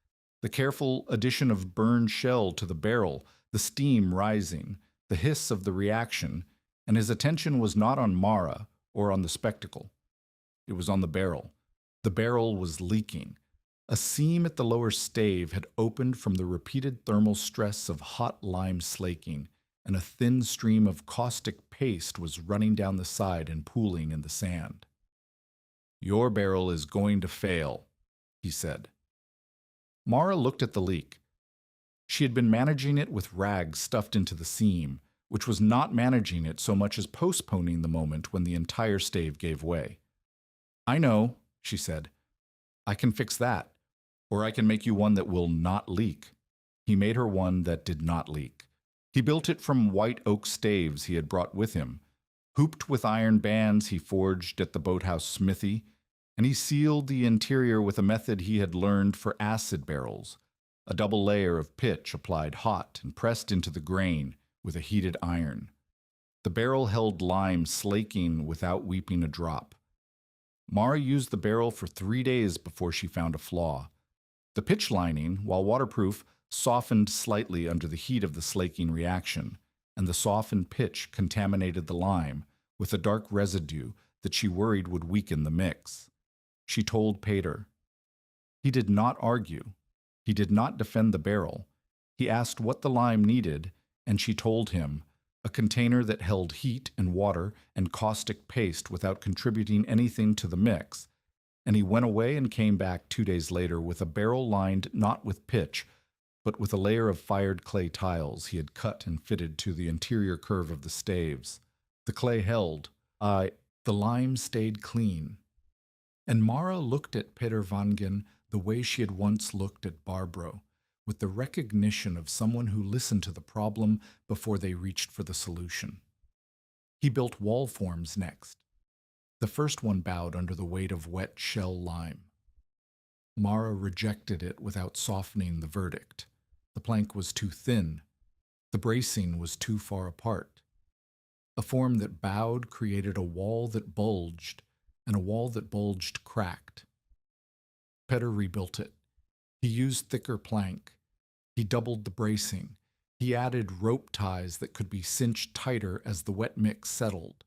The careful addition of burned shell to the barrel, the steam rising, the hiss of the reaction, and his attention was not on Mara or on the spectacle. It was on the barrel. The barrel was leaking. A seam at the lower stave had opened from the repeated thermal stress of hot lime slaking, and a thin stream of caustic paste was running down the side and pooling in the sand. "Your barrel is going to fail," he said. Mara looked at the leak. She had been managing it with rags stuffed into the seam, which was not managing it so much as postponing the moment when the entire stave gave way. "I know," she said. "I can fix that. Or I can make you one that will not leak." He made her one that did not leak. He built it from white oak staves he had brought with him, hooped with iron bands he forged at the boathouse smithy, and he sealed the interior with a method he had learned for acid barrels, a double layer of pitch applied hot and pressed into the grain with a heated iron. The barrel held lime slaking without weeping a drop. Mara used the barrel for 3 days before she found a flaw. The pitch lining, while waterproof, softened slightly under the heat of the slaking reaction, and the softened pitch contaminated the lime with a dark residue that she worried would weaken the mix. She told Pater. He did not argue. He did not defend the barrel. He asked what the lime needed, and she told him, a container that held heat and water and caustic paste without contributing anything to the mix, and he went away and came back 2 days later with a barrel lined not with pitch, but with a layer of fired clay tiles he had cut and fitted to the interior curve of the staves. The clay held. The lime stayed clean. And Mara looked at Peter Vangen the way she had once looked at Barbro, with the recognition of someone who listened to the problem before they reached for the solution. He built wall forms next. The first one bowed under the weight of wet shell lime. Mara rejected it without softening the verdict. The plank was too thin. The bracing was too far apart. A form that bowed created a wall that bulged, and a wall that bulged cracked. Peter rebuilt it. He used thicker plank. He doubled the bracing. He added rope ties that could be cinched tighter as the wet mix settled.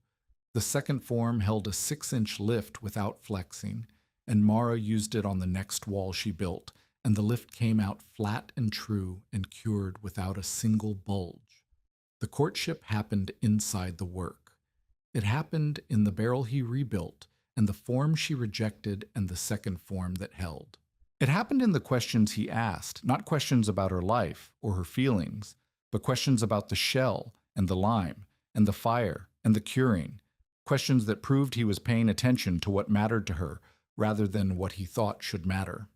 The second form held a 6-inch lift without flexing, and Mara used it on the next wall she built, and the lift came out flat and true and cured without a single bulge. The courtship happened inside the work. It happened in the barrel he rebuilt, and the form she rejected, and the second form that held. It happened in the questions he asked, not questions about her life or her feelings, but questions about the shell and the lime and the fire and the curing, questions that proved he was paying attention to what mattered to her rather than what he thought should matter.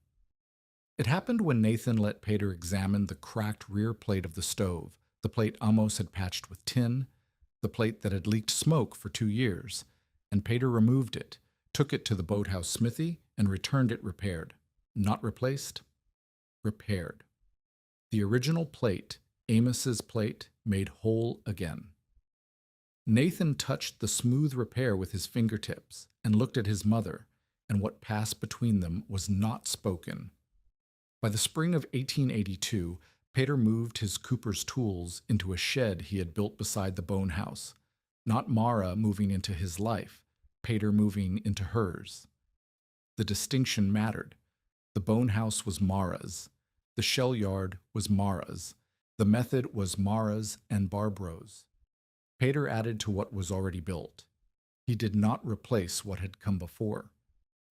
It happened when Nathan let Peter examine the cracked rear plate of the stove, the plate Amos had patched with tin, the plate that had leaked smoke for 2 years, and Peter removed it, took it to the boathouse smithy, and returned it repaired. Not replaced, repaired. The original plate, Amos's plate, made whole again. Nathan touched the smooth repair with his fingertips and looked at his mother, and what passed between them was not spoken. By the spring of 1882, Peter moved his cooper's tools into a shed he had built beside the bone house, not Mara moving into his life, Peter moving into hers. The distinction mattered. The bone house was Mara's. The shell yard was Mara's. The method was Mara's and Barbro's. Peter added to what was already built. He did not replace what had come before.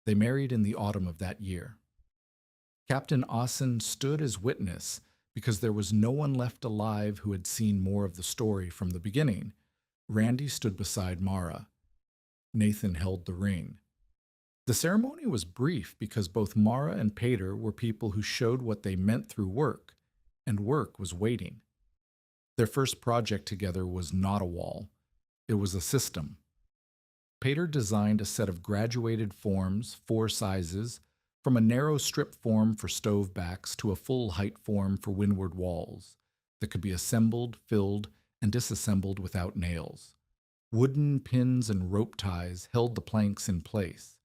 They married in the autumn of that year. Captain Aasen stood as witness because there was no one left alive who had seen more of the story from the beginning. Randy stood beside Mara. Nathan held the ring. The ceremony was brief because both Mara and Peter were people who showed what they meant through work, and work was waiting. Their first project together was not a wall. It was a system. Peter designed a set of graduated forms, 4 sizes, from a narrow strip form for stove backs to a full height form for windward walls, that could be assembled, filled, and disassembled without nails. Wooden pins and rope ties held the planks in place.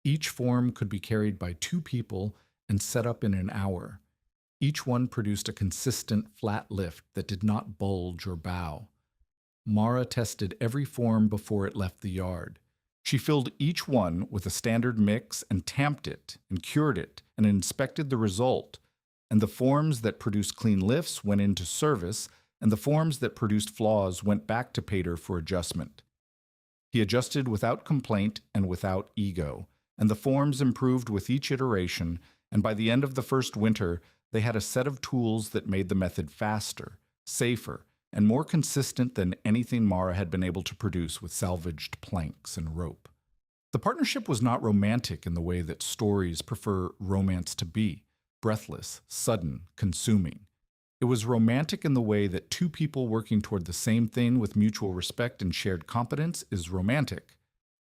Each form could be carried by 2 people and set up in an hour. Each one produced a consistent flat lift that did not bulge or bow. Mara tested every form before it left the yard. She filled each one with a standard mix and tamped it and cured it and inspected the result. And the forms that produced clean lifts went into service, and the forms that produced flaws went back to Pater for adjustment. He adjusted without complaint and without ego, and the forms improved with each iteration, and by the end of the first winter, they had a set of tools that made the method faster, safer, and more consistent than anything Mara had been able to produce with salvaged planks and rope. The partnership was not romantic in the way that stories prefer romance to be, breathless, sudden, consuming. It was romantic in the way that two people working toward the same thing with mutual respect and shared competence is romantic.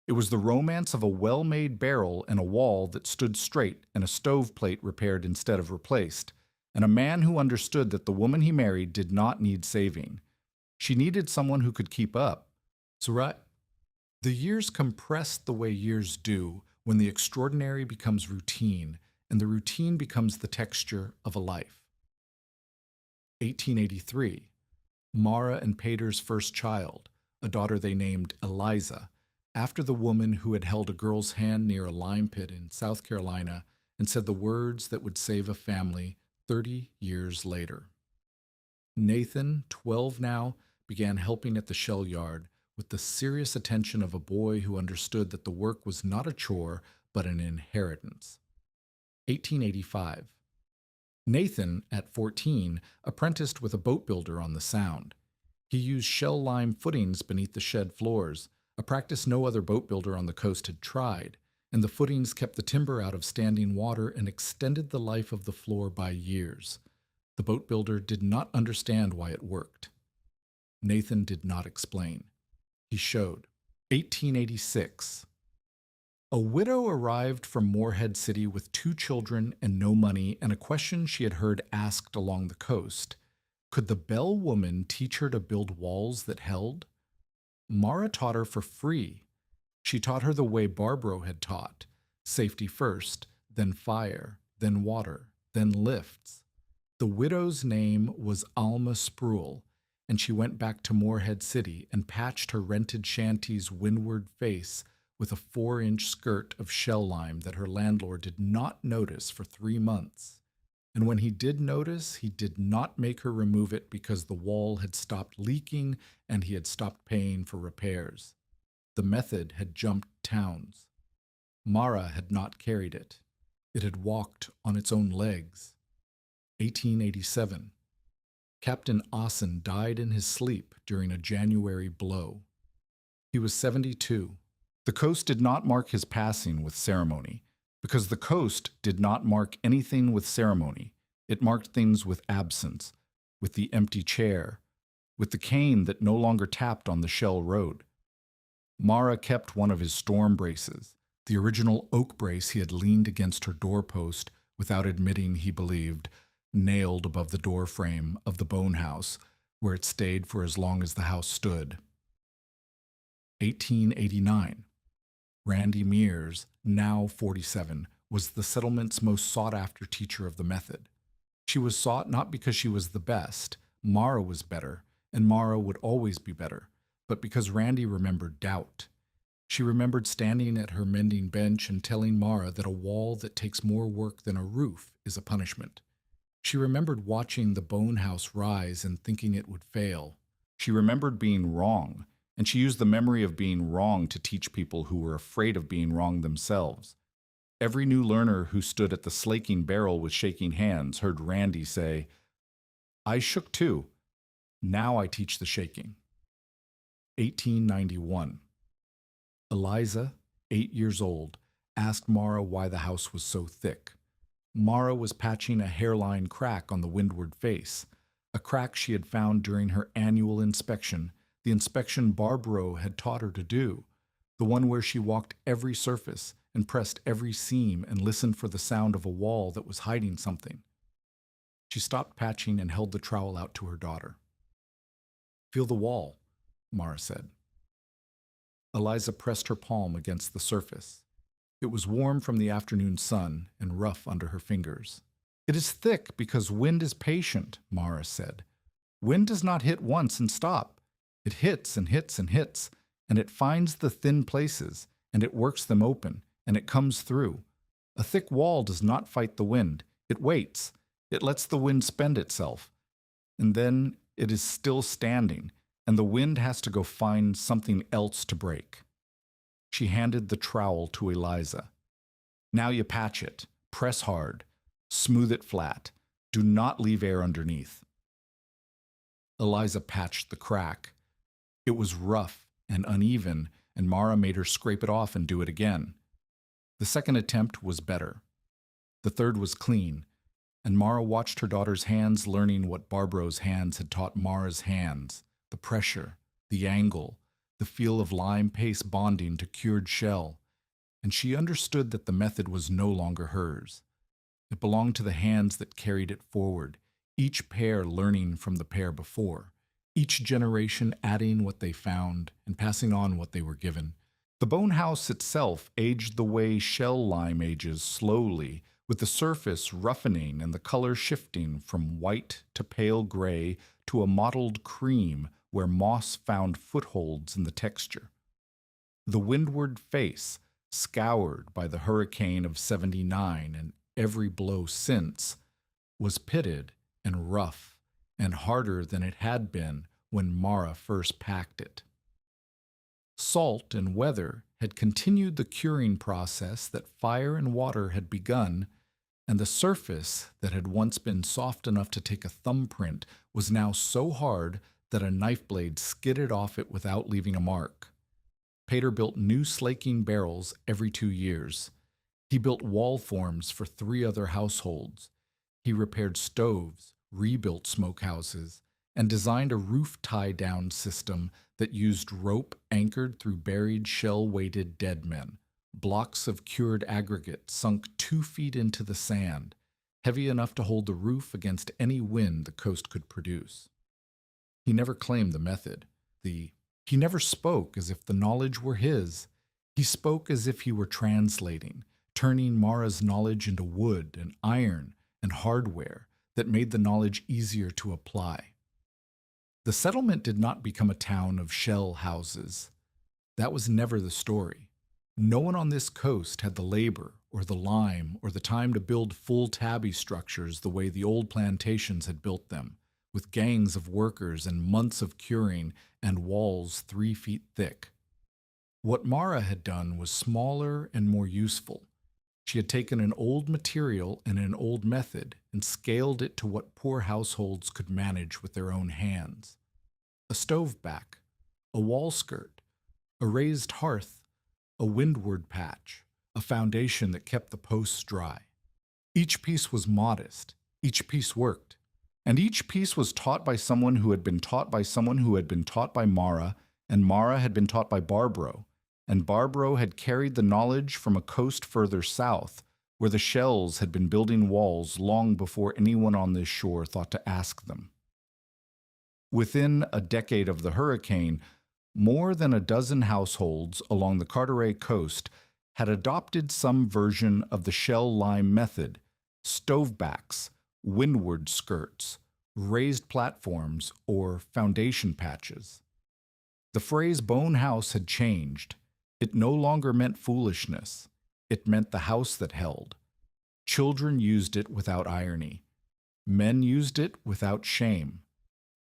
It was the romance of a well-made barrel and a wall that stood straight and a stoveplate repaired instead of replaced, and a man who understood that the woman he married did not need saving. She needed someone who could keep up. So right. The years compress the way years do when the extraordinary becomes routine, and the routine becomes the texture of a life. 1883. Mara and Pater's first child, a daughter they named Eliza, after the woman who had held a girl's hand near a lime pit in South Carolina and said the words that would save a family 30 years later. Nathan, 12 now, began helping at the shell yard with the serious attention of a boy who understood that the work was not a chore but an inheritance. 1885. Nathan, at 14, apprenticed with a boat builder on the Sound. He used shell lime footings beneath the shed floors, a practice no other boat builder on the coast had tried, and the footings kept the timber out of standing water and extended the life of the floor by years. The boat builder did not understand why it worked. Nathan did not explain. He showed. 1886. A widow arrived from Morehead City with 2 children and no money, and a question she had heard asked along the coast. Could the bell woman teach her to build walls that held? Mara taught her for free. She taught her the way Barbaro had taught: safety first, then fire, then water, then lifts. The widow's name was Alma Sproul, and she went back to Morehead City and patched her rented shanty's windward face with a 4-inch skirt of shell lime that her landlord did not notice for 3 months. And when he did notice, he did not make her remove it because the wall had stopped leaking and he had stopped paying for repairs. The method had jumped towns. Mara had not carried it. It had walked on its own legs. 1887. Captain Ossen died in his sleep during a January blow. He was 72. The coast did not mark his passing with ceremony, because the coast did not mark anything with ceremony. It marked things with absence, with the empty chair, with the cane that no longer tapped on the shell road. Mara kept one of his storm braces, the original oak brace he had leaned against her doorpost without admitting he believed, nailed above the door frame of the bone house, where it stayed for as long as the house stood. 1889. Randy Mears, now 47, was the settlement's most sought-after teacher of the method. She was sought not because she was the best. Mara was better, and Mara would always be better, but because Randy remembered doubt. She remembered standing at her mending bench and telling Mara that a wall that takes more work than a roof is a punishment. She remembered watching the bone house rise and thinking it would fail. She remembered being wrong, and she used the memory of being wrong to teach people who were afraid of being wrong themselves. Every new learner who stood at the slaking barrel with shaking hands heard Randy say, "I shook too. Now I teach the shaking." 1891. Eliza, 8 years old, asked Mara why the house was so thick. Mara was patching a hairline crack on the windward face, a crack she had found during her annual inspection, the inspection Barbaro had taught her to do, the one where she walked every surface and pressed every seam and listened for the sound of a wall that was hiding something. She stopped patching and held the trowel out to her daughter. "Feel the wall," Mara said. Eliza pressed her palm against the surface. It was warm from the afternoon sun and rough under her fingers. "It is thick because wind is patient," Mara said. "Wind does not hit once and stop. It hits and hits and hits, and it finds the thin places, and it works them open, and it comes through. A thick wall does not fight the wind. It waits. It lets the wind spend itself. And then it is still standing, and the wind has to go find something else to break. She handed the trowel to Eliza. Now you patch it. Press hard. Smooth it flat. Do not leave air underneath. Eliza patched the crack. It was rough and uneven, and Mara made her scrape it off and do it again. The second attempt was better. The third was clean, and Mara watched her daughter's hands learning what Barbro's hands had taught Mara's hands, the pressure, the angle, the feel of lime paste bonding to cured shell, and she understood that the method was no longer hers. It belonged to the hands that carried it forward, each pair learning from the pair before, each generation adding what they found and passing on what they were given. The bone house itself aged the way shell lime ages slowly, with the surface roughening and the color shifting from white to pale gray to a mottled cream where moss found footholds in the texture. The windward face, scoured by the hurricane of '79 and every blow since, was pitted and rough and harder than it had been when Mara first packed it. Salt and weather had continued the curing process that fire and water had begun, and the surface that had once been soft enough to take a thumbprint was now so hard that a knife blade skidded off it without leaving a mark. Pater built new slaking barrels every 2 years. He built wall forms for 3 other households. He repaired stoves, rebuilt smokehouses, and designed a roof tie-down system that used rope anchored through buried shell-weighted dead men, blocks of cured aggregate sunk 2 feet into the sand, heavy enough to hold the roof against any wind the coast could produce. He never claimed the method. He never spoke as if the knowledge were his. He spoke as if he were translating, turning Mara's knowledge into wood and iron and hardware that made the knowledge easier to apply. The settlement did not become a town of shell houses. That was never the story. No one on this coast had the labor or the lime or the time to build full tabby structures the way the old plantations had built them, with gangs of workers and months of curing and walls 3 feet thick. What Mara had done was smaller and more useful. She had taken an old material and an old method and scaled it to what poor households could manage with their own hands. A stove back, a wall skirt, a raised hearth, a windward patch, a foundation that kept the posts dry. Each piece was modest, each piece worked, and each piece was taught by someone who had been taught by someone who had been taught by Mara, and Mara had been taught by Barbro, and Barbro had carried the knowledge from a coast further south, where the shells had been building walls long before anyone on this shore thought to ask them. Within a decade of the hurricane, more than a dozen households along the Carteret coast had adopted some version of the shell lime method: stovebacks, windward skirts, raised platforms, or foundation patches. The phrase bone house had changed. It no longer meant foolishness. It meant the house that held. Children used it without irony. Men used it without shame.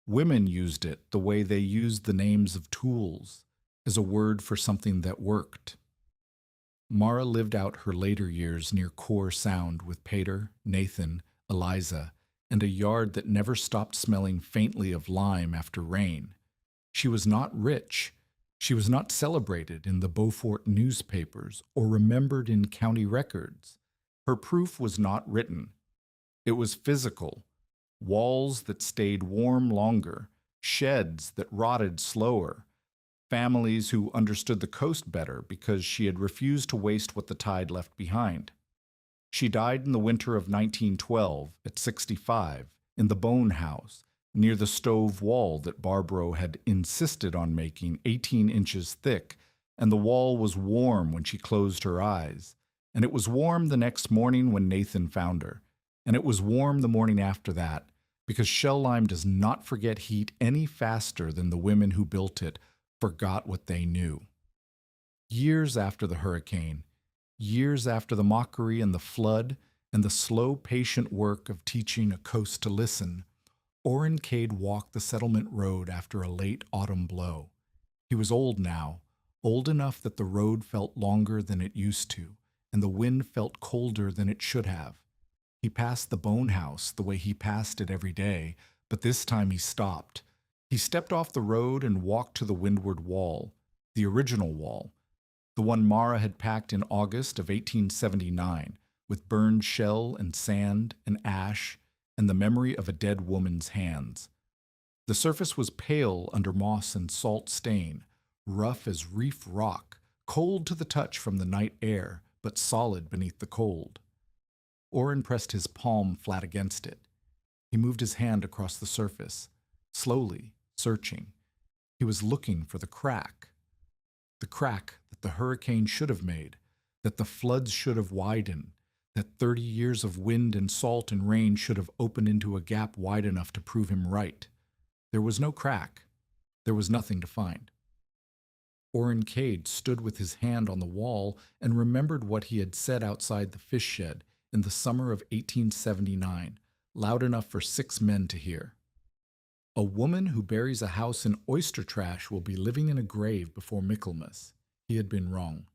Women used it the way they used the names of tools, as a word for something that worked. Mara lived out her later years near Core Sound with Pater, Nathan, Eliza, and a yard that never stopped smelling faintly of lime after rain. She was not rich. She was not celebrated in the Beaufort newspapers or remembered in county records. Her proof was not written. It was physical. Walls that stayed warm longer, sheds that rotted slower, families who understood the coast better because she had refused to waste what the tide left behind. She died in the winter of 1912 at 65 in the bone house, near the stove wall that Barbro had insisted on making 18 inches thick, and the wall was warm when she closed her eyes, and it was warm the next morning when Nathan found her, and it was warm the morning after that, because shell lime does not forget heat any faster than the women who built it forgot what they knew. Years after the hurricane, years after the mockery and the flood, and the slow, patient work of teaching a coast to listen, Orrin Cade walked the settlement road after a late autumn blow. He was old now, old enough that the road felt longer than it used to, and the wind felt colder than it should have. He passed the bone house the way he passed it every day, but this time he stopped. He stepped off the road and walked to the windward wall, the original wall, the one Mara had packed in August of 1879, with burned shell and sand and ash and the memory of a dead woman's hands. The surface was pale under moss and salt stain, rough as reef rock, cold to the touch from the night air, but solid beneath the cold. Orrin pressed his palm flat against it. He moved his hand across the surface, slowly, searching. He was looking for the crack that the hurricane should have made, that the floods should have widened, that 30 years of wind and salt and rain should have opened into a gap wide enough to prove him right. There was no crack. There was nothing to find. Orrin Cade stood with his hand on the wall and remembered what he had said outside the fish shed in the summer of 1879, loud enough for 6 men to hear. A woman who buries a house in oyster trash will be living in a grave before Michaelmas. He had been wrong.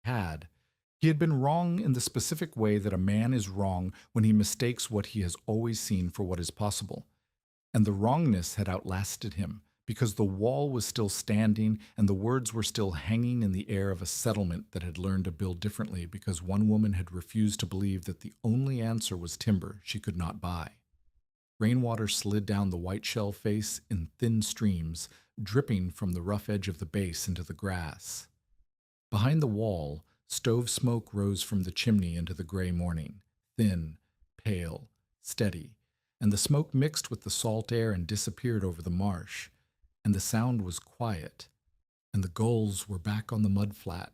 He had been wrong in the specific way that a man is wrong when he mistakes what he has always seen for what is possible. And the wrongness had outlasted him, because the wall was still standing and the words were still hanging in the air of a settlement that had learned to build differently because one woman had refused to believe that the only answer was timber she could not buy. Rainwater slid down the white shell face in thin streams, dripping from the rough edge of the base into the grass. Behind the wall, stove smoke rose from the chimney into the gray morning, thin, pale, steady, and the smoke mixed with the salt air and disappeared over the marsh, and the sound was quiet, and the gulls were back on the mudflat,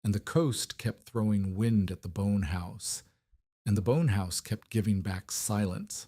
and the coast kept throwing wind at the bone house, and the bone house kept giving back silence.